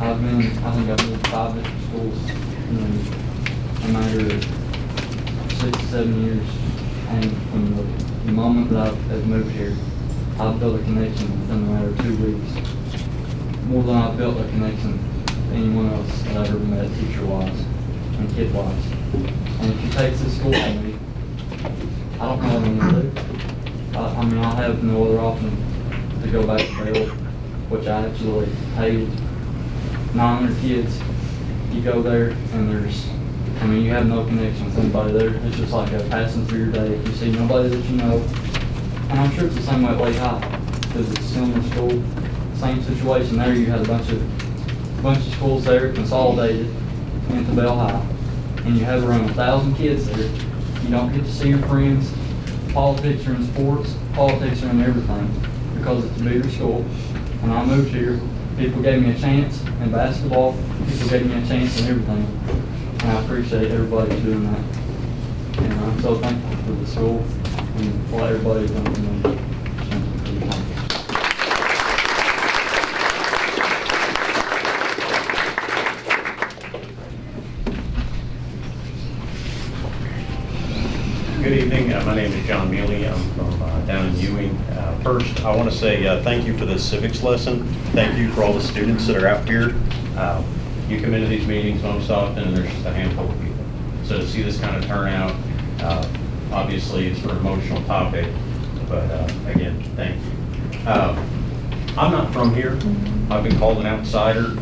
I think I've been to 5 different schools in a matter of 6 to 7 years. And from the moment that I've moved here, I've built a connection within a matter of 2 weeks. More than I've built a connection with anyone else that I've ever met, teacher-wise and kid-wise. And if you take this school from me, I don't know what I'm going to do. I mean, I have no other option to go back to Bell, which I absolutely hated. 900 kids, you go there and you have no connection with anybody there. It's just like passing through your day. You see nobody that you know. And I'm sure it's the same way at Lake High, because it's a similar school. Same situation there. You had a bunch of schools there consolidated into Bell High, and you have around 1,000 kids there. You don't get to see your friends. Politics are in sports. Politics are in everything, because it's a bigger school. When I moved here, people gave me a chance in basketball. People gave me a chance in everything. And I appreciate everybody doing that. And I'm so thankful for the school and for what everybody's done for me. Good evening. My name is John Mealy. I'm from down in Ewing. First, I want to say thank you for this civics lesson. Thank you for all the students that are out here. You come into these meetings most often, and there's just a handful of people. So to see this kind of turnout, obviously it's an emotional topic, but again, thank you. I'm not from here. I've been called an outsider.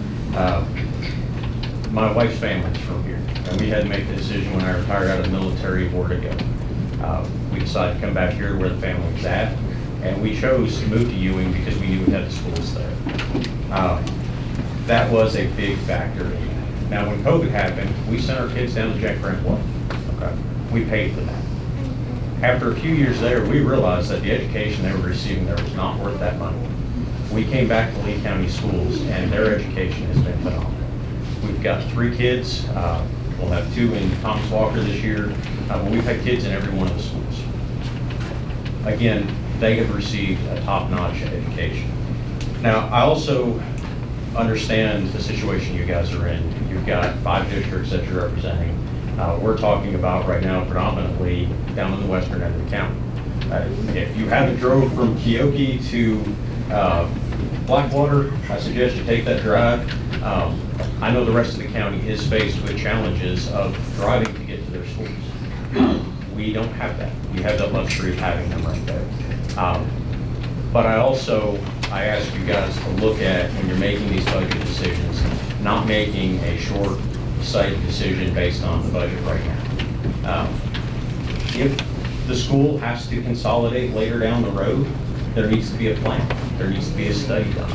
My wife's family's from here, and we had to make the decision when I retired out of the military where to go. We decided to come back here where the family was at, and we chose to move to Ewing because we knew we had the schools there. That was a big factor in that. Now, when COVID happened, we sent our kids down to Jack Grant Way. Okay, we paid for that. After a few years there, we realized that the education they were receiving there was not worth that money. We came back to Lee County Schools, and their education has been phenomenal. We've got 3 kids. We'll have 2 in Thomas Walker this year, but we've had kids in every one of the schools. Again, they have received a top-notch education. Now, I also understand the situation you guys are in. You've got 5 districts that you're representing. We're talking about right now predominantly down in the western end of the county. If you haven't drove from Keoki to Blackwater, I suggest you take that drive. I know the rest of the county is faced with challenges of driving to get to their schools. We don't have that. You have the luxury of having them right there. But I ask you guys to look at, when you're making these budget decisions, not making a short-sighted decision based on the budget right now. If the school has to consolidate later down the road, there needs to be a plan. There needs to be a study done.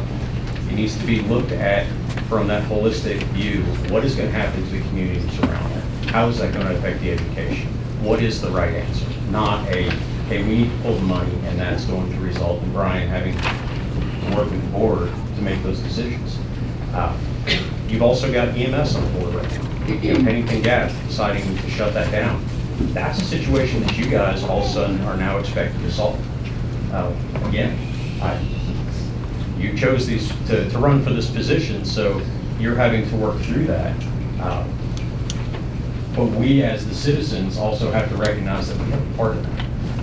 It needs to be looked at from that holistic view. What is going to happen to the communities around it? How is that going to affect the education? What is the right answer? Not hey, we need to pull the money, and that's going to result in Brian having to work with the board to make those decisions. You've also got EMS on the board right now. Pennington Gap deciding to shut that down. That's a situation that you guys all of a sudden are now expected to solve. Again, you chose these to run for this position, so you're having to work through that. But we as the citizens also have to recognize that we have a part of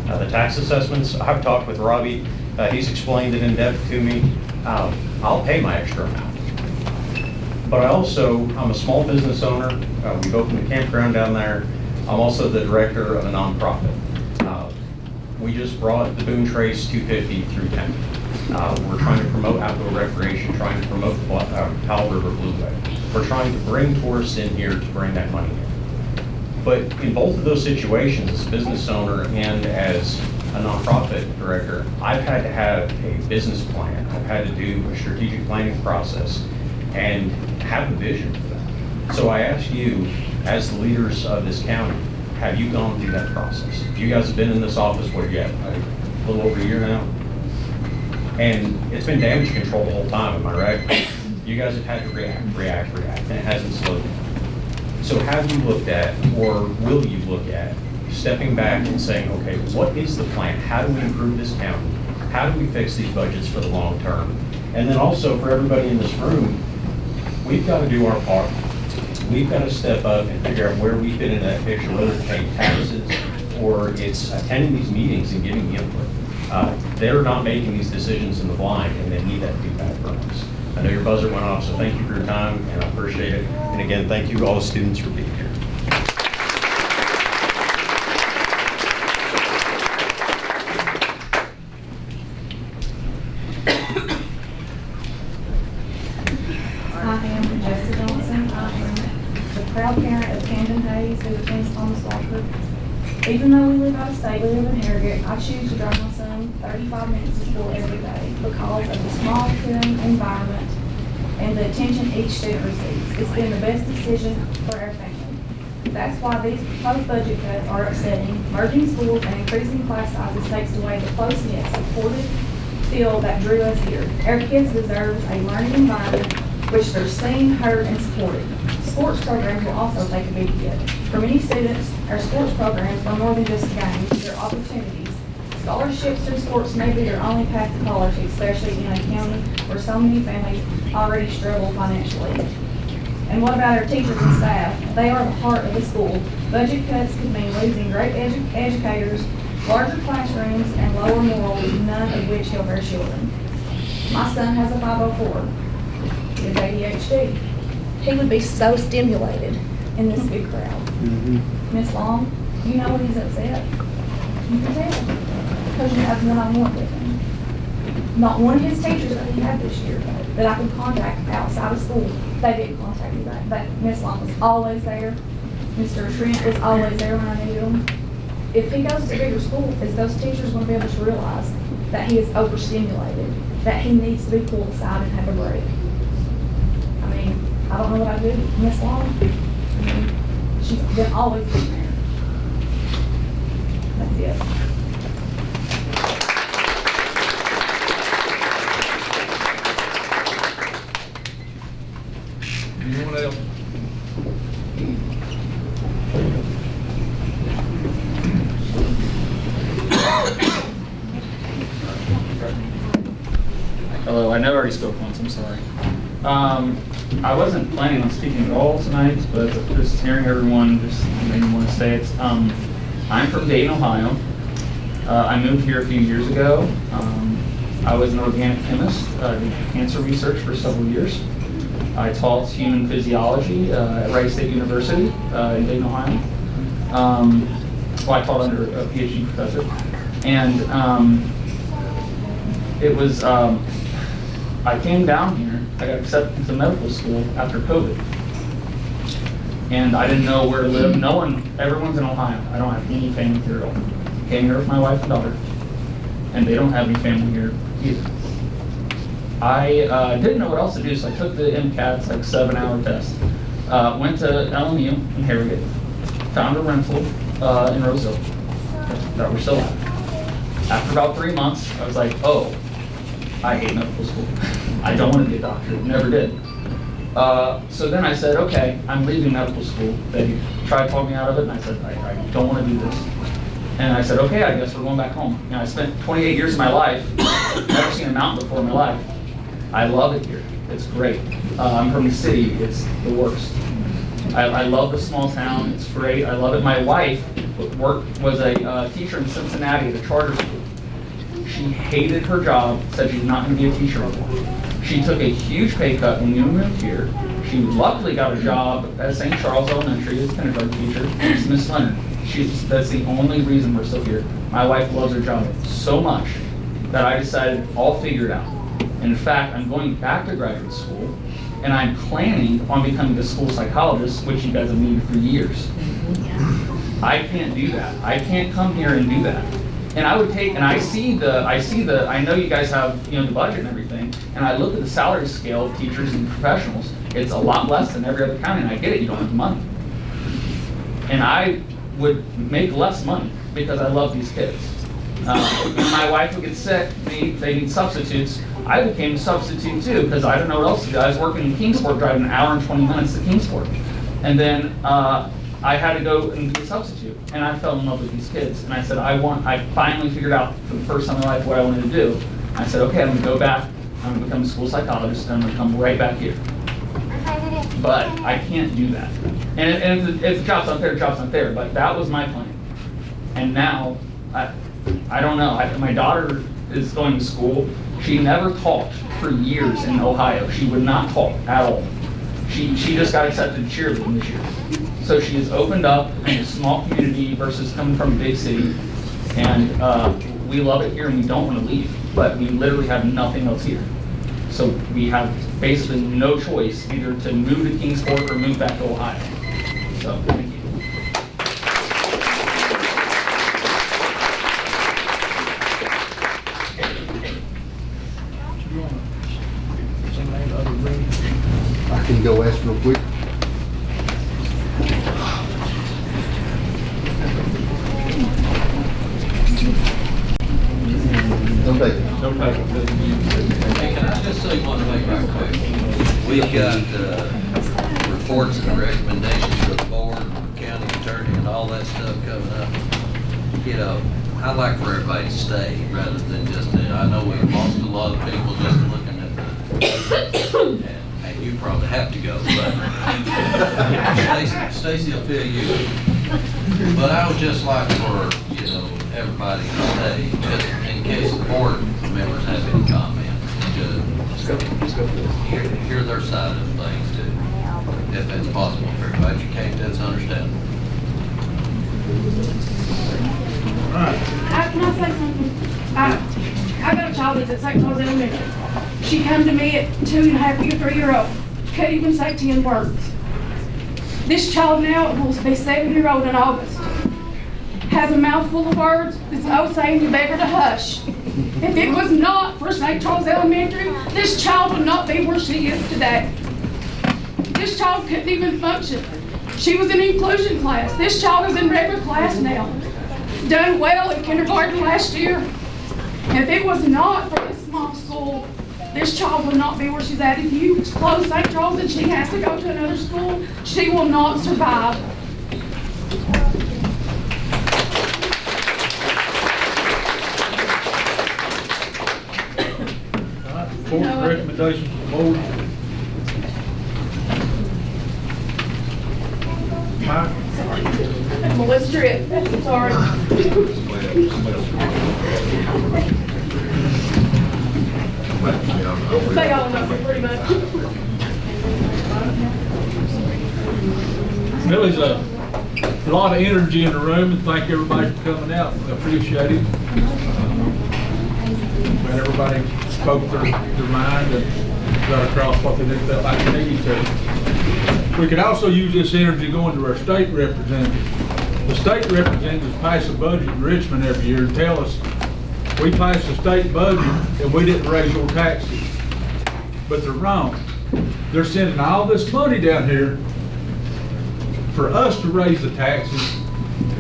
that. The tax assessments, I've talked with Robbie, he's explained it in depth to me. I'll pay my extra amount. But I'm a small business owner. We've opened a campground down there. I'm also the director of a nonprofit. We just brought the Boone Trace 250 through town. We're trying to promote outdoor recreation, trying to promote Powell River Blueway. We're trying to bring tourists in here to bring that money in. But in both of those situations, as a business owner and as a nonprofit director, I've had to have a business plan. I've had to do a strategic planning process and have a vision for that. So I ask you, as the leaders of this county, have you gone through that process? You guys have been in this office, what, a little over a year now? And it's been damage control the whole time, am I right? You guys have had to react, and it hasn't slowed down. So have you looked at, or will you look at, stepping back and saying, okay, what is the plan? How do we improve this county? How do we fix these budgets for the long term? And then also for everybody in this room, we've got to do our part. We've got to step up and figure out where we fit into that picture, whether it's paying taxes or it's attending these meetings and giving input. They're not making these decisions in the blind, and they need that feedback from us. I know your buzzer went off, so thank you for your time, and I appreciate it. And again, thank you all the students for being here. I am Jessica Johnson. I am the proud parent of Camden Hayes, who attends Thomas Walker. Even though we live out of state, we live in Harrogate, I choose to drive my son 35 minutes to school every day because of the small, caring environment and the attention each student receives. It's been the best decision for our family. That's why these proposed budget cuts are upsetting. Merging schools and increasing class sizes takes away the close-knit, supported feel that drew us here. Our kids deserve a learning environment which they're seen, heard, and supported. Sports programs will also take a big hit. For many students, our sports programs are more than just games, they're opportunities. Scholarships through sports may be their only path to college, especially in a county where so many families already struggle financially. And what about our teachers and staff? They are the heart of the school. Budget cuts could mean losing great educators, larger classrooms, and lower morals, none of which help our children. My son has a 504. He has ADHD. He would be so stimulated in this big crowd. Miss Long, you know when he's upset. You can tell. Because you have one-on-one with him. Not one of his teachers that he had this year that I could contact outside of school, they didn't contact me back. But Miss Long was always there. Mr. Trent was always there when I needed him. If he goes to bigger school, is those teachers going to be able to realize that he is overstimulated, that he needs to be pulled aside and have a break? I mean, I don't know what I do. Miss Long, I mean, she's been always been there. That's it. yourself. Hello, I know I already spoke once, I'm sorry. I wasn't planning on speaking at all tonight, but just hearing everyone just made me want to say it. I'm from Dayton, Ohio. I moved here a few years ago. I was an organic chemist, did cancer research for several years. I taught human physiology at Wright State University in Dayton, Ohio. Well, I taught under a PhD professor. And it was, I came down here, I got accepted into medical school after COVID. And I didn't know where to live. No one, everyone's in Ohio. I don't have any family here at all. Came here with my wife and daughter, and they don't have any family here either. I didn't know what else to do, so I took the MCAT's like 7-hour test. Went to LMU in Harrogate, found a rental in Roseville that we're still at. After about 3 months, I was like, oh, I hate medical school. I don't want to be a doctor, never did. So then I said, okay, I'm leaving medical school. They tried to talk me out of it, and I said, I don't want to do this. And I said, okay, I guess we're going back home. You know, I spent 28 years of my life, never seen a mountain before in my life. I love it here. It's great. I'm from the city. It's the worst. I love the small town. It's great. I love it. My wife was a teacher in Cincinnati at a charter school. She hated her job, said she's not going to be a teacher anymore. She took a huge pay cut when you moved here. She luckily got a job at St. Charles Elementary as a kindergarten teacher. It's Miss Leonard. That's the only reason we're still here. My wife loves her job so much that I decided I'll figure it out. And in fact, I'm going back to graduate school, and I'm planning on becoming a school psychologist, which you guys have needed for years. I can't do that. I can't come here and do that. And I would take, and I know you guys have, you know, the budget and everything, and I look at the salary scale of teachers and professionals. It's a lot less than every other county, and I get it, you don't have the money. And I would make less money because I love these kids. When my wife would get sick, they need substitutes. I became a substitute too because I didn't know what else to do. I was working in Kingsport, driving an hour and 20 minutes to Kingsport. And then I had to go and be a substitute. And I fell in love with these kids. And I said, I finally figured out for the first time in my life what I wanted to do. I said, okay, I'm gonna go back, I'm gonna become a school psychologist, and I'm gonna come right back here. But I can't do that. And if the job's not there, the job's not there. But that was my plan. And now, I don't know. My daughter is going to school. She never taught for years in Ohio. She would not talk at all. She just got accepted to cheerleading this year. So she has opened up in a small community versus coming from a big city. And we love it here and we don't want to leave. But we literally have nothing else here. So we have basically no choice either to move to Kingsport or move back to Ohio. So thank you. I can go ask real quick. Okay. Hey, can I just say one thing right quick? We've got reports and recommendations for the board, county attorney, and all that stuff coming up. You know, I'd like for everybody to stay rather than just, I know we've lost a lot of people just looking at the, and you probably have to go, but Stacy will fill you in. But I would just like for, you know, everybody to stay, just in case the board members have any comment. Just hear their side of things too, if it's possible for everybody. If you can't, that's understandable. Can I say something? I got a child that's at St. Charles Elementary. She come to me at 2.5 year, 3-year-old. Can't even say 10 words. This child now will be 7-year-old in August. Has a mouthful of words. It's no saying to beg her to hush. If it was not for St. Charles Elementary, this child would not be where she is today. This child couldn't even function. She was in inclusion class. This child is in regular class now. Done well in kindergarten last year. If it was not for this small school, This child would not be where she's at. If you close St. Charles and she has to go to another school, she will not survive. Report and recommendations from the board. Mike? Melissa Tripp, sorry. They all know me pretty much. Millie's a lot of energy in the room, and thank everybody for coming out. I appreciate it. And everybody spoke their mind and got across what they felt like they needed to. We could also use this energy going to our state representatives. The state representatives pass a budget in Richmond every year and tell us, we passed the state budget and we didn't raise your taxes. But they're wrong. They're sending all this money down here for us to raise the taxes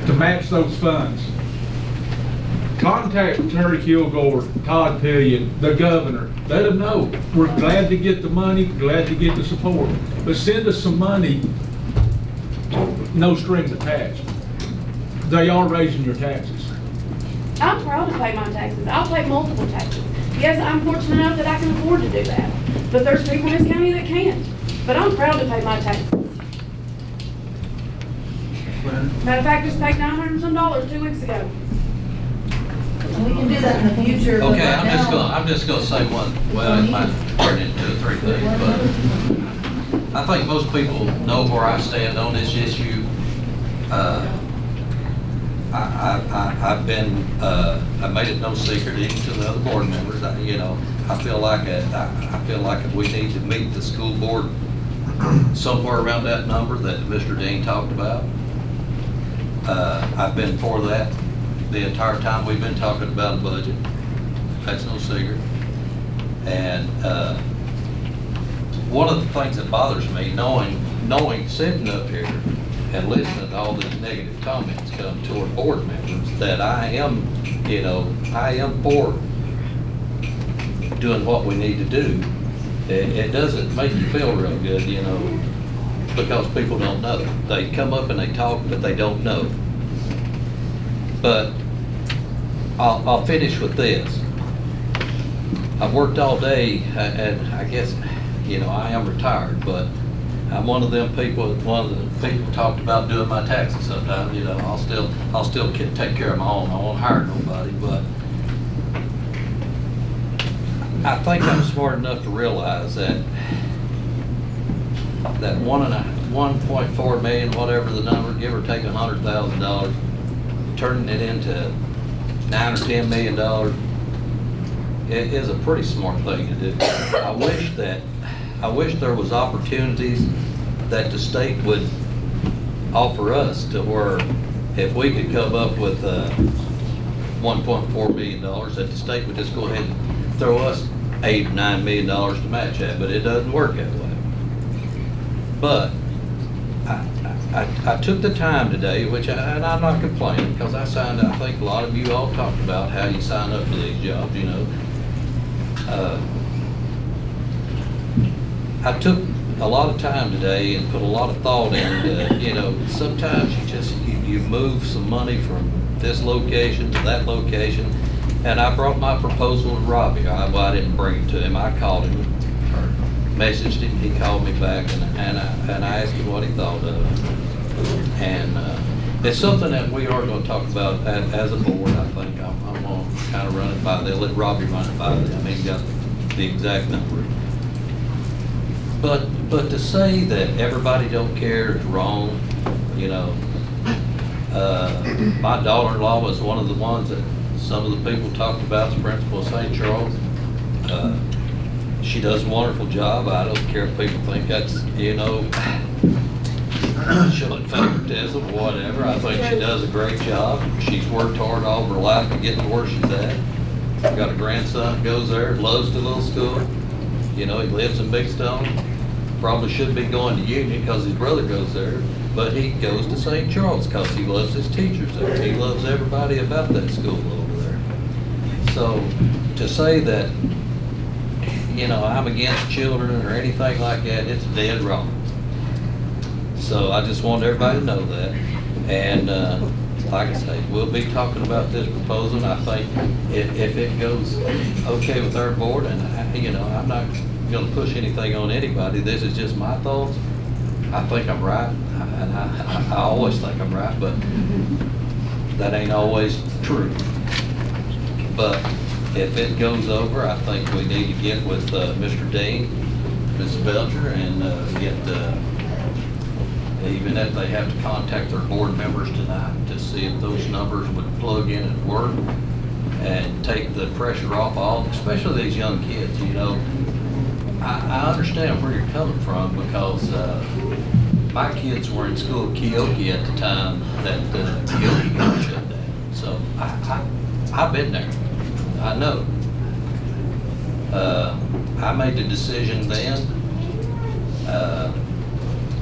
to match those funds. Contact Terry Kilgore, Todd Pillion, the governor. Let them know we're glad to get the money, glad to get the support, but send us some money, no strings attached. They are raising your taxes. I'm proud to pay my taxes. I'll pay multiple taxes. Yes, I'm fortunate enough that I can afford to do that. But there's people in this county that can't. But I'm proud to pay my taxes. Matter of fact, just paid $900 and some 2 weeks ago. We can do that in the future. but Okay, right I'm just gonna say one, well, it might turn into 2 or 3 things, but I think most people know where I stand on this issue. I made it no secret even to the other board members. I feel like we need to meet the school board somewhere around that number that Mr. Dean talked about. I've been for that the entire time we've been talking about a budget. That's no secret. And one of the things that bothers me, knowing sitting up here and listening to all these negative comments come toward board members, that I am for doing what we need to do. It doesn't make you feel real good, because people don't know. They come up and they talk, but they don't know. But I'll finish with this. I've worked all day, and I guess, I am retired, but I'm one of the people talked about doing my taxes sometimes. I'll still take care of my own. I won't hire nobody, but I think I'm smart enough to realize that 1.4 million, whatever the number, give or take $100,000, turning it into $9 or $10 million, it is a pretty smart thing to do. I wish there was opportunities that the state would offer us, to where if we could come up with $1.4 million, that the state would just go ahead and throw us $8 or $9 million to match that, but it doesn't work that way. But I took the time today, and I'm not complaining, because I think a lot of you all talked about how you sign up for these jobs, I took a lot of time today and put a lot of thought into, sometimes you move some money from this location to that location, and I brought my proposal to Robbie. I didn't bring it to him. I called him, or messaged him. He called me back, and I asked him what he thought of it. And it's something that we are going to talk about as a board. I think I'm going to kind of run it by. They'll let Robbie run it by them. He's got the exact number. But to say that everybody don't care is wrong. My daughter-in-law was one of the ones that some of the people talked about, the principal of St. Charles. She does a wonderful job. I don't care if people think that's, showing favoritism or whatever. I think she does a great job. She's worked hard all her life to get to where she's at. I've got a grandson who goes there, loves the little school. He lives in Big Stone. Probably should be going to Union because his brother goes there, but he goes to St. Charles because he loves his teachers there. He loves everybody about that school over there. So to say that, you know, I'm against children or anything like that. It's dead wrong. So I just want everybody to know that. And like I say, we'll be talking about this proposal. And I think if it goes okay with our board, and you know, I'm not going to push anything on anybody. This is just my thoughts. I think I'm right, and I always think I'm right, but that ain't always true. But if it goes over, I think we need to get with Mr. Dean, Ms. Belcher, and get, even if they have to contact their board members tonight to see if those numbers would plug in and work and take the pressure off all, especially these young kids, you know. I understand where you're coming from because my kids were in school at Keoki at the time that Keoki got shut down. So I've been there. I know. I made the decision then,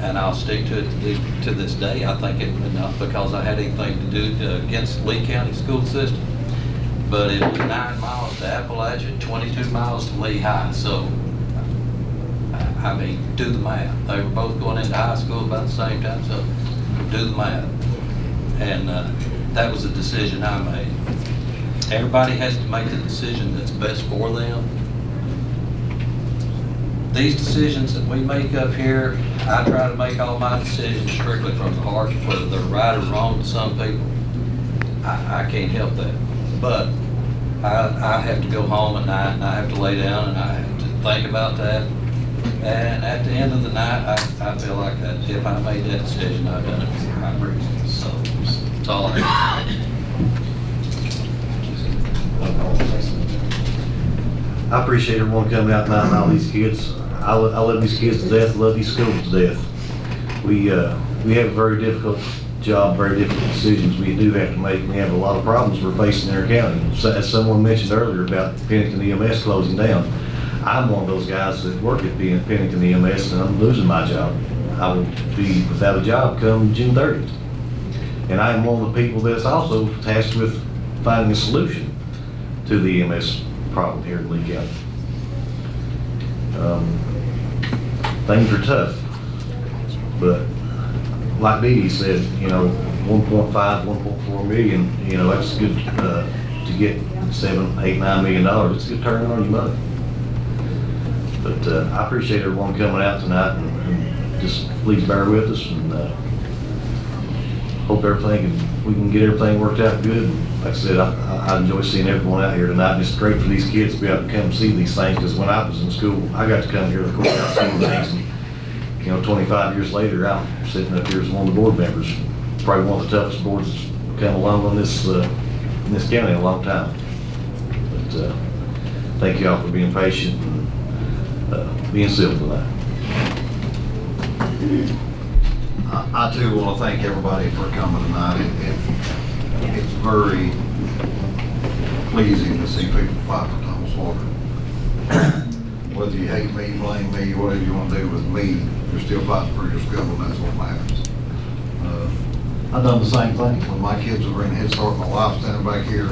and I'll stick to it to this day. I think it was not because I had anything to do against Lee County school system, but it was 9 miles to Appalachia, 22 miles to Lehigh. So, I mean, do the math. They were both going into high school about the same time, so do the math. And that was a decision I made. Everybody has to make the decision that's best for them. These decisions that we make up here, I try to make all my decisions strictly from the heart, whether they're right or wrong to some people. I can't help that. But I have to go home at night and I have to lay down and I have to think about that. And at the end of the night, I feel like that if I made that decision, I've done it for the right reasons. So that's all I have. I appreciate everyone coming out tonight and all these kids. I love these kids to death, love these schools to death. We have a very difficult job, very difficult decisions we do have to make. We have a lot of problems we're facing in our county. So, as someone mentioned earlier about Pennington EMS closing down, I'm one of those guys that work at Pennington EMS and I'm losing my job. I will be without a job come June 30th. And I am one of the people that's also tasked with finding a solution to the EMS problem here in Lee County. Things are tough, but like Dee Dee said, you know, 1.5, 1.4 million, you know, that's good to get $7, $8, $9 million. It's a good turn on your money. But I appreciate everyone coming out tonight and just please bear with us and hope we can get everything worked out good. Like I said, I enjoy seeing everyone out here tonight. It's great for these kids to be able to come see these things because when I was in school, I got to come here to the courthouse and see things. And, you know, 25 years later, I'm sitting up here as one of the board members. Probably one of the toughest boards that's come along in this county in a long time. But thank you all for being patient and being civil tonight. I too want to thank everybody for coming tonight. It's very pleasing to see people fight for Thomas Walker. Whether you hate me, blame me, whatever you want to do with me, you're still fighting for your school, and that's what matters. I've done the same thing when my kids were in Head Start. My wife standing back here,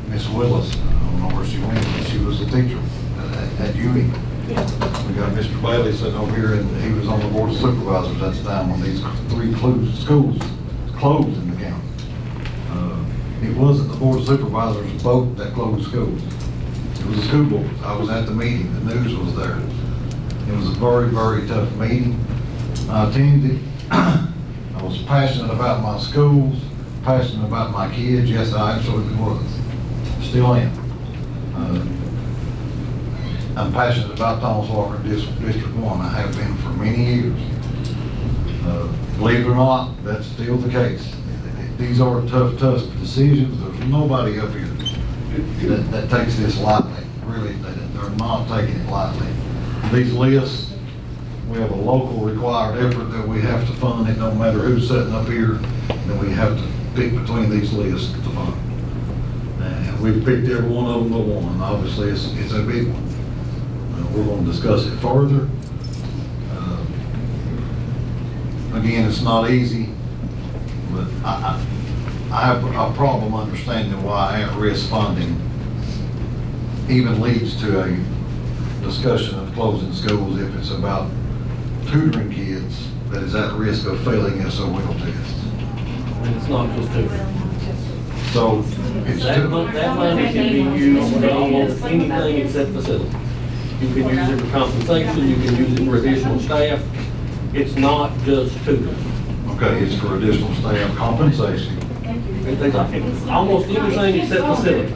Miss Willis, I don't know where she went, but she was a teacher at Ewing. We got Mr. Bailey sitting over here, and he was on the board of supervisors at the time when these 3 schools closed in the county. It wasn't the board of supervisors vote that closed schools. It was the school board. I was at the meeting. The news was there. It was a very, very tough meeting. I attended it. I was passionate about my schools, passionate about my kids. Yes, I absolutely was. Still am. I'm passionate about Thomas Walker District 1. I have been for many years. Believe it or not, that's still the case. These are tough decisions. There's nobody up here that takes this lightly. Really, they're not taking it lightly. These lists, we have a local required effort that we have to fund. It don't matter who's sitting up here, then we have to pick between these lists to fund. And we've picked every one of them but one. Obviously, it's a big one. We're going to discuss it further. Again, it's not easy, but I have a problem understanding why at-risk funding even leads to a discussion of closing schools if it's about tutoring kids that is at risk of failing SOL tests. And it's not just tutoring. So it's That money can be used for almost anything except facilities. You can use it for compensation, you can use it for additional staff. It's not just tutoring. okay, it's for additional staff compensation. It's almost anything except facilities.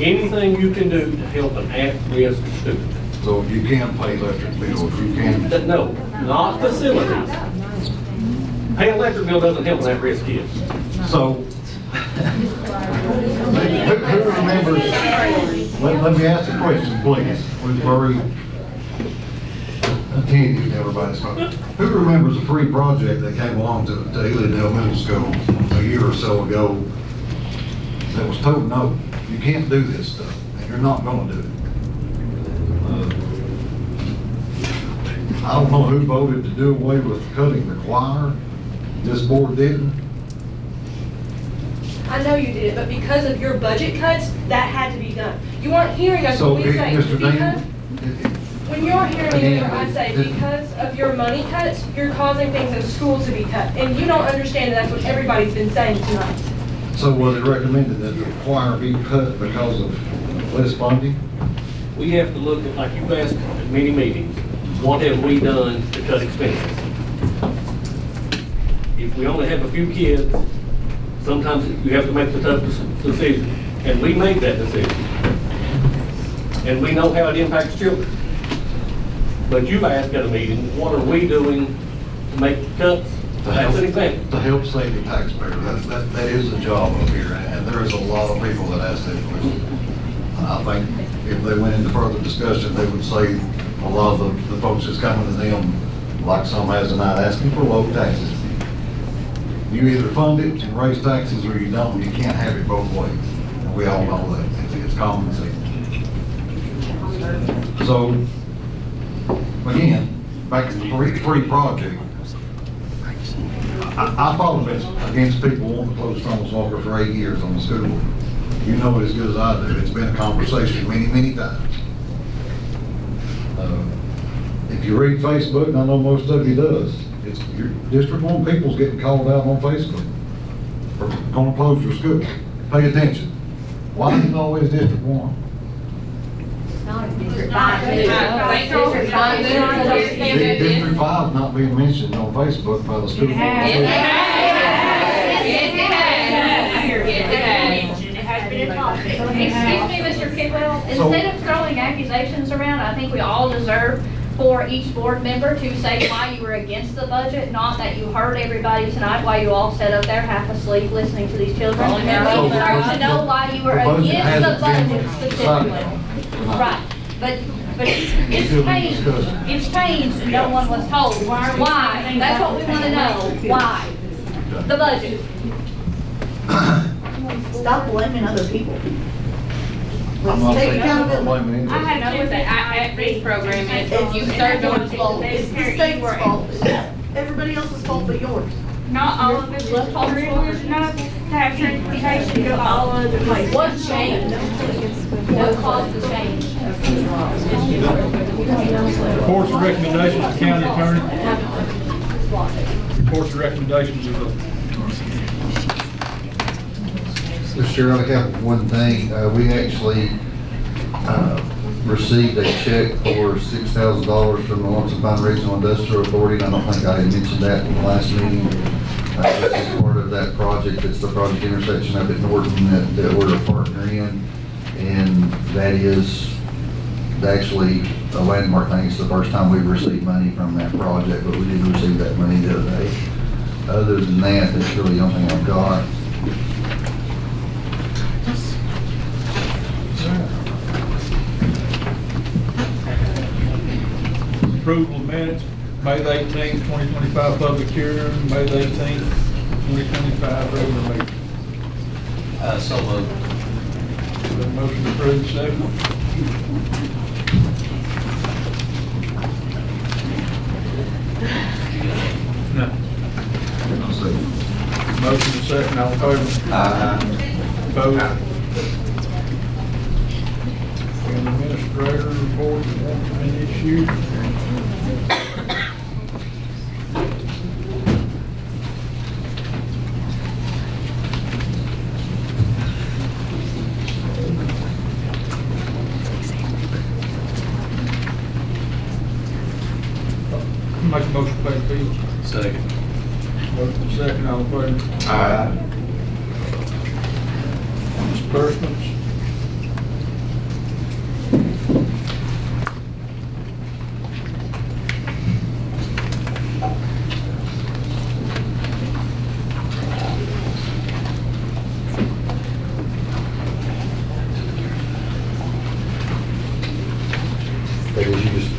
Anything you can do to help an at-risk student. So you can pay electric bills, you can. No, not facilities. Paying electric bill doesn't help an at-risk kid. So, who remembers, let me ask a question, please. We're very attentive to everybody's phone. Who remembers a free project that came along to Elidale Middle School a year or so ago that was told, no, you can't do this stuff, and you're not gonna do it? I don't know who voted to do away with cutting the choir. This board didn't. I know you did, but because of your budget cuts, that had to be done. You weren't hearing us So, when we say, Mr. because, Dean, when you're hearing me, Again, I say, it- because of your money cuts, you're causing things in school to be cut. And you don't understand that that's what everybody's been saying tonight. so was it recommended that the choir be cut because of less funding? We have to look at, like you asked at many meetings, what have we done to cut expenses? If we only have a few kids, sometimes you have to make the tough decision. And we made that decision. And we know how it impacts children. But you've asked at a meeting, what are we doing to make cuts? That's an example. To help save the taxpayer, that is the job up here, and there is a lot of people that ask that question. I think if they went into further discussion, they would say a lot of the folks that's coming to them, like some has tonight, asking for low taxes. You either fund it and raise taxes or you don't. You can't have it both ways. And we all know that. It's common sense. So, again, back to the free project. I fought against people wanting to close Thomas Walker for 8 years on the school board. You know it as good as I do. It's been a conversation many, many times. If you read Facebook, and I know most of you does, it's your District 1 people's getting called out on Facebook for going to close your school. Pay attention. Why is it always District 1? District 5. District 5 not being mentioned on Facebook by the school board. Excuse me, Mr. Kidwell, instead of throwing accusations around, I think we all deserve for each board member to say why you were against the budget, not that you heard everybody tonight while you all sat up there half asleep listening to these children. We deserve to know why you were against the budget specifically. Right, but it's changed, and no one was told. Why? That's what we want to know, why? The budget. Stop blaming other people. I'm not Take saying- I'm not accountability. blaming anybody. I have no with the at-risk program is. It's the state's fault. It's the state's fault. It's everybody else's fault but yours. Not all of it was privileged enough to have transportation go all over the place. What changed? What caused the change? Reports and recommendations of the county attorney. Reports and recommendations of the Mr. Chair, I have one thing. We actually received a check for $6,000 from the Lonesome Pine Regional Industrial Authority. And I don't think I had mentioned that in the last meeting. This is part of that project. It's the project intersection up at Norton that we're a partner in. And that is actually a landmark thing. It's the first time we've received money from that project, but we did receive that money the other day. Other than that, that's really the only thing I've got. approval of minutes, May the 18th, 2025 public hearing, May the 18th, 2025 regular meeting. So moved. Motion approved, second. No. Motion and second, all in favor? Opposed? administrator report that wants been issued. Make a motion to pay the bills. Second. Motion second, all in favor? Aye. Disbursements.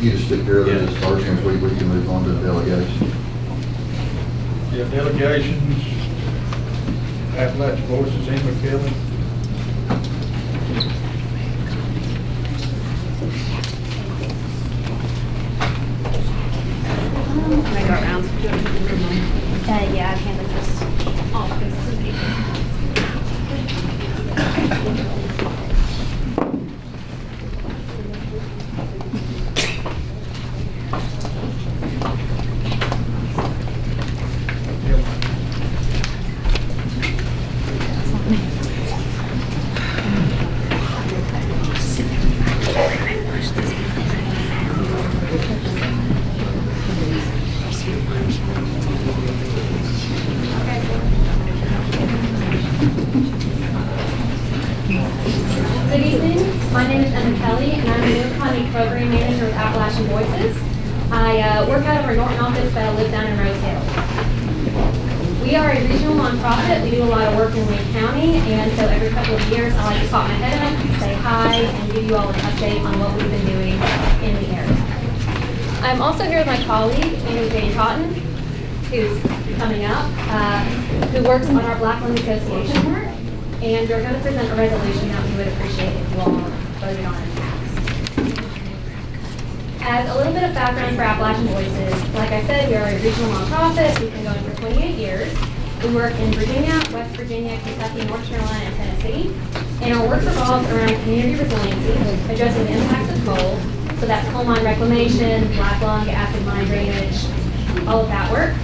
You just took care of the disbursements, we can move on to the delegation. Yeah, delegations, Appalachian Voices, in McKellar. Can I go around? Yeah, I can with this office. Good evening. My name is Emma Kelly, and I'm the New Economy Program Manager with Appalachian Voices. I work out of our Norton office, but I live down in Rose Hill. We are a regional nonprofit. We do a lot of work in Lee County, and so every couple of years, I like to pop my head up, say hi, and give you all an update on what we've been doing in the area. I'm also here with my colleague, Amy Jane Cotton, who's coming up, who works on our Black Lung Association work. And we're going to present a resolution that we would appreciate if you all voted on and passed. As a little bit of background for Appalachian Voices, like I said, we are a regional nonprofit. We've been going for 28 years. We work in Virginia, West Virginia, Kentucky, North Carolina, and Tennessee. And our work revolves around community resiliency, addressing the impacts of coal. So that's coal mine reclamation, black lung, acid mine drainage, all of that work.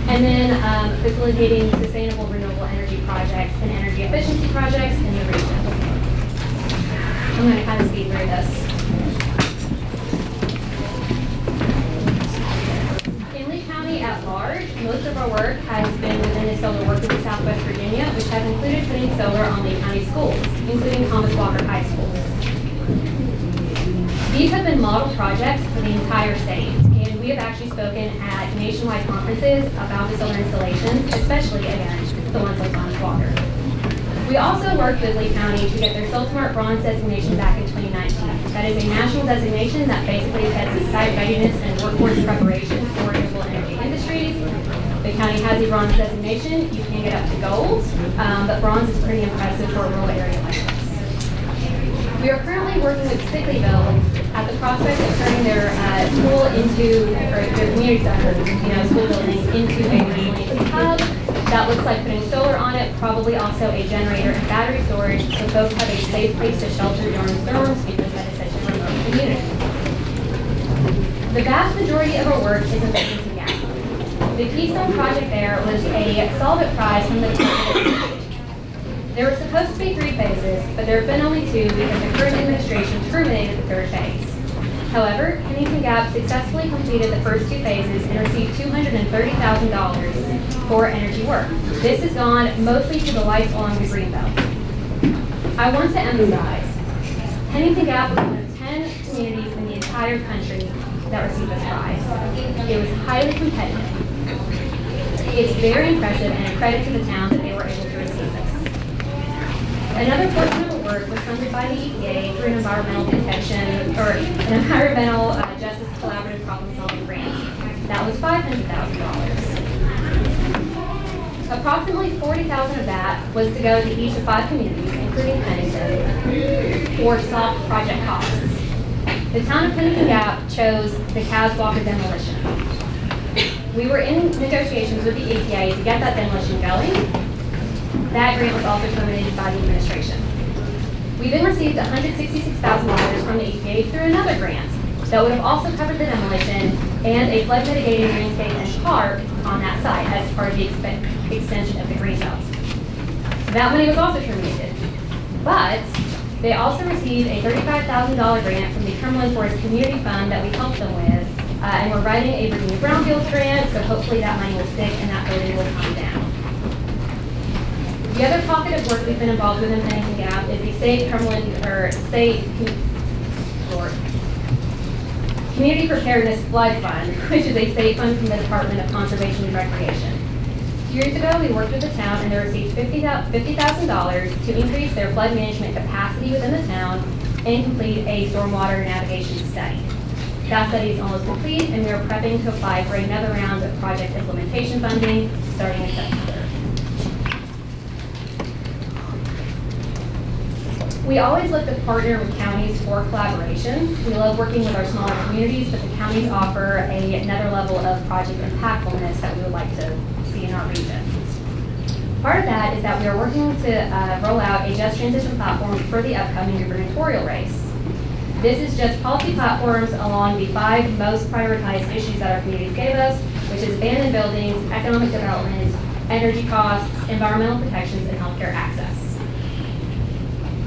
And then facilitating sustainable renewable energy projects and energy efficiency projects in the region. I'm going to kind of speed through this. In Lee County at large, most of our work has been within the solar work of Southwest Virginia, which has included putting solar on Lee County schools, including Thomas Walker High School. These have been model projects for the entire state. We have actually spoken at nationwide conferences about the solar installations, especially, again, the ones like Thomas Walker. We also worked with Lee County to get their SoulSmart Bronze designation back in 2019. That is a national designation that basically sets the site readiness and workforce preparation for renewable energy industries. The county has a bronze designation. You can get up to gold, but bronze is pretty impressive for a rural area like this. We are currently working with Stickleyville at the prospect of turning their school into, or their community center, school building into a resiliency hub. That looks like putting solar on it, probably also a generator and battery storage, so folks have a safe place to shelter during storms because that is such a remote community. The vast majority of our work is in Bennington Gap. The Keystone project there was a solvent prize from the Department of Energy. There were supposed to be 3 phases, but there have been only 2 because the current administration terminated the 3rd phase. However, Pennington Gap successfully completed the first 2 phases and received $230,000 for energy work. This has gone mostly to the lights along the Greenbelt. I want to emphasize, Pennington Gap was one of 10 communities in the entire country that received this prize. It was highly competitive. It's very impressive and a credit to the town that they were able to receive this. Another portion of the work was funded by the EPA through an environmental protection, or an environmental justice collaborative problem solving grant. That was $500,000. Approximately $40,000 of that was to go to each of 5 communities, including Pennington, for soft project costs. The town of Pennington Gap chose the Cas Walker demolition. We were in negotiations with the EPA to get that demolition going. That grant was also terminated by the administration. We then received $166,000 from the EPA through another grant that would have also covered the demolition and a flood mitigating greenscape and park on that site as part of the extension of the green belt. That money was also terminated, but they also received a $35,000 grant from the Cumberland Forest Community Fund that we helped them with, and we're writing a Virginia Brownfields grant, so hopefully that money will stick and that building will come down. The other pocket of work we've been involved with in Pennington Gap is the State Community Preparedness Flood Fund, which is a state fund from the Department of Conservation and Recreation. Years ago, we worked with the town and they received $50,000 to increase their flood management capacity within the town and complete a stormwater navigation study. That study is almost complete and we are prepping to apply for another round of project implementation funding starting in September. We always look to partner with counties for collaboration. We love working with our smaller communities, but the counties offer another level of project impactfulness that we would like to see in our region. Part of that is that we are working to roll out a just transition platform for the upcoming gubernatorial race. This is just policy platforms along the 5 most prioritized issues that our communities gave us, which is abandoned buildings, economic development, energy costs, environmental protections, and healthcare access.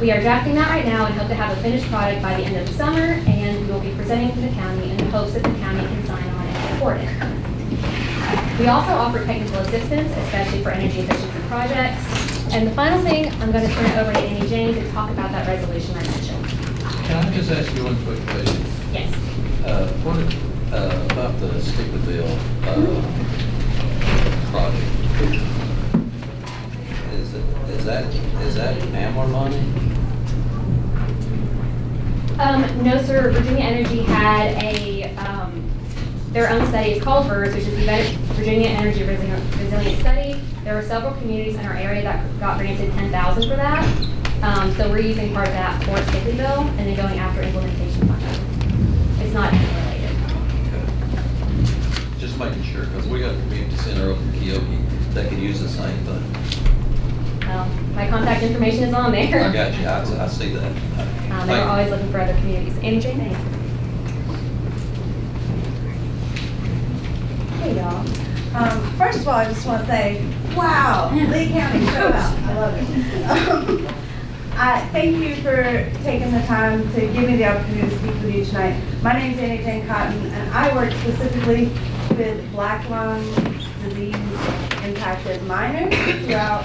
We are drafting that right now and hope to have a finished product by the end of the summer, and we will be presenting to the county in the hopes that the county can sign on and support it. We also offer technical assistance, especially for energy efficiency projects. And the final thing, I'm going to turn it over to Amy Jane to talk about that resolution I mentioned. Can I just ask you one quick question? Yes. What about the Stickerville project? Is that AMWR money? No, sir. Virginia Energy had their own study. It's called VERS, which is the Virginia Energy Resilience Study. There were several communities in our area that got granted $10,000 for that. So we're using part of that for Stickerville and then going after implementation funding. It's not related. Okay. Just making sure, because we got a community center over in Keokee that could use the same thing. My contact information is on there. I got you. I see that. They were always looking for other communities. Amy Jane? Hey, y'all. First of all, I just want to say, wow, Lee County showed up. I love it. I thank you for taking the time to give me the opportunity to speak with you tonight. My name is Amy Jane Cotton, and I work specifically with black lung disease impacted minors throughout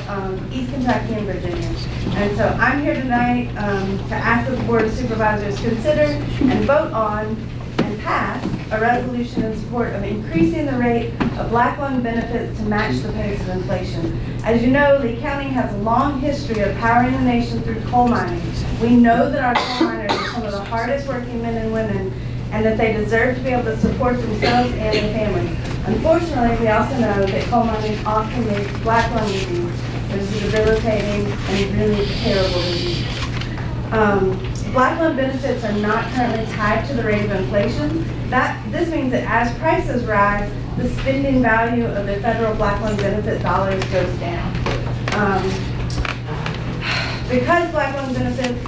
East Kentucky and Virginia. And so I'm here tonight to ask the Board of Supervisors consider and vote on and pass a resolution in support of increasing the rate of black lung benefits to match the pace of inflation. As you know, Lee County has a long history of powering the nation through coal mining. We know that our coal miners are some of the hardest working men and women, and that they deserve to be able to support themselves and their families. Unfortunately, we also know that coal mining often leads to black lung disease, which is a debilitating and really terrible disease. Black lung benefits are not currently tied to the rate of inflation. This means that as prices rise, the spending value of the federal black lung benefit dollars goes down. Because black lung benefits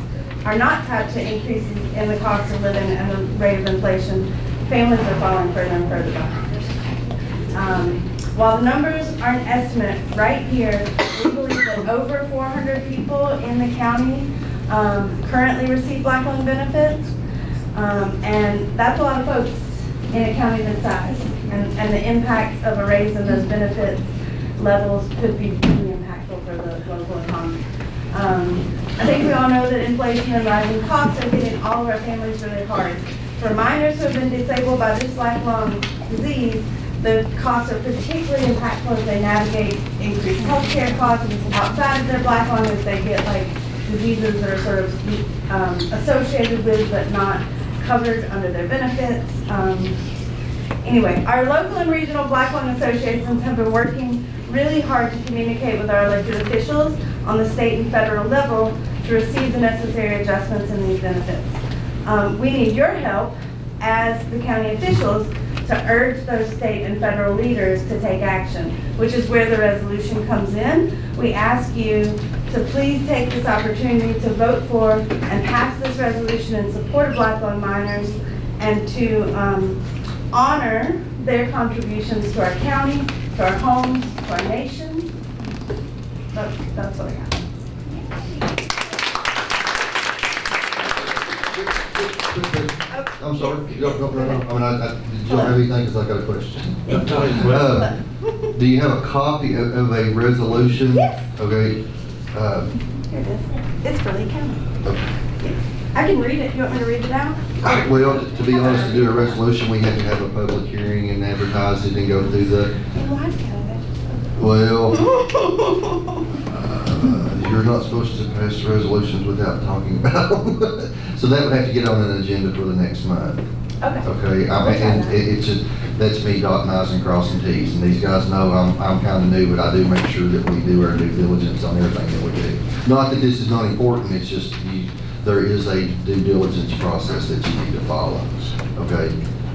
are not tied to increases in the cost of living and the rate of inflation, families are falling further and further behind. While the numbers are an estimate, right here, we believe that over 400 people in the county currently receive black lung benefits, and that's a lot of folks in a county this size, and the impacts of a raise in those benefits levels could be really impactful for the local economy. I think we all know that inflation and rising costs are hitting all of our families really hard. For minors who have been disabled by this lifelong disease, the costs are particularly impactful as they navigate increased healthcare costs outside of their black lung, as they get like diseases that are sort of associated with but not covered under their benefits. Anyway, our local and regional black lung associations have been working really hard to communicate with our elected officials on the state and federal level to receive the necessary adjustments in these benefits. We need your help as the county officials to urge those state and federal leaders to take action, which is where the resolution comes in. We ask you to please take this opportunity to vote for and pass this resolution in support of black-owned miners and to honor their contributions to our county, to our homes, to our nation. That's what I got. I'm sorry. Did you have anything? Because I got a question. Do you have a copy of a resolution? Yes. Okay. Here it is. It's for Lee County. Okay. I can read it. You want me to read it out? Well, to be honest, to do a resolution, we have to have a public hearing and advertise it and go through the, well, you're not supposed to pass resolutions without talking about them. So that would have to get on an agenda for the next month. Okay. Okay, and it's just, that's me dotting i's and crossing t's, and these guys know I'm kind of new, but I do make sure that we do our due diligence on everything that we do. Not that this is not important, it's just there is a due diligence process that you need to follow. Okay,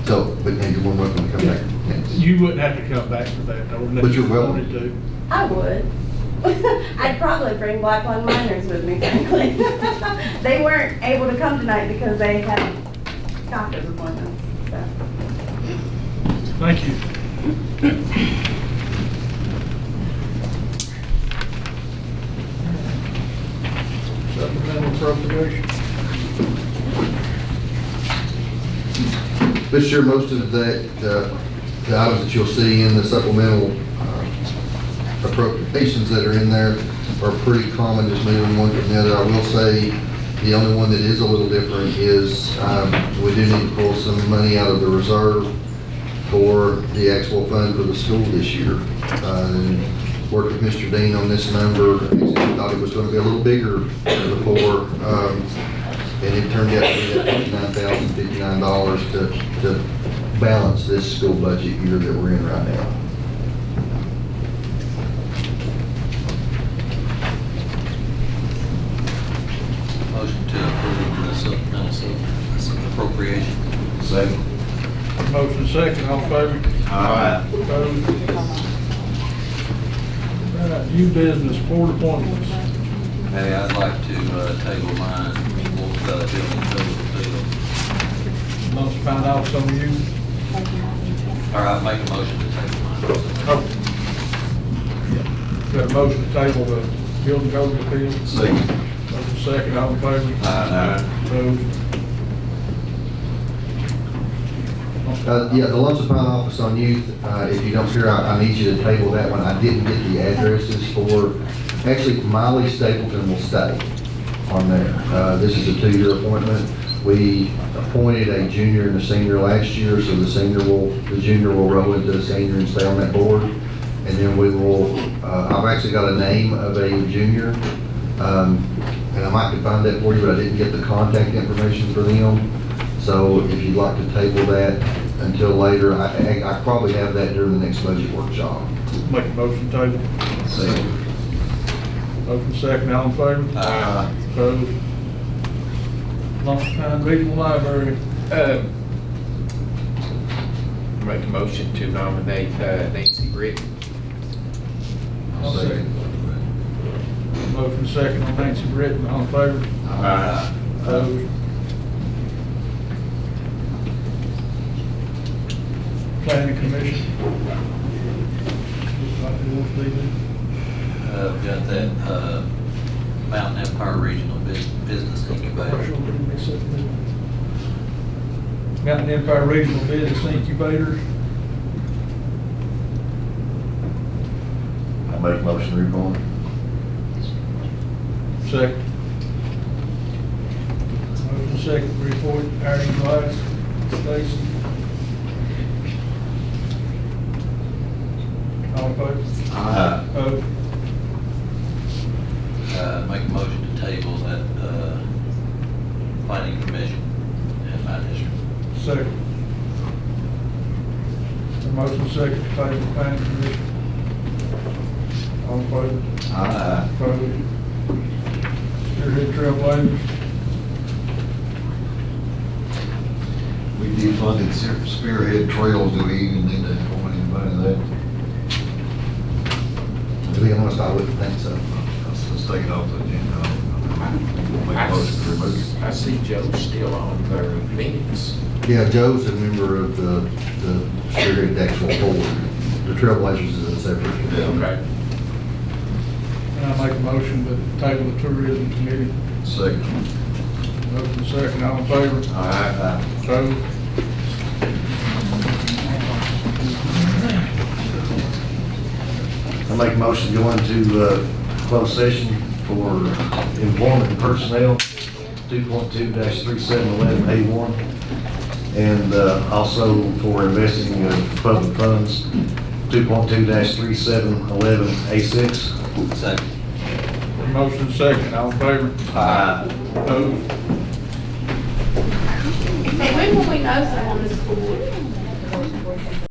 so, but Andrew, we're welcome to come back next. You wouldn't have to come back for that, though. But you're welcome to. I would. I'd probably bring black-owned miners with me, frankly. They weren't able to come tonight because they had doctor's appointments, so. Thank you. Supplemental appropriation. This year, most of that, the items that you'll see in the supplemental appropriations that are in there are pretty common, just moving one from the other. I will say, the only one that is a little different is, we do need to pull some money out of the reserve for the actual fund for the school this year. Worked with Mr. Dean on this number. He thought it was going to be a little bigger before, and it turned out to be at $29,059 to balance this school budget year that we're in right now. Motion to approve the supplemental appropriation. Second. Motion second, all in favor? Aye. Opposed? New business, board appointments. Hey, I'd like to table mine, building code bill. Let's find out some of you. All right, make a motion to table mine. Oh. Got a motion to table the building code appeal? Second. Motion second, all in favor? Aye. Opposed? Yeah, the Lunch Pine Office on Youth, if you don't hear, I need you to table that one. I didn't get the addresses for, actually, Miley Stapleton will stay on there. This is a 2-year appointment. We appointed a junior and a senior last year, so the junior will roll into the senior and stay on that board. And then we will, I've actually got a name of a junior, and I might could find that for you, but I didn't get the contact information for them. So if you'd like to table that until later, I probably have that during the next budget workshop. Make a motion table. Second. Motion second, all in favor? Aye. Opposed? Lunch Pine Regional Library. Make a motion to nominate Nancy Britton. I'll second. Motion second on Nancy Britton, all in favor? Aye. Opposed? Planning Commission. We've got that, Mountain Empire Regional Business Incubator. Mountain Empire Regional Business Incubator. I make a motion to reappoint. Second. Motion second, report, Aaron Glass, Stacy. All in favor? Aye. Opposed? Make a motion to table that, planning commission in my district. Second. A motion second, to table the planning commission. All in favor? Aye. Opposed? Spearhead Trailblazers. We defunded Spearhead Trails, do we even need to appoint anybody to that? To be honest, I wouldn't think so. Let's take it off the agenda. Make a motion to remove it. I see Joe still on their meetings. Yeah, Joe's a member of the Spearhead actual board. The Trailblazers is a separate. Okay. And I make a motion to table the tourism committee. Second. Motion second, all in favor? Aye. Opposed? I make a motion to go into closed session for employment and personnel, 2.2-3711A1, and also for investing of public funds, 2.2-3711A6. Second. Motion second, all in favor? Aye. Opposed? Hey, when will we know someone is school?